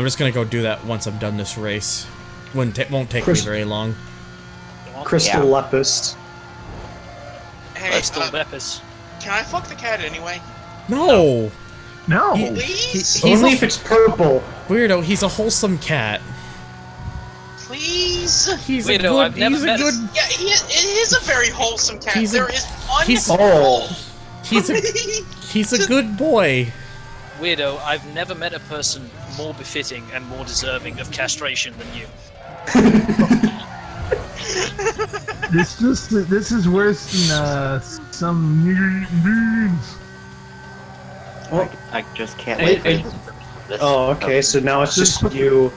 Speaker 1: just gonna go do that once I'm done this race. Won't take me very long.
Speaker 11: Crystal Lepis.
Speaker 10: Hey,
Speaker 13: Crystal Lepis.
Speaker 10: Can I fuck the cat anyway?
Speaker 1: No!
Speaker 12: No!
Speaker 10: Please?
Speaker 11: Only if it's purple.
Speaker 1: Weirdo, he's a wholesome cat.
Speaker 10: Please?
Speaker 1: He's
Speaker 13: Weirdo,
Speaker 1: a good...
Speaker 13: I've never met
Speaker 10: Yeah, it is a very wholesome cat. There is one...
Speaker 1: He's a good boy.
Speaker 13: Weirdo, I've never met a person more befitting and more deserving of castration than you.
Speaker 12: This is worse than some beans.
Speaker 3: I just can't wait for this.
Speaker 11: Oh, okay, so now it's just you.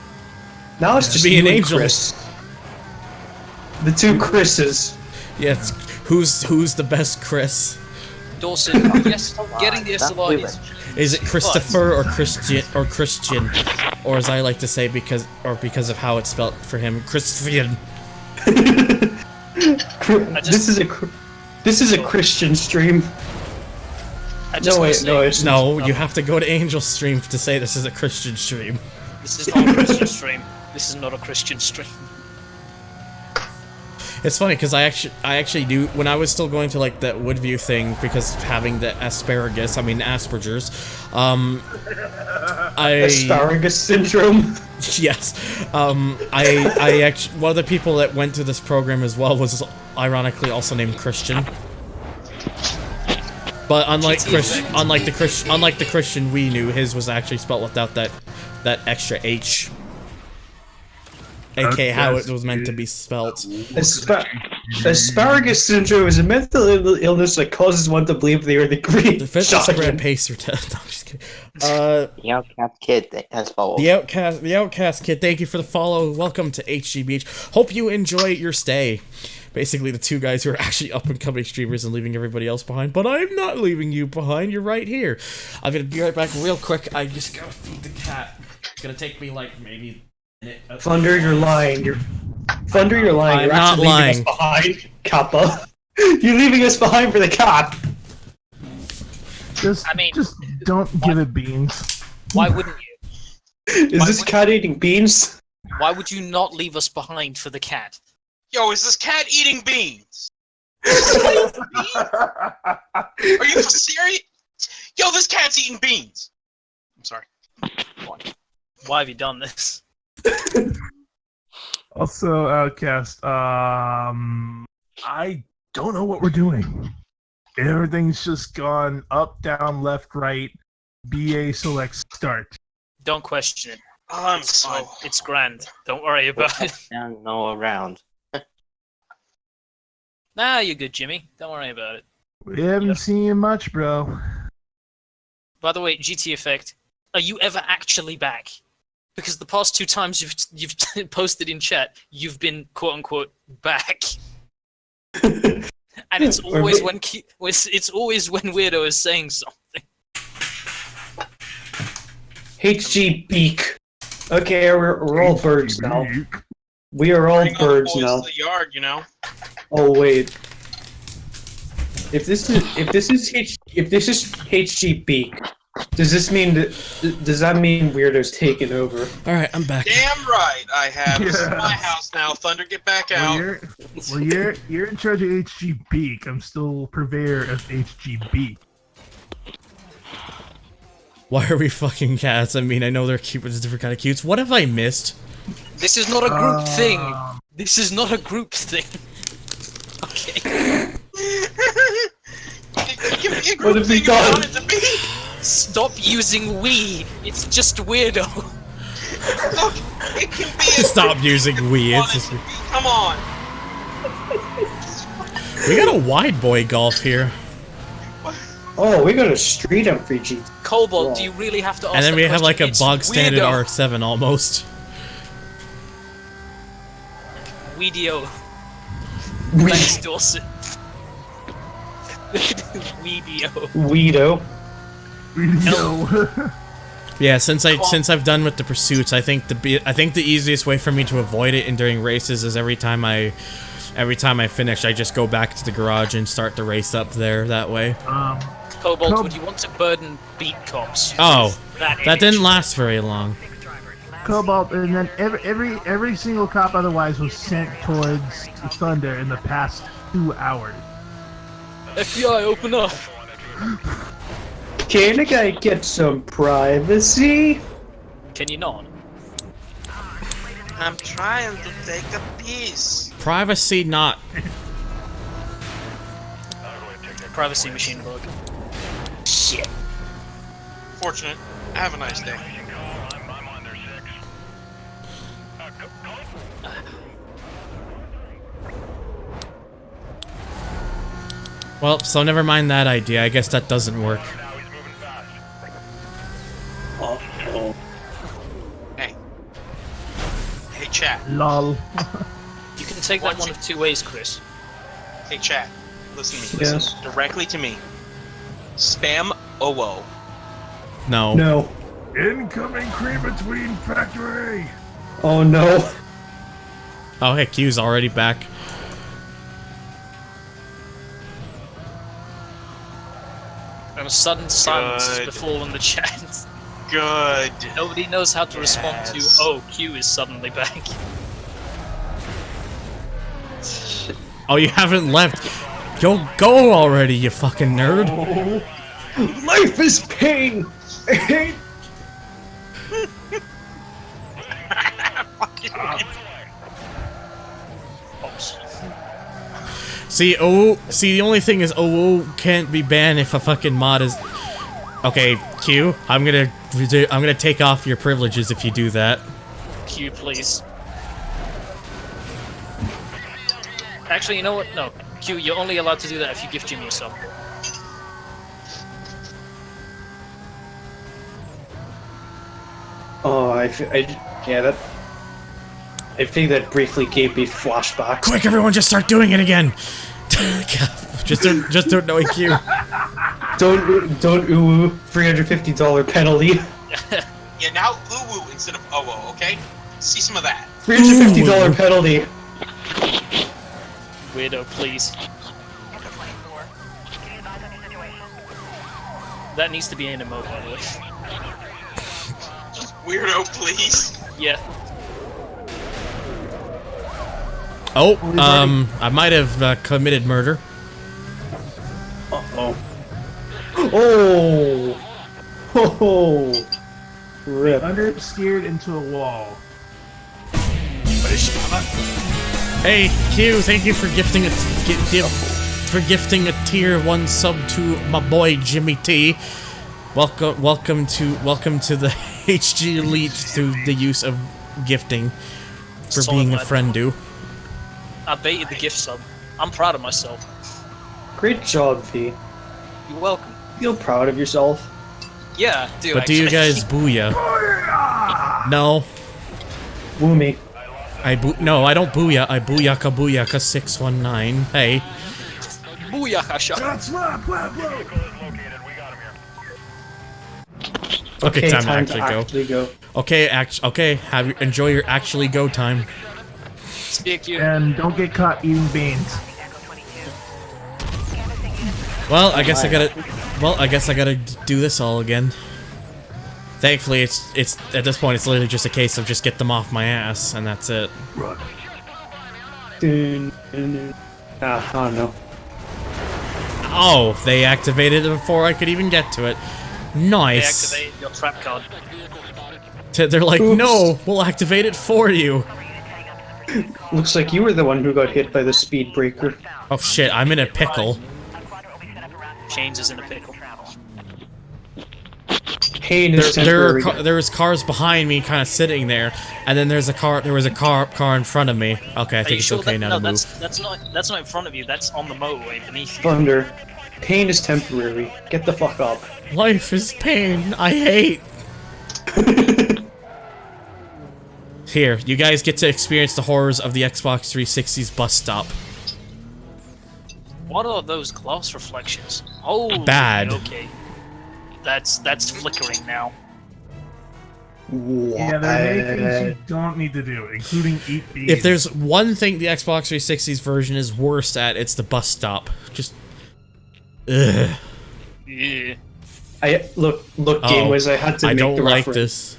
Speaker 11: Now it's just
Speaker 1: be
Speaker 11: you
Speaker 1: an
Speaker 11: and
Speaker 1: angel.
Speaker 11: Chris. The two Chris's.
Speaker 1: Yes, who's the best Chris?
Speaker 13: Dorset, yes, getting the SLI
Speaker 1: Is it Christopher or Christian, or as I like to say because of how it's spelled for him, Christian.
Speaker 11: This is a Christian stream.
Speaker 13: I I just want to say,
Speaker 1: No, you have to go to Angel's stream to say this is a Christian stream.
Speaker 13: this is not a Christian stream. This is not a Christian stream.
Speaker 1: It's funny because I actually do, when I was still going to like that Woodview thing because of having the Asperger's,
Speaker 11: Asparagus syndrome.
Speaker 1: Yes, I actually, one of the people that went to this program as well was ironically also named Christian. But unlike the Christian we knew, his was actually spelled without that extra H. aka how it was meant to be spelt.
Speaker 11: Asparagus syndrome is a mental illness that causes one to believe they are the green.
Speaker 1: The fifth spread pacer test. No, I'm just kidding.
Speaker 3: The Outcast Kid has followed.
Speaker 1: The Outcast Kid, thank you for the follow. Welcome to HGBH. Hope you enjoy your stay. Basically, the two guys who are actually up-and-coming streamers and leaving everybody else behind. But I'm not leaving you behind. You're right here. I'm gonna be right back real quick. I just gotta feed the cat. It's gonna take me like maybe.
Speaker 11: Thunder, you're lying. Thunder, you're lying. You're
Speaker 1: not
Speaker 11: actually
Speaker 1: lying.
Speaker 11: leaving us behind, Kappa. You're leaving us behind for the cat.
Speaker 12: Just don't give it beans.
Speaker 13: Why wouldn't you?
Speaker 11: Is this cat eating beans?
Speaker 13: Why would you not leave us behind for the cat?
Speaker 10: Yo, is this cat eating beans? Are you serious? Yo, this cat's eating beans. I'm sorry.
Speaker 13: Why have you done this?
Speaker 12: Also, Outcast, I don't know what we're doing. Everything's just gone up, down, left, right, BA select start.
Speaker 13: Don't question it.
Speaker 10: It's
Speaker 13: fine. It's grand. Don't worry about it.
Speaker 3: Down, no around.
Speaker 13: Nah, you're good, Jimmy. Don't worry about it.
Speaker 12: We haven't seen much, bro.
Speaker 13: By the way, GT Effect, are you ever actually back? Because the past 2 times you've posted in chat, you've been quote unquote back, and it's always when Weirdo is saying something.
Speaker 11: HG Beak. Okay, we're all birds now. We are all birds now.
Speaker 10: The yard, you know.
Speaker 11: Oh wait. If this is HG Beak, does that mean Weirdo's taken over?
Speaker 1: Alright, I'm back.
Speaker 10: Damn right I have. This is my house now. Thunder, get back out.
Speaker 12: You're in charge of HG Beak. I'm still purveyor of HG Beak.
Speaker 1: Why are we fucking cats? I mean, I know they're cute, but it's a different kind of cutes. What have I missed?
Speaker 13: This is not a group thing. This is not a group thing. Okay.
Speaker 11: What have we done?
Speaker 13: Stop using we. It's just Weirdo.
Speaker 10: Look, it can be.
Speaker 1: Stop using we. It's just...
Speaker 10: Come on.
Speaker 1: We got a wide boy golf here.
Speaker 11: Oh, we got a street MPG.
Speaker 13: Cobalt, do you really have to ask
Speaker 1: And then we have like a
Speaker 13: It's
Speaker 1: bog standard
Speaker 13: Weirdo.
Speaker 1: R7 almost.
Speaker 13: Weedio. Thanks, Dawson.
Speaker 11: Weedo.
Speaker 1: Yeah, since I've done with the pursuits, I think the easiest way for me to avoid it during races is every time I finish, I just go back to the garage and start the race up there that way.
Speaker 13: Cobalt, would you want to burden beat cops?
Speaker 1: Oh,
Speaker 13: that
Speaker 1: didn't last very long.
Speaker 12: Cobalt, and then every single cop otherwise was sent towards Thunder in the past 2 hours.
Speaker 13: FBI, open up!
Speaker 11: Can a guy get some privacy?
Speaker 13: Can you not?
Speaker 10: I'm trying to take a piece.
Speaker 1: Privacy not.
Speaker 13: Privacy machine bug.
Speaker 11: Shit.
Speaker 10: Fortunate. Have a nice day.
Speaker 1: Well, so never mind that idea. I guess that doesn't work.
Speaker 11: Uh-oh.
Speaker 10: Hey. Hey, chat.
Speaker 12: Lol.
Speaker 13: You can take that one of 2 ways, Chris.
Speaker 10: Hey, chat. Listen to me.
Speaker 11: Yes.
Speaker 10: Listen directly to me. Spam OO.
Speaker 1: No.
Speaker 11: No.
Speaker 12: Incoming creep between factory.
Speaker 11: Oh no.
Speaker 1: Oh, hey, Q's already back.
Speaker 13: And a sudden silence has befallen the chat.
Speaker 10: Good.
Speaker 13: Nobody knows how to respond to, oh, Q is suddenly back.
Speaker 1: Oh, you haven't left. Go already, you fucking nerd.
Speaker 11: Life is pain.
Speaker 1: See, the only thing is, can't be banned if a fucking mod is. Okay, Q, I'm gonna take off your privileges if you do that.
Speaker 13: Q, please. Actually, you know what? No. Q, you're only allowed to do that if you gift Jimmy a sub.
Speaker 11: Oh, I think that briefly gave me flashbacks.
Speaker 1: Quick, everyone, just start doing it again. just don't know Q.
Speaker 11: Don't ooh $350 penalty.
Speaker 10: Yeah, now ooh instead of oh, okay? See some of that.
Speaker 11: $350 penalty.
Speaker 13: Weirdo, please. That needs to be an emote, by the way.
Speaker 10: Weirdo, please.
Speaker 13: Yeah.
Speaker 1: Oh, I might have committed murder.
Speaker 11: Uh-oh. Oh! Rip.
Speaker 12: Understeered into a wall.
Speaker 1: Hey, Q, thank you for gifting a tier 1 sub to my boy Jimmy T. Welcome to the HG Elite through the use of gifting for being a friend-do.
Speaker 13: I baited the gift sub. I'm proud of myself.
Speaker 11: Great job, V.
Speaker 13: You're welcome.
Speaker 11: Feel proud of yourself?
Speaker 13: Yeah, dude.
Speaker 1: But do you guys booyah? No.
Speaker 11: Woo me.
Speaker 1: No, I don't booyah. I booyaka 619. Hey.
Speaker 13: Booyaka shot.
Speaker 12: That's my Pueblo.
Speaker 1: Okay, time to actually go. Okay, enjoy your actually go time.
Speaker 12: And don't get caught eating beans.
Speaker 1: Well, I guess I gotta do this all again. Thankfully, it's at this point it's literally just a case of just get them off my ass, and that's it.
Speaker 11: I don't know.
Speaker 1: Oh, they activated it before I could even get to it. Nice.
Speaker 13: They activate your trap card.
Speaker 1: They're like, oops. No, we'll activate it for you.
Speaker 11: Looks like you were the one who got hit by the speed breaker.
Speaker 1: Oh shit, I'm in a pickle.
Speaker 13: Chains is in a pickle.
Speaker 11: Pain is temporary.
Speaker 1: There was cars behind me, kind of sitting there, and then there was a car in front of me. Okay, I think it's okay now to move.
Speaker 13: That's not in front of you. That's on the motorway beneath you.
Speaker 11: Thunder. Pain is temporary. Get the fuck up.
Speaker 1: Life is pain. I hate. Here, you guys get to experience the horrors of the Xbox 360's bus stop.
Speaker 13: What are those glass reflections? Oh,
Speaker 1: bad.
Speaker 13: Okay. That's flickering now.
Speaker 12: Yeah, there are many things you don't need to do, including eat beans.
Speaker 1: If there's one thing the Xbox 360's version is worst at, it's the bus stop. Just, ugh.
Speaker 13: Yeah.
Speaker 11: Look, GameWiz, I had to make the reference. I don't like
Speaker 1: this.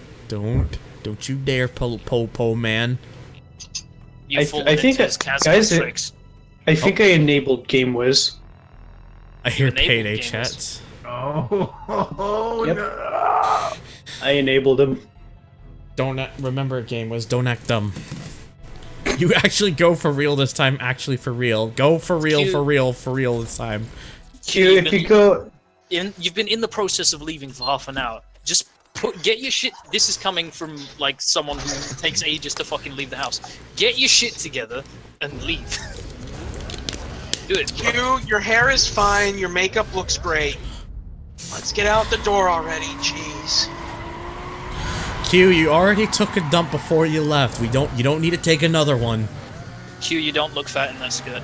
Speaker 1: Don't you dare, po man.
Speaker 13: I think guys,
Speaker 11: I think I enabled GameWiz.
Speaker 1: I hear payday chats.
Speaker 12: Oh
Speaker 11: yep.
Speaker 12: No!
Speaker 11: I enabled him.
Speaker 1: Remember, GameWiz, don't act dumb. You actually go for real this time. Actually, for real. Go for real, for real this time.
Speaker 11: Q, if you go,
Speaker 13: you've been in the process of leaving for half an hour. Just get your shit. This is coming from like someone who takes ages to fucking leave the house. Get your shit together and leave. Do it.
Speaker 10: Q, your hair is fine. Your makeup looks great. Let's get out the door already. Jeez.
Speaker 1: Q, you already took a dump before you left. You don't need to take another one.
Speaker 13: Q, you don't look fat in that skirt.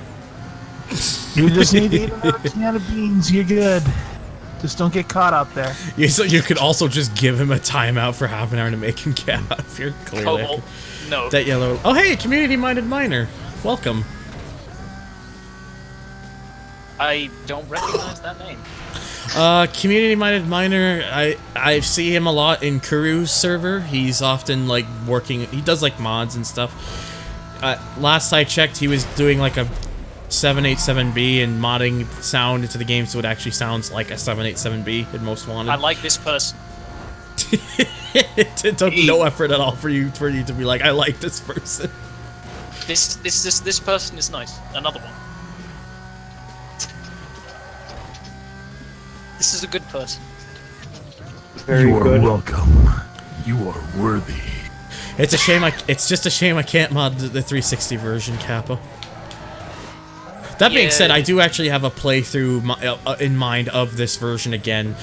Speaker 12: You just need to eat another can of beans. You're good. Just don't get caught out there.
Speaker 1: Yeah, so you could also just give him a timeout for half an hour to make him get out if you're clearly.
Speaker 13: No.
Speaker 1: That yellow. Oh hey, community-minded miner. Welcome.
Speaker 13: I don't recognize that name.
Speaker 1: Community-minded miner, I see him a lot in Kuru's server. He's often, like, working... He does, like, mods and stuff. Last I checked, he was doing, like, a 787B and modding sound into the game so it actually sounds like a 787B in Most Wanted.
Speaker 13: I like this person.
Speaker 1: It took no effort at all for you to be like, I like this person.
Speaker 13: This person is nice. Another one. This is a good person.
Speaker 11: Very
Speaker 12: you are
Speaker 11: good.
Speaker 12: welcome. You are worthy.
Speaker 1: It's a shame. It's just a shame I can't mod the 360 version, Kappa. That being said, I do actually have a playthrough in mind of this version again,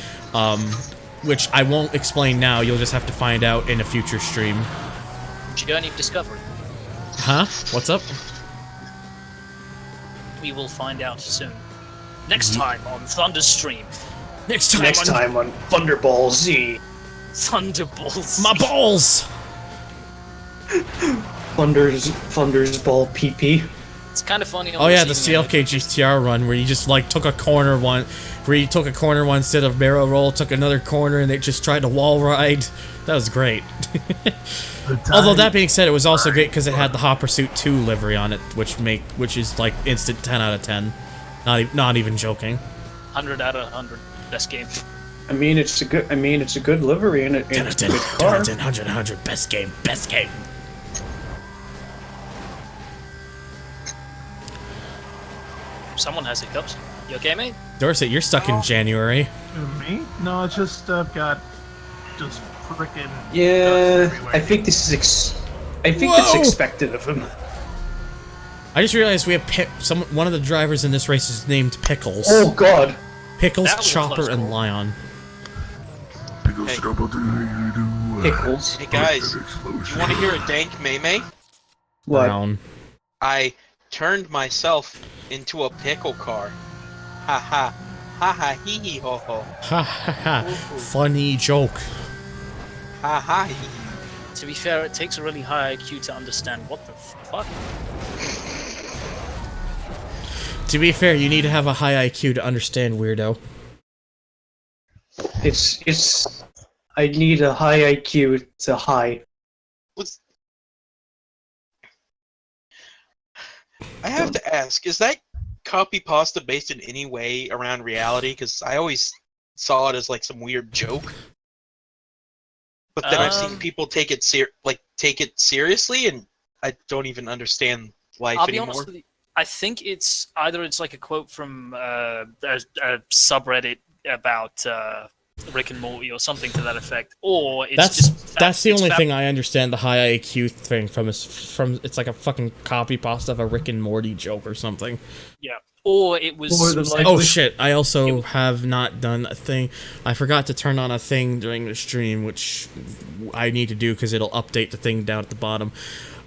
Speaker 1: which I won't explain now. You'll just have to find out in a future stream.
Speaker 13: Journey of Discovery.
Speaker 1: Huh? What's up?
Speaker 13: We will find out soon. Next time on Thunderstream.
Speaker 1: Next
Speaker 11: time on Thunderball Z.
Speaker 13: Thunderballs.
Speaker 1: My balls.
Speaker 11: Thunder's ball PP.
Speaker 13: It's kind of funny.
Speaker 1: Oh yeah, the CLK GTR run where you just like took a corner one, instead of barrel roll, took another corner, and they just tried to wall ride. That was great. Although that being said, it was also great because it had the Hot Pursuit 2 livery on it, which is like instant 10 out of 10. Not even joking.
Speaker 13: 100 out of 100. Best game.
Speaker 11: I mean, it's a good livery and it's a good car.
Speaker 1: 10, 100, best game.
Speaker 13: Someone has hiccups. You okay, mate?
Speaker 1: Dorset, you're stuck in January.
Speaker 12: Me? No, it's just I've got just frickin'.
Speaker 11: Yeah, I think this is that's expected of him.
Speaker 1: I just realized we have one of the drivers in this race is named Pickles.
Speaker 11: Oh God.
Speaker 1: Pickles, Chopper, and Lion.
Speaker 12: Pickles,
Speaker 11: Pickles.
Speaker 10: Hey guys, you want to hear a dank meme?
Speaker 11: What?
Speaker 1: Brown.
Speaker 10: I turned myself into a pickle car. Ha ha. Ha ha hee hee ho ho.
Speaker 1: Ha ha ha. Funny joke.
Speaker 10: Ha ha hee hee.
Speaker 13: To be fair, it takes a really high IQ to understand what the fuck.
Speaker 1: To be fair, you need to have a high IQ to understand weirdo.
Speaker 11: I need a high IQ to high.
Speaker 10: I have to ask, is that copy pasta based in any way around reality? Because I always saw it as like some weird joke. But then I've seen people take it seriously, and I don't even understand life
Speaker 13: I'll be
Speaker 10: anymore.
Speaker 13: honest with you. I think it's like a quote from a subreddit about Rick and Morty or something to that effect, or it's
Speaker 1: that's the only thing I understand the high IQ thing from it's like a fucking copy pasta of a Rick and Morty joke or something.
Speaker 13: Yeah, or it was.
Speaker 1: Oh shit! I also have not done a thing. I forgot to turn on a thing during the stream, which I need to do because it'll update the thing down at the bottom.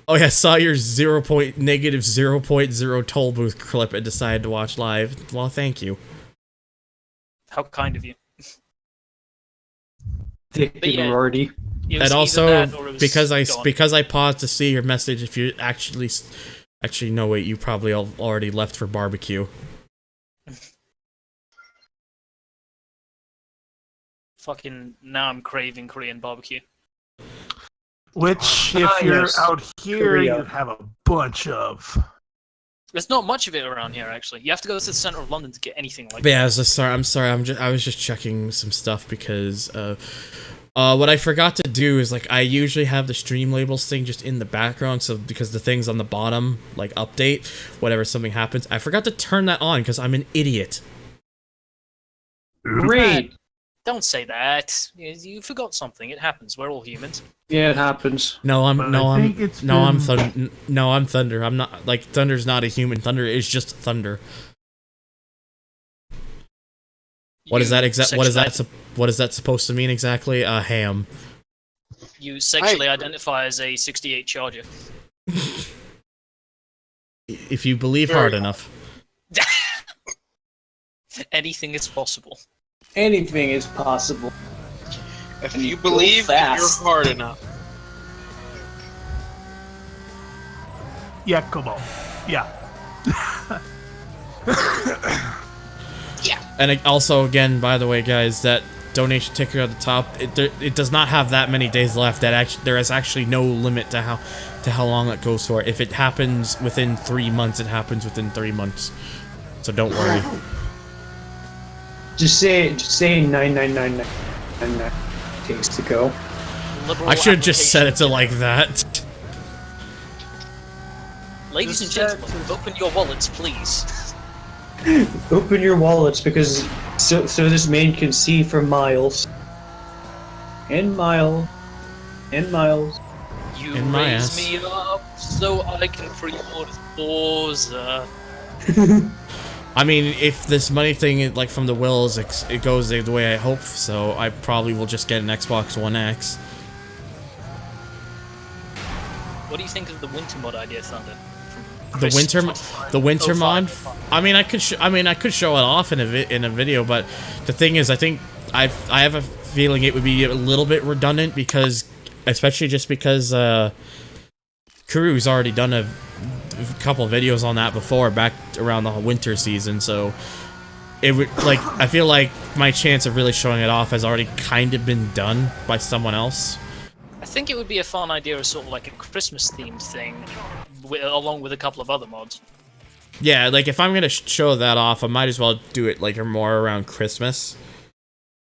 Speaker 1: Oh yeah, saw your -0.0 toll booth clip and decided to watch live. Well, thank you.
Speaker 13: How kind of you.
Speaker 11: Rorty.
Speaker 1: And also because I paused to see your message. If you actually no wait, you probably already left for barbecue.
Speaker 13: Fucking now I'm craving Korean barbecue.
Speaker 12: Which, if you're out here, you have a bunch of.
Speaker 13: There's not much of it around here, actually. You have to go to the center of London to get anything like
Speaker 1: Yeah,
Speaker 13: that.
Speaker 1: I'm sorry. I was just checking some stuff because what I forgot to do is like I usually have the stream labels thing just in the background, so because the things on the bottom like update whenever something happens. I forgot to turn that on because I'm an idiot.
Speaker 11: Great.
Speaker 13: Don't say that. You forgot something. It happens. We're all humans.
Speaker 11: Yeah, it happens.
Speaker 1: I'm Thunder. I'm not like Thunder's not a human. Thunder is just Thunder. What is that What is that supposed to mean exactly? Ham.
Speaker 13: You sexually identify as a 68 Charger.
Speaker 1: If you believe hard enough.
Speaker 13: Anything is possible.
Speaker 11: Anything is possible.
Speaker 10: If you believe that you're hard enough.
Speaker 12: Yeah, come on. Yeah.
Speaker 10: Yeah.
Speaker 1: And also, again, by the way, guys, that donation ticker at the top, it does not have that many days left. There is actually no limit to how long it goes for. If it happens within 3 months, it happens within 3 months. So don't worry.
Speaker 11: Just say 99999 days to go.
Speaker 1: I should have just set it to like that.
Speaker 13: Ladies and gentlemen, open your wallets, please.
Speaker 11: Open your wallets because so this man can see for miles. And miles. And miles.
Speaker 13: You
Speaker 1: In my
Speaker 13: raise
Speaker 1: ass.
Speaker 13: me up so I can pre-order Forza.
Speaker 1: I mean, if this money thing, like from the Wills, it goes the way I hope, so I probably will just get an Xbox One X.
Speaker 13: What do you think of the winter mod idea, Thunder?
Speaker 1: The winter mod. I mean, I could show it off in a video, but the thing is, I think I have a feeling it would be a little bit redundant because, especially just because Kuru's already done a couple videos on that before, back around the winter season. So it would I feel like my chance of really showing it off has already kind of been done by someone else.
Speaker 13: I think it would be a fun idea as sort of like a Christmas-themed thing, along with a couple of other mods.
Speaker 1: Yeah, like if I'm gonna show that off, I might as well do it like more around Christmas,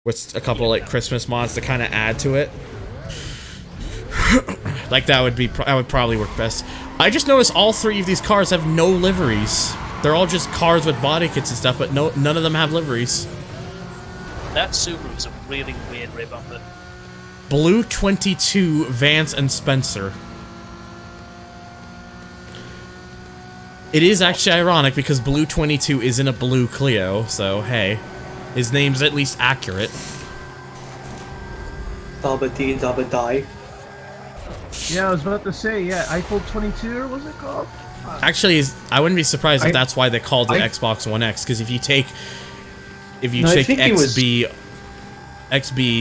Speaker 1: with a couple like Christmas mods to kind of add to it. Like that would probably work best. I just noticed all 3 of these cars have no liveries. They're all just cars with body kits and stuff, but none of them have liveries.
Speaker 13: That Subaru is a really weird rear bumper.
Speaker 1: Blue 22, Vance and Spencer. It is actually ironic because Blue 22 is in a blue Clio, so hey, his name's at least accurate.
Speaker 11: Dabba-dee, dabba-die.
Speaker 12: Yeah, I was about to say, yeah, Eiffel 22, or what's it called?
Speaker 1: Actually, I wouldn't be surprised if that's why they called it Xbox One X, because if you take XB,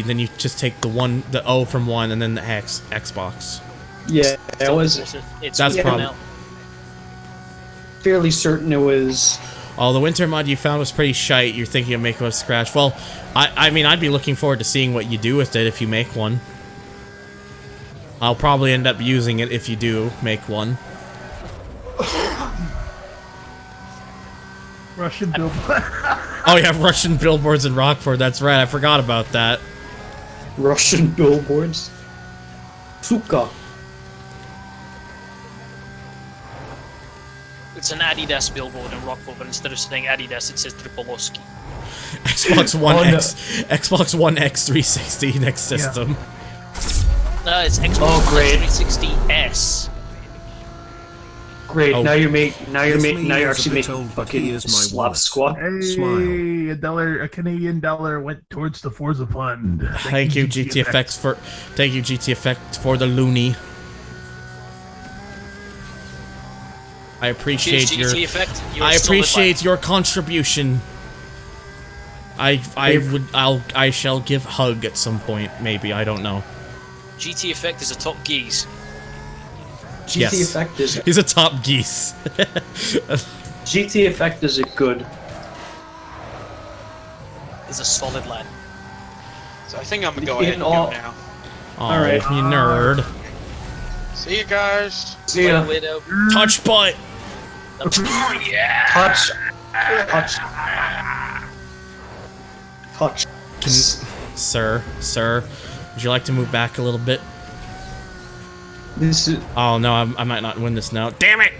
Speaker 1: then you just take the O from 1 and then the Xbox.
Speaker 11: Yeah, that was.
Speaker 1: That's probably
Speaker 11: fairly certain it was.
Speaker 1: Oh, the winter mod you found was pretty shite. You're thinking of making a scratch. Well, I mean, I'd be looking forward to seeing what you do with it if you make one. I'll probably end up using it if you do make one.
Speaker 12: Russian billboard.
Speaker 1: Oh yeah, Russian billboards in Rockford. That's right. I forgot about that.
Speaker 11: Russian billboards. Suka.
Speaker 13: It's an Adidas billboard in Rockford, but instead of saying Adidas, it says Tripolowski.
Speaker 1: Xbox One X, Xbox One X 360 next system.
Speaker 13: No, it's Xbox 360S.
Speaker 11: Great.
Speaker 1: Oh.
Speaker 11: Now you're actually making fucking slop squat.
Speaker 12: Hey, a Canadian dollar went towards the Forza Fund.
Speaker 1: Thank you, GTFX for the loony. I appreciate your contribution. I shall give hug at some point, maybe, I don't know.
Speaker 13: GT Effect is a top geese.
Speaker 1: Yes.
Speaker 11: Effect is
Speaker 1: He's a top geese.
Speaker 11: GT Effect is a good.
Speaker 13: Is a solid lad.
Speaker 10: So I think I'm gonna go ahead and go now.
Speaker 1: Alright, you nerd.
Speaker 10: See you guys.
Speaker 11: See ya.
Speaker 1: Touch butt.
Speaker 13: Yeah.
Speaker 11: Touch.
Speaker 1: Sir, would you like to move back a little bit?
Speaker 11: This is.
Speaker 1: Oh no, I might not win this now. Damn it!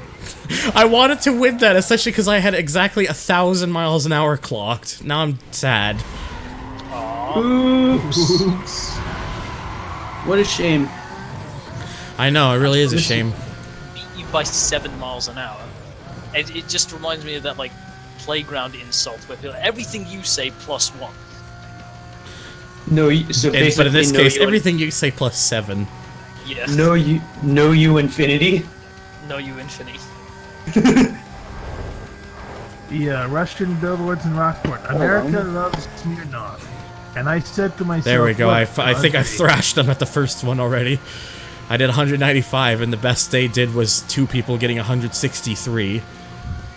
Speaker 1: I wanted to win that, especially because I had exactly 1,000 miles an hour clocked. Now I'm sad.
Speaker 11: Oops. What a shame.
Speaker 1: I know, it really is a shame.
Speaker 13: Beat you by 7 miles an hour. It just reminds me of that like playground insult where people, everything you say +1.
Speaker 11: No, so basically,
Speaker 1: but in this case, everything you say +7.
Speaker 13: Yeah.
Speaker 11: No, you infinity.
Speaker 13: No, you infinity.
Speaker 12: Yeah, Russian billboards in Rockport. America loves Smirnoff. And I said to myself,
Speaker 1: There we go. I think I thrashed them at the first one already. I did 195, and the best they did was 2 people getting 163.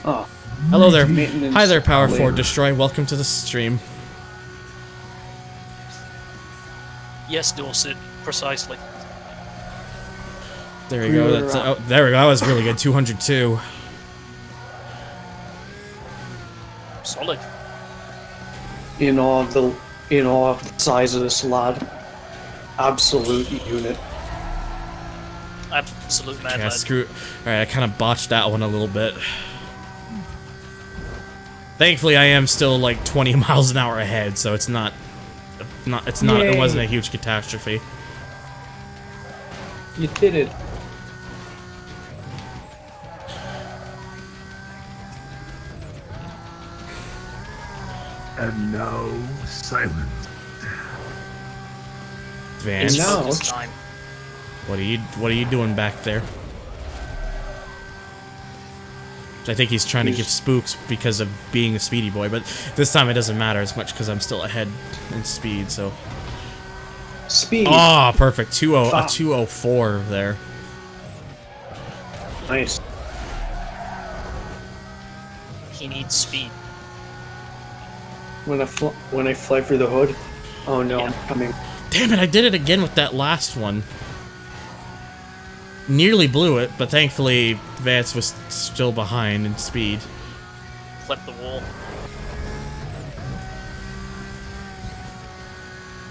Speaker 11: Oh.
Speaker 1: Hello there.
Speaker 11: Maintenance
Speaker 1: Hi there, Power
Speaker 11: labor.
Speaker 1: 4 Destroy. Welcome to the stream.
Speaker 13: Yes, Dorset, precisely.
Speaker 1: There we go. That's, oh, there we go. That was really good. 202.
Speaker 13: Solid.
Speaker 11: In awe of the size of this lad. Absolute unit.
Speaker 13: Absolute mad
Speaker 1: Yeah,
Speaker 13: lad.
Speaker 1: screw. Alright, I kind of botched that one a little bit. Thankfully, I am still like 20 miles an hour ahead, so it's not. It wasn't a huge catastrophe.
Speaker 11: You did it.
Speaker 12: And now, silence.
Speaker 1: Van,
Speaker 13: It's
Speaker 11: No.
Speaker 13: focus time.
Speaker 1: what are you doing back there? I think he's trying to give spooks because of being a speedy boy, but this time it doesn't matter as much because I'm still ahead in speed, so.
Speaker 11: Speed.
Speaker 1: Ah, perfect. 204 there.
Speaker 11: Nice.
Speaker 13: He needs speed.
Speaker 11: When I fly through the hood. Oh no, I'm coming.
Speaker 1: Damn it, I did it again with that last one. Nearly blew it, but thankfully Vance was still behind in speed.
Speaker 13: Flip the wall.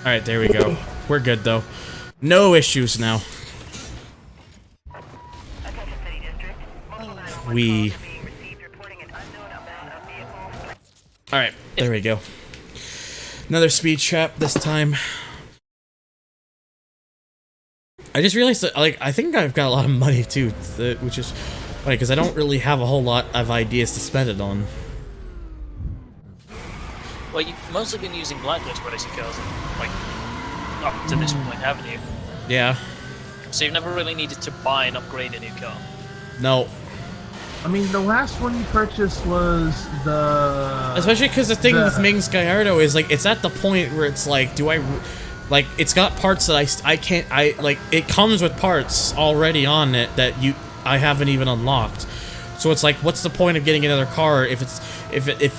Speaker 1: Alright, there we go. We're good though. No issues now. Alright, there we go. Another speed trap this time. I just realized that, like, I think I've got a lot of money too, which is funny because I don't really have a whole lot of ideas to spend it on.
Speaker 13: Well, you've mostly been using Blacklist racing cars, like, up to this point, haven't you?
Speaker 1: Yeah.
Speaker 13: So you've never really needed to buy and upgrade a new car.
Speaker 1: No.
Speaker 12: I mean, the last one you purchased was the...
Speaker 1: Especially because the thing with Ming's Gallardo is, like, it's at the point where it's like, do I... Like, it's got parts that I can't... like, it comes with parts already on it that I haven't even unlocked. So it's like, what's the point of getting another car if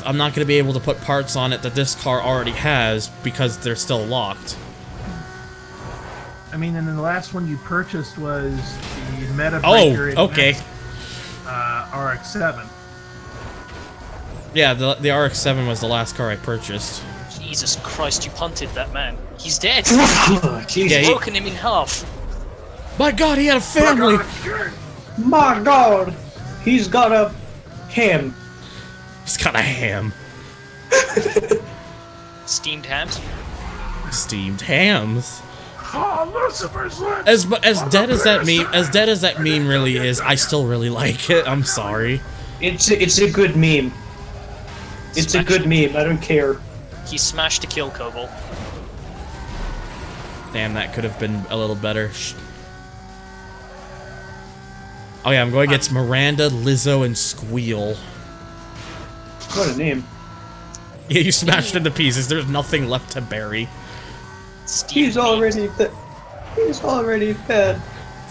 Speaker 1: I'm not going to be able to put parts on it that this car already has because they're still locked?
Speaker 12: I mean, and then the last one you purchased was the Meta
Speaker 1: Oh,
Speaker 12: Breaker
Speaker 1: okay.
Speaker 12: RX-7.
Speaker 1: Yeah, the RX-7 was the last car I purchased.
Speaker 13: Jesus Christ, you punted that man. He's dead!
Speaker 1: Jeez. Yeah,
Speaker 13: You've broken him in half.
Speaker 1: My god, he had a family!
Speaker 11: My god! He's got a ham.
Speaker 1: He's got a ham.
Speaker 13: Steamed hams?
Speaker 1: Steamed hams.
Speaker 12: Oh, Lucifer's lips!
Speaker 1: As dead as that meme really is, I still really like it. I'm sorry.
Speaker 11: It's a good meme. It's a good meme. I don't care.
Speaker 13: He smashed to kill Cobalt.
Speaker 1: Damn, that could have been a little better. Oh yeah, I'm going against Miranda, Lizzo, and Squeal.
Speaker 11: What a name.
Speaker 1: Yeah, you smashed into pieces. There's nothing left to bury.
Speaker 11: He's already dead. He's already dead.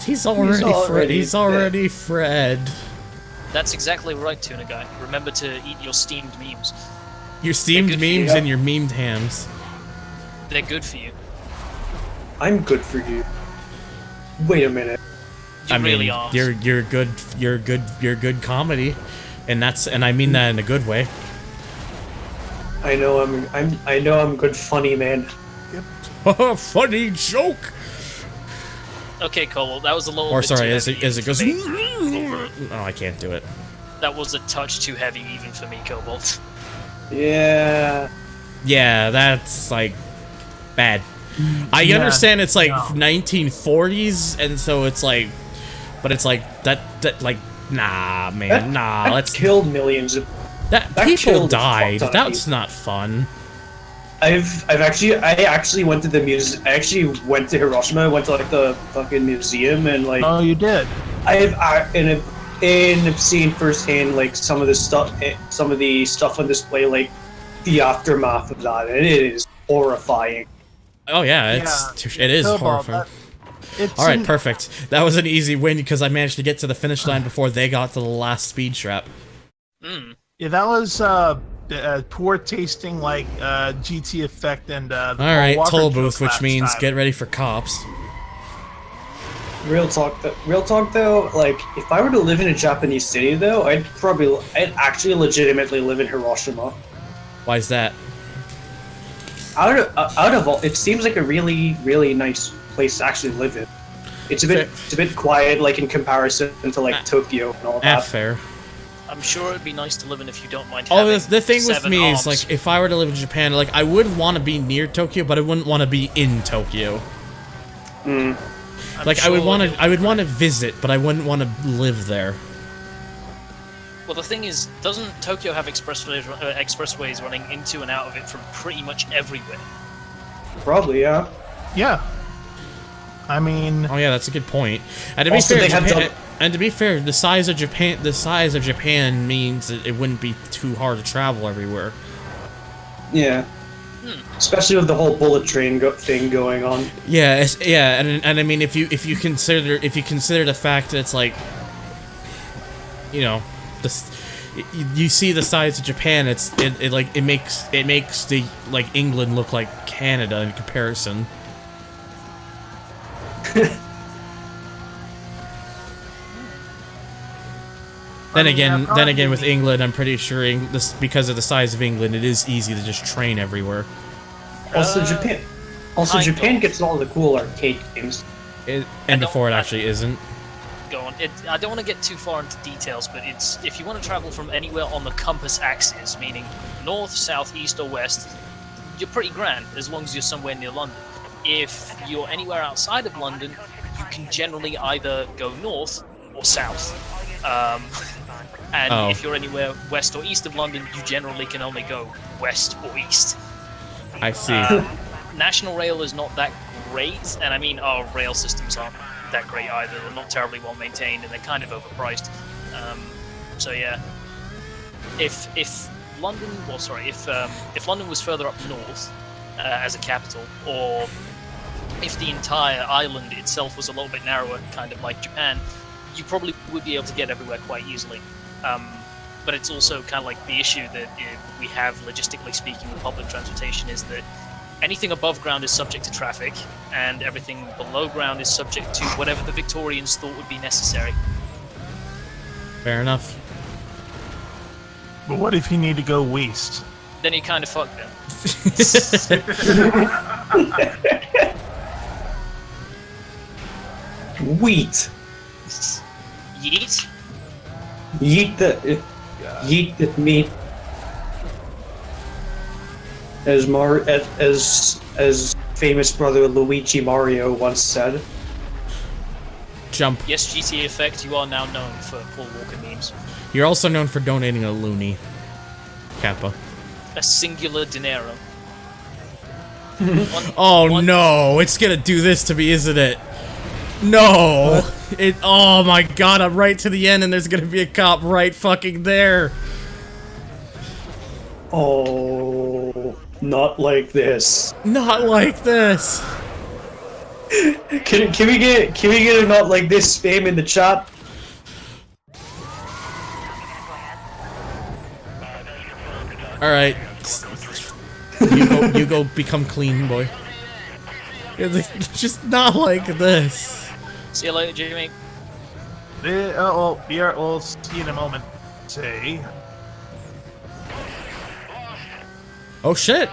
Speaker 1: He's already Fred.
Speaker 13: That's exactly right, Tuna Guy. Remember to eat your steamed memes.
Speaker 1: Your steamed memes and your memed hams.
Speaker 13: They're good for you.
Speaker 11: I'm good for you. Wait a minute.
Speaker 13: You really are.
Speaker 1: You're good comedy, and I mean that in a good way.
Speaker 11: I know I'm good funny man.
Speaker 1: Funny joke.
Speaker 13: Okay, Cobalt, that was a little
Speaker 1: Or
Speaker 13: bit
Speaker 1: sorry,
Speaker 13: too
Speaker 1: as
Speaker 13: heavy
Speaker 1: it goes.
Speaker 13: even for me.
Speaker 1: Oh, I can't do it.
Speaker 13: That was a touch too heavy even for me, Cobalt.
Speaker 11: Yeah.
Speaker 1: Yeah, that's like bad. I understand it's like 1940s, and so it's like, but it's like that like nah, man,
Speaker 11: That killed millions of.
Speaker 1: That people died. That's not fun.
Speaker 11: I actually went to the museum. I actually went to Hiroshima. I went to like the fucking museum and like.
Speaker 12: Oh, you did.
Speaker 11: And I've seen firsthand like some of the stuff on display, like the aftermath of that, and it is horrifying.
Speaker 1: Oh yeah, it is horrifying. All right, perfect. That was an easy win because I managed to get to the finish line before they got to the last speed trap.
Speaker 8: Yeah, that was poor tasting, like GT effect and.
Speaker 1: All right,
Speaker 8: Walker
Speaker 1: toll
Speaker 8: joke
Speaker 1: booth, which
Speaker 8: last
Speaker 1: means
Speaker 8: time.
Speaker 1: get ready for cops.
Speaker 11: Real talk though, like if I were to live in a Japanese city though, I'd actually legitimately live in Hiroshima.
Speaker 1: Why is that?
Speaker 11: Out of all, it seems like a really, really nice place to actually live in. It's a bit quiet, like in comparison to like Tokyo and all that.
Speaker 1: Fair.
Speaker 13: I'm sure it'd be nice to live in if you don't mind.
Speaker 1: Oh,
Speaker 13: having
Speaker 1: the thing with
Speaker 13: 7
Speaker 1: me
Speaker 13: arms.
Speaker 1: is like, if I were to live in Japan, like I would want to be near Tokyo, but I wouldn't want to be in Tokyo. Like I would want to visit, but I wouldn't want to live there.
Speaker 13: Well, the thing is, doesn't Tokyo have expressways running into and out of it from pretty much everywhere?
Speaker 11: Probably, yeah.
Speaker 8: Yeah. I mean.
Speaker 1: Oh yeah, that's a good point. And to be
Speaker 11: Also,
Speaker 1: fair,
Speaker 11: they have
Speaker 1: Japan, and to be fair, the size of Japan means that it wouldn't be too hard to travel everywhere.
Speaker 11: Yeah. Especially with the whole bullet train thing going on.
Speaker 1: Yeah, and I mean, if you consider the fact that it's like, you know, you see the size of Japan, it makes the like England look like Canada in comparison. Then again, with England, I'm pretty sure because of the size of England, it is easy to just train everywhere.
Speaker 11: Also, Japan gets all the cool arcade games.
Speaker 1: And before it actually isn't.
Speaker 13: Go on. I don't want to get too far into details, but it's if you want to travel from anywhere on the compass axis, meaning north, south, east, or west, you're pretty grand as long as you're somewhere near London. If you're anywhere outside of London, you can generally either go north or south. And if you're anywhere west or east of London, you generally can only go west or east.
Speaker 1: I see.
Speaker 13: National Rail is not that great, and I mean our rail systems aren't that great either. They're not terribly well maintained, and they're kind of overpriced. So yeah, if London was further up north as a capital, or if the entire island itself was a little bit narrower, kind of like Japan, you probably would be able to get everywhere quite easily. But it's also kind of like the issue that we have, logistically speaking, with public transportation is that anything above ground is subject to traffic, and everything below ground is subject to whatever the Victorians thought would be necessary.
Speaker 1: Fair enough.
Speaker 8: But what if you need to go west?
Speaker 13: Then you kind of fuck them.
Speaker 11: Wheat.
Speaker 13: Yeet?
Speaker 11: Yeet the meat. As famous brother Luigi Mario once said.
Speaker 1: Jump.
Speaker 13: Yes, GTA Effect, you are now known for Paul Walker memes.
Speaker 1: You're also known for donating a loony. Kappa.
Speaker 13: A singular dinero.
Speaker 1: No, it's gonna do this to me, isn't it? No! Oh my god, I'm right to the end and there's gonna be a cop right fucking there!
Speaker 11: Oh, not like this.
Speaker 1: Not like this!
Speaker 11: Can we get a not like this spam in the chat?
Speaker 1: Alright. You go become clean, boy. It's just not like this.
Speaker 13: See you later, Jimmy.
Speaker 8: We'll see in a moment. Say.
Speaker 1: Oh shit!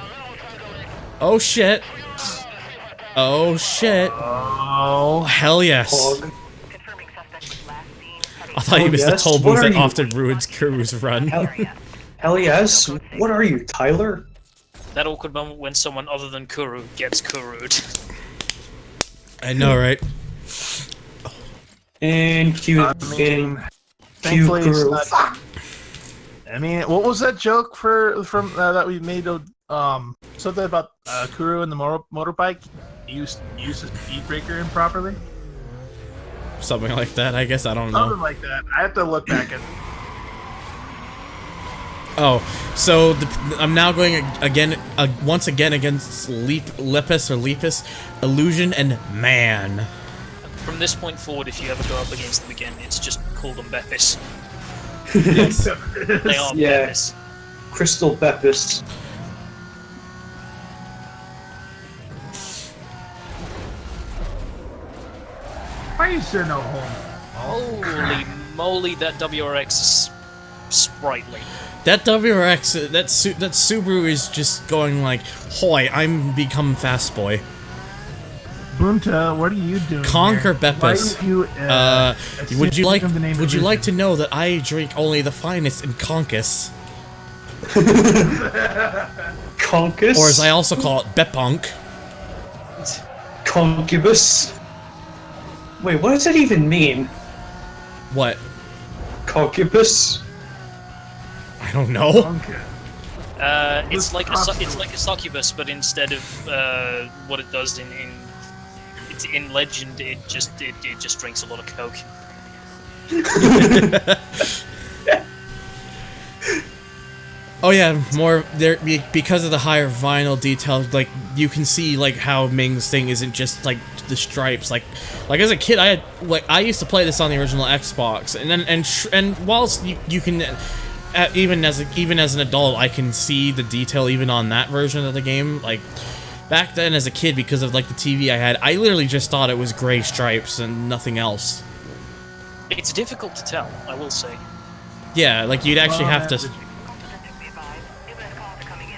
Speaker 1: Oh shit! Oh shit!
Speaker 8: Oh
Speaker 1: hell yes! I thought you missed the toll booth that often ruins Kuru's run.
Speaker 11: Hell yes! What are you, Tyler?
Speaker 13: That awkward moment when someone other than Kuru gets Kuru'd.
Speaker 1: I know, right?
Speaker 11: And
Speaker 8: thankfully it's not. I mean, what was that joke from that we made? Something about Kuru and the motorbike. He used the speed breaker improperly.
Speaker 1: Something like that, I guess. I don't know.
Speaker 8: Something like that. I have to look back at.
Speaker 1: Oh, so I'm now going once again against Lepus Illusion, and Man.
Speaker 13: From this point forward, if you ever go up against them again, it's just call them Beppis.
Speaker 1: Yes.
Speaker 13: They are
Speaker 11: Yeah.
Speaker 13: Beppis.
Speaker 11: Crystal Beppis.
Speaker 12: Why is there no home?
Speaker 13: Holy moly, that WRX is sprightly.
Speaker 1: That WRX, that Subaru is just going like, "Hoy, I'm become fast boy."
Speaker 12: Bunta, what are you doing?
Speaker 1: Conquer
Speaker 12: here? Why
Speaker 1: Beppis.
Speaker 12: are you,
Speaker 1: Would you like?
Speaker 12: assuming the name
Speaker 1: Would
Speaker 12: of
Speaker 1: you
Speaker 12: the
Speaker 1: like to know that I drink only the finest in Conkus,
Speaker 11: Conkus?
Speaker 1: or as I also call it, Bepunk?
Speaker 11: Concubus? Wait, what does that even mean?
Speaker 1: What?
Speaker 11: Concubus?
Speaker 1: I don't know.
Speaker 13: It's like a succubus, but instead of what it does in Legend, it just drinks a lot of coke.
Speaker 1: Oh yeah, more there because of the higher vinyl detail. Like you can see like how Ming's thing isn't just like the stripes. Like as a kid, I used to play this on the original Xbox, and then and whilst you can. Even as an adult, I can see the detail even on that version of the game. Like back then, as a kid, because of like the TV I had, I literally just thought it was gray stripes and nothing else.
Speaker 13: It's difficult to tell, I will say.
Speaker 1: Yeah, like you'd actually have to.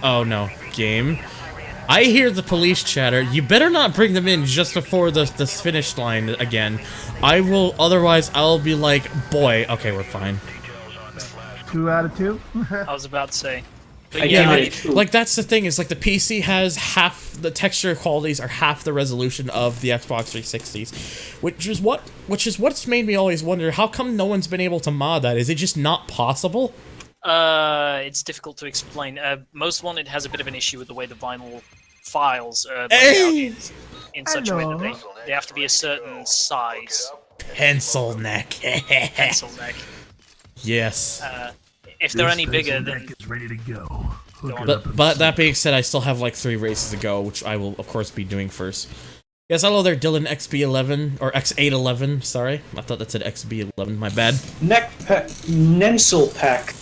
Speaker 1: Oh no, game! I hear the police chatter. You better not bring them in just before the finish line again. I will. Otherwise, I'll be like, boy. Okay, we're fine.
Speaker 12: 2 out of 2?
Speaker 13: I was about to say. But
Speaker 1: Yeah, like that's the thing is like the PC has half the texture qualities are half the resolution of the Xbox 360s, which is what's made me always wonder how come no one's been able to mod that. Is it just not possible?
Speaker 13: It's difficult to explain. Most Wanted has a bit of an issue with the way the vinyl files are laid out in such a way that they have to be a certain size.
Speaker 1: Pencil neck.
Speaker 13: Pencil neck.
Speaker 1: Yes.
Speaker 13: If they're any bigger, then
Speaker 12: it's ready to go.
Speaker 1: But that being said, I still have like 3 races to go, which I will of course be doing first. Yes, hello there, Dylan XB11 or X811. Sorry, I thought that said XB11. My bad.
Speaker 11: Nensel Pack.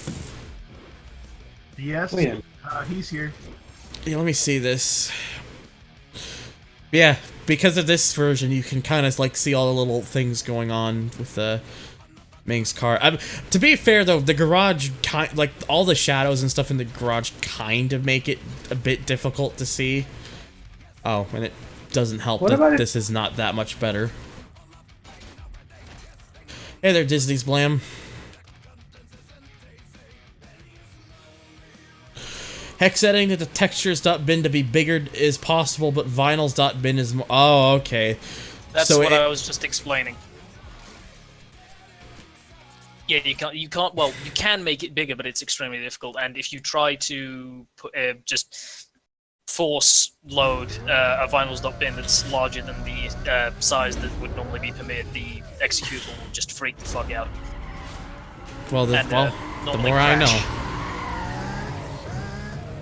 Speaker 12: Yes.
Speaker 11: Wait.
Speaker 12: He's here.
Speaker 1: Yeah, let me see this. Yeah, because of this version, you can kind of like see all the little things going on with Ming's car. To be fair though, the garage like all the shadows and stuff in the garage kind of make it a bit difficult to see. Oh, and it doesn't help that this is not that much better. Hey there, Disney's Blam. Hex setting that the textures.bin to be bigger is possible, but vinyls.bin is more. Oh, okay.
Speaker 13: That's so what I was just explaining. Yeah, you can't. Well, you can make it bigger, but it's extremely difficult. And if you try to put, just force load a vinyls.bin that's larger than the size that would normally be permitted, the executable will just freak the fuck out.
Speaker 1: Well, the more I know.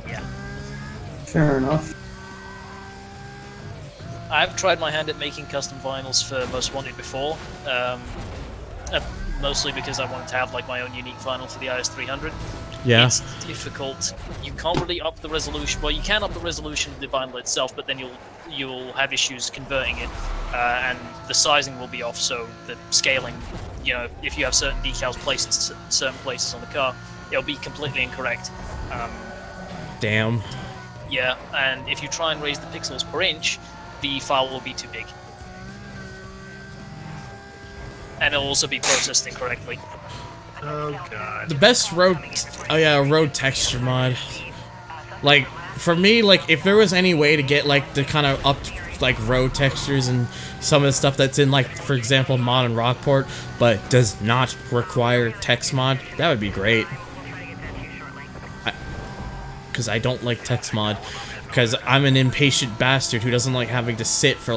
Speaker 13: Yeah.
Speaker 11: Fair enough.
Speaker 13: I've tried my hand at making custom vinyls for Most Wanted before. Mostly because I wanted to have like my own unique vinyl for the IS300.
Speaker 1: Yeah.
Speaker 13: It's difficult. You can't really up the resolution. Well, you can up the resolution of the vinyl itself, but then you'll have issues converting it, and the sizing will be off. So the scaling, you know, if you have certain decals placed in certain places on the car, it'll be completely incorrect.
Speaker 1: Damn.
Speaker 13: Yeah, and if you try and raise the pixels per inch, the file will be too big. And it'll also be processed incorrectly.
Speaker 12: Oh god.
Speaker 1: The best road texture mod. Like, for me, like, if there was any way to get, like, the kind of up, like, road textures and some of the stuff that's in, like, for example, mod and Rockport, but does not require text mod, that would be great. Because I don't like text mod. Because I'm an impatient bastard who doesn't like having to sit for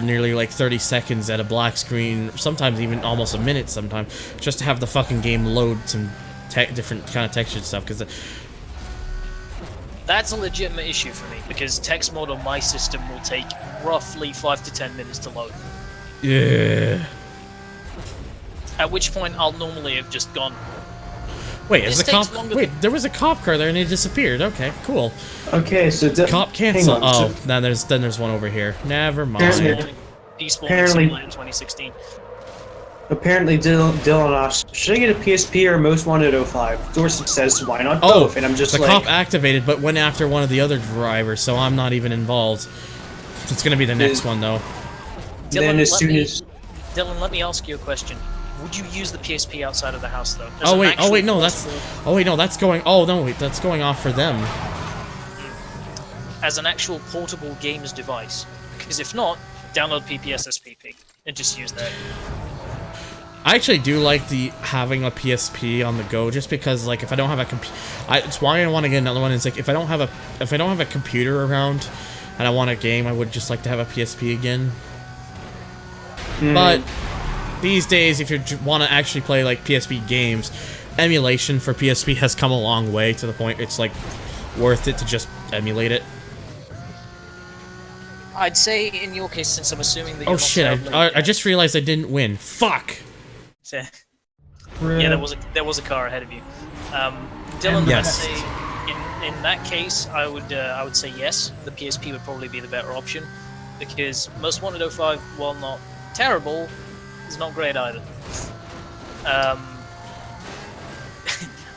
Speaker 1: nearly like 30 seconds at a black screen, sometimes even almost a minute sometimes, just to have the fucking game load some different kind of textured stuff, because
Speaker 13: that's a legitimate issue for me, because text mod on my system will take roughly 5 to 10 minutes to load.
Speaker 1: Yeah.
Speaker 13: At which point I'll normally have just gone.
Speaker 1: Wait, is
Speaker 13: This
Speaker 1: the
Speaker 13: takes
Speaker 1: cop?
Speaker 13: longer-
Speaker 1: Wait, there was a cop car there and it disappeared. Okay, cool.
Speaker 11: Okay, so
Speaker 1: Cop cancel. Oh, then there's one over here. Never mind.
Speaker 13: Despawn
Speaker 11: Apparently-
Speaker 13: in 2016.
Speaker 11: Apparently, Dylan asked, should I get a PSP or Most Wanted 05? Dorset says, why not
Speaker 1: Oh,
Speaker 11: both? And I'm just
Speaker 1: the
Speaker 11: like,
Speaker 1: cop activated, but went after one of the other drivers, so I'm not even involved. It's gonna be the next one though.
Speaker 11: then as soon as...
Speaker 13: Dylan, let me ask you a question. Would you use the PSP outside of the house though? As
Speaker 1: Oh
Speaker 13: an
Speaker 1: wait,
Speaker 13: actual
Speaker 1: that's going. Oh no, wait, that's going off for them.
Speaker 13: as an actual portable games device. Because if not, download PPSSPP and just use that.
Speaker 1: I actually do like the having a PSP on the go, just because like if I don't have a it's why I want to get another one. It's like if I don't have a computer around and I want a game, I would just like to have a PSP again. But these days, if you want to actually play like PSP games, emulation for PSP has come a long way to the point it's like worth it to just emulate it.
Speaker 13: I'd say in your case, since I'm assuming that you're
Speaker 1: Oh
Speaker 13: not
Speaker 1: shit!
Speaker 13: terribly-
Speaker 1: I just realized I didn't win. Fuck.
Speaker 13: Yeah, there was a car ahead of you. Dylan,
Speaker 1: Yes.
Speaker 13: I'd say in that case, I would say yes. The PSP would probably be the better option because Most Wanted 05, while not terrible, is not great either.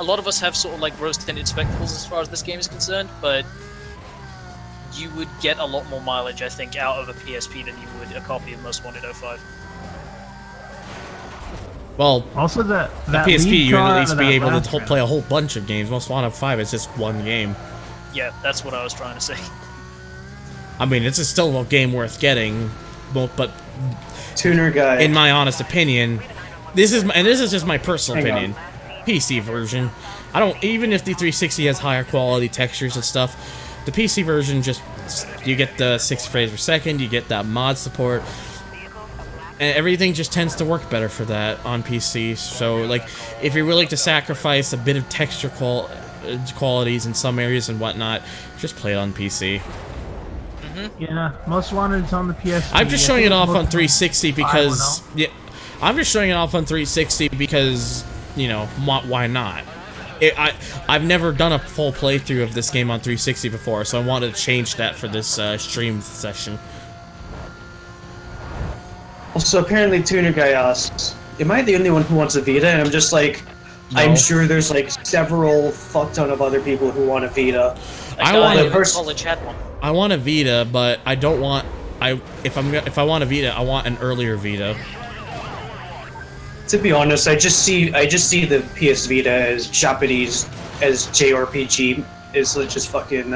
Speaker 13: A lot of us have sort of like rose-tinted spectacles as far as this game is concerned, but you would get a lot more mileage, I think, out of a PSP than you would a copy of Most Wanted 05.
Speaker 1: Well,
Speaker 12: also the
Speaker 1: PSP,
Speaker 12: lead
Speaker 1: you would
Speaker 12: car
Speaker 1: at least
Speaker 12: out
Speaker 1: be
Speaker 12: of that
Speaker 1: able
Speaker 12: last
Speaker 1: to
Speaker 12: round.
Speaker 1: play a whole bunch of games. Most Wanted 5 is just one game.
Speaker 13: Yeah, that's what I was trying to say.
Speaker 1: I mean, it's still a game worth getting, but
Speaker 11: Tuner guy.
Speaker 1: in my honest opinion, this is just my personal
Speaker 11: Hang on.
Speaker 1: opinion. PC version. I don't even if the 360 has higher quality textures and stuff. The PC version just you get the 60 frames per second, you get that mod support. And everything just tends to work better for that on PC. So, like, if you're willing to sacrifice a bit of texture qualities in some areas and whatnot, just play it on PC.
Speaker 12: Yeah, Most Wanted is on the PS.
Speaker 1: I'm just showing it off on 360 because I'm just showing it off on 360 because you know why not? I've never done a full playthrough of this game on 360 before, so I wanted to change that for this stream session.
Speaker 11: Also, apparently Tuner guy asks, am I the only one who wants a Vita? And I'm just like,
Speaker 1: No.
Speaker 11: I'm sure there's like several fuck ton of other people who want a Vita.
Speaker 1: I want
Speaker 13: a
Speaker 1: a
Speaker 13: college had one.
Speaker 1: I want a Vita, but I don't want if I want a Vita, I want an earlier Vita.
Speaker 11: To be honest, I just see the PS Vita as Japanese, as JRPG. It's just fucking.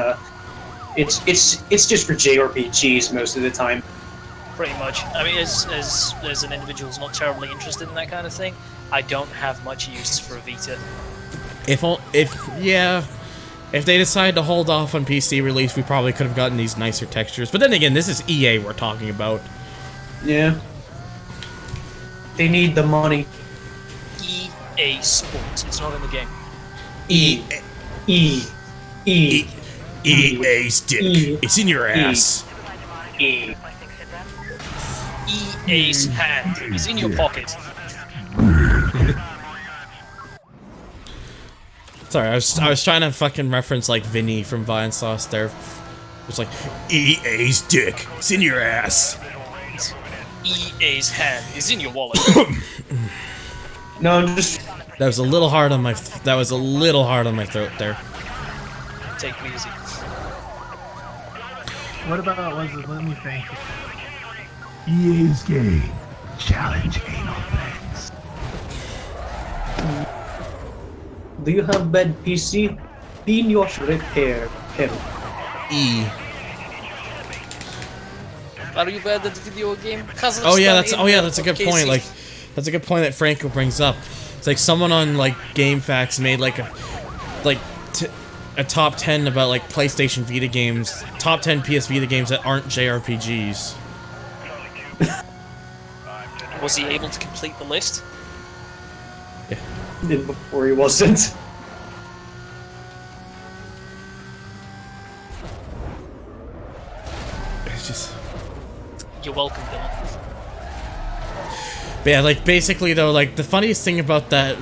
Speaker 11: It's just for JRPGs most of the time.
Speaker 13: Pretty much. I mean, as an individual who's not terribly interested in that kind of thing, I don't have much use for a Vita.
Speaker 1: If they decide to hold off on PC release, we probably could have gotten these nicer textures. But then again, this is EA we're talking about.
Speaker 11: Yeah. They need the money.
Speaker 13: EA Sports. It's not in the game.
Speaker 1: EA's dick. It's in your ass.
Speaker 13: EA's hand is in your pocket.
Speaker 1: Sorry, I was trying to fucking reference like Vinny from Vine Sauce there. It's like EA's dick. It's in your ass.
Speaker 13: EA's hand is in your wallet.
Speaker 11: No, just
Speaker 1: that was a little hard on my throat there.
Speaker 13: Take it easy.
Speaker 12: What about let me think. EA's game. Challenge anal things.
Speaker 11: do you have bad PC? Clean your repair him.
Speaker 13: Are you bad at the video game?
Speaker 1: Oh yeah, that's a good point. Like, that's a good point that Franco brings up. It's like someone on like GameFAQs made like a top 10 about like PlayStation Vita games, top 10 PS Vita games that aren't JRPGs.
Speaker 13: Was he able to complete the list?
Speaker 1: Yeah.
Speaker 11: Before he wasn't.
Speaker 1: It's just.
Speaker 13: You're welcome, Dylan.
Speaker 1: But yeah, like, basically, though, like, the funniest thing about that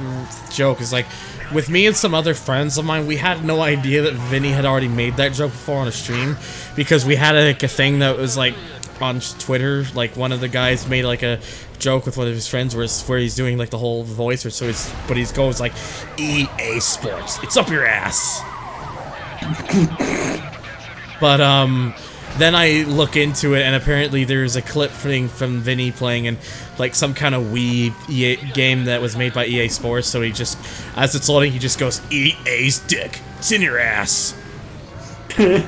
Speaker 1: joke is, like, with me and some other friends of mine, we had no idea that Vinny had already made that joke before on a stream, because we had, like, a thing that was, like, on Twitter, like, one of the guys made, like, a joke with one of his friends where he's doing, like, the whole voice, or so but he goes, like, EA Sports, it's up your ass. But, then I look into it, and apparently there's a clip thing from Vinny playing in, like, some kind of Wii game that was made by EA Sports, so he just, as it's loading, he just goes, EA's dick, it's in your ass.
Speaker 11: The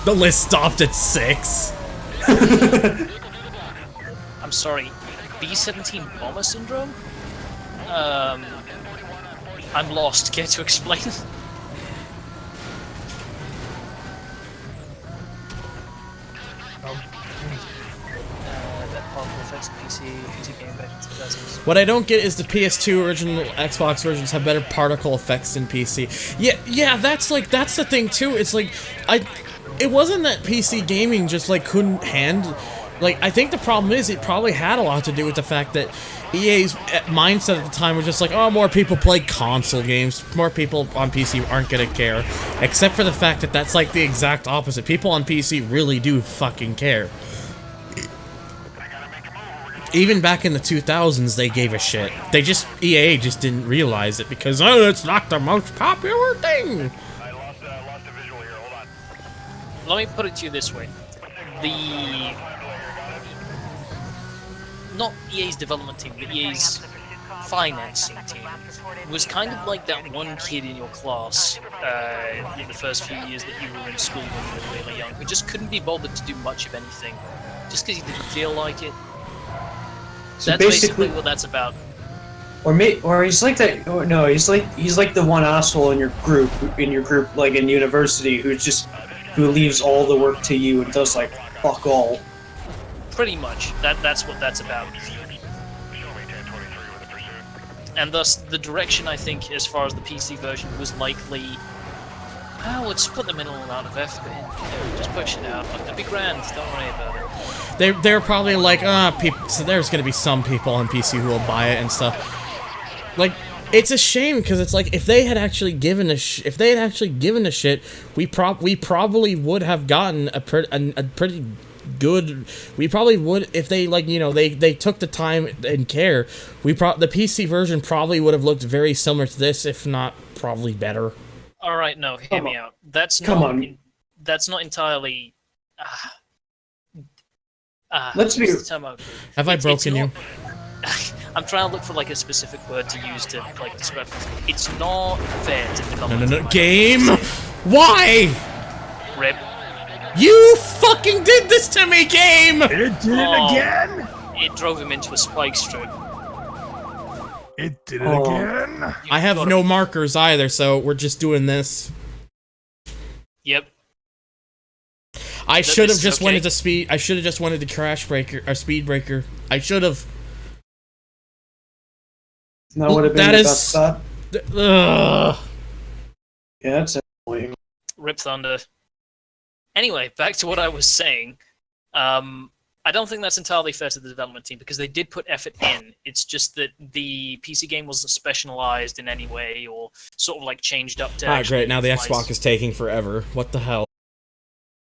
Speaker 1: list stopped at 6.
Speaker 13: I'm sorry, B-17 Bomber Syndrome? I'm lost. Care to explain?
Speaker 1: What I don't get is the PS2 original Xbox versions have better particle effects than PC. Yeah, that's the thing too. It's like, it wasn't that PC gaming just, like, couldn't handle. Like, I think the problem is it probably had a lot to do with the fact that EA's mindset at the time was just like, oh, more people play console games, more people on PC aren't gonna care. Except for the fact that that's, like, the exact opposite. People on PC really do fucking care. Even back in the 2000s, they gave a shit. EA just didn't realize it because, oh, it's not the most popular thing!
Speaker 13: Let me put it to you this way. Not EA's development team, but EA's financing team was kind of like that one kid in your class in the first few years that you were in school when you were really young, who just couldn't be bothered to do much of anything, just because he didn't feel like it.
Speaker 11: So
Speaker 13: that's basically what that's about.
Speaker 11: Or he's like that. Or no, he's like the one asshole in your group, like in university, who leaves all the work to you and does, like, fuck all.
Speaker 13: Pretty much. That's what that's about. And thus, the direction, I think, as far as the PC version, was likely... well, let's put the minimal amount of effort in. Just push it out. It'll be grand, don't worry about it.
Speaker 1: They're probably like, so there's gonna be some people on PC who will buy it and stuff. Like, it's a shame, because it's like, if they had actually given a shit, we probably would have gotten a pretty good. We probably would, if they, like, you know, they took the time and care. The PC version probably would have looked very similar to this, if not probably better.
Speaker 13: All right, no, hear me out. That's not entirely.
Speaker 11: Let's be.
Speaker 1: Have I broken you?
Speaker 13: I'm trying to look for, like, a specific word to use to, like, describe it. It's not fair to develop.
Speaker 1: No. Game. Why?
Speaker 13: Rip.
Speaker 1: You fucking did this to me, game!
Speaker 12: It did it again?
Speaker 13: It drove him into a spike strip.
Speaker 12: It did it again?
Speaker 1: I have no markers either, so we're just doing this.
Speaker 13: Yep.
Speaker 1: I should have just wanted to speed. I should have just wanted the crash breaker or speed breaker. I should have.
Speaker 11: That would have been the best spot. Yeah, that's annoying.
Speaker 13: Rip Thunder. Anyway, back to what I was saying. I don't think that's entirely fair to the development team, because they did put effort in. It's just that the PC game wasn't specialized in any way, or sort of, like, changed up to...
Speaker 1: great, now the Xbox is taking forever. What the hell?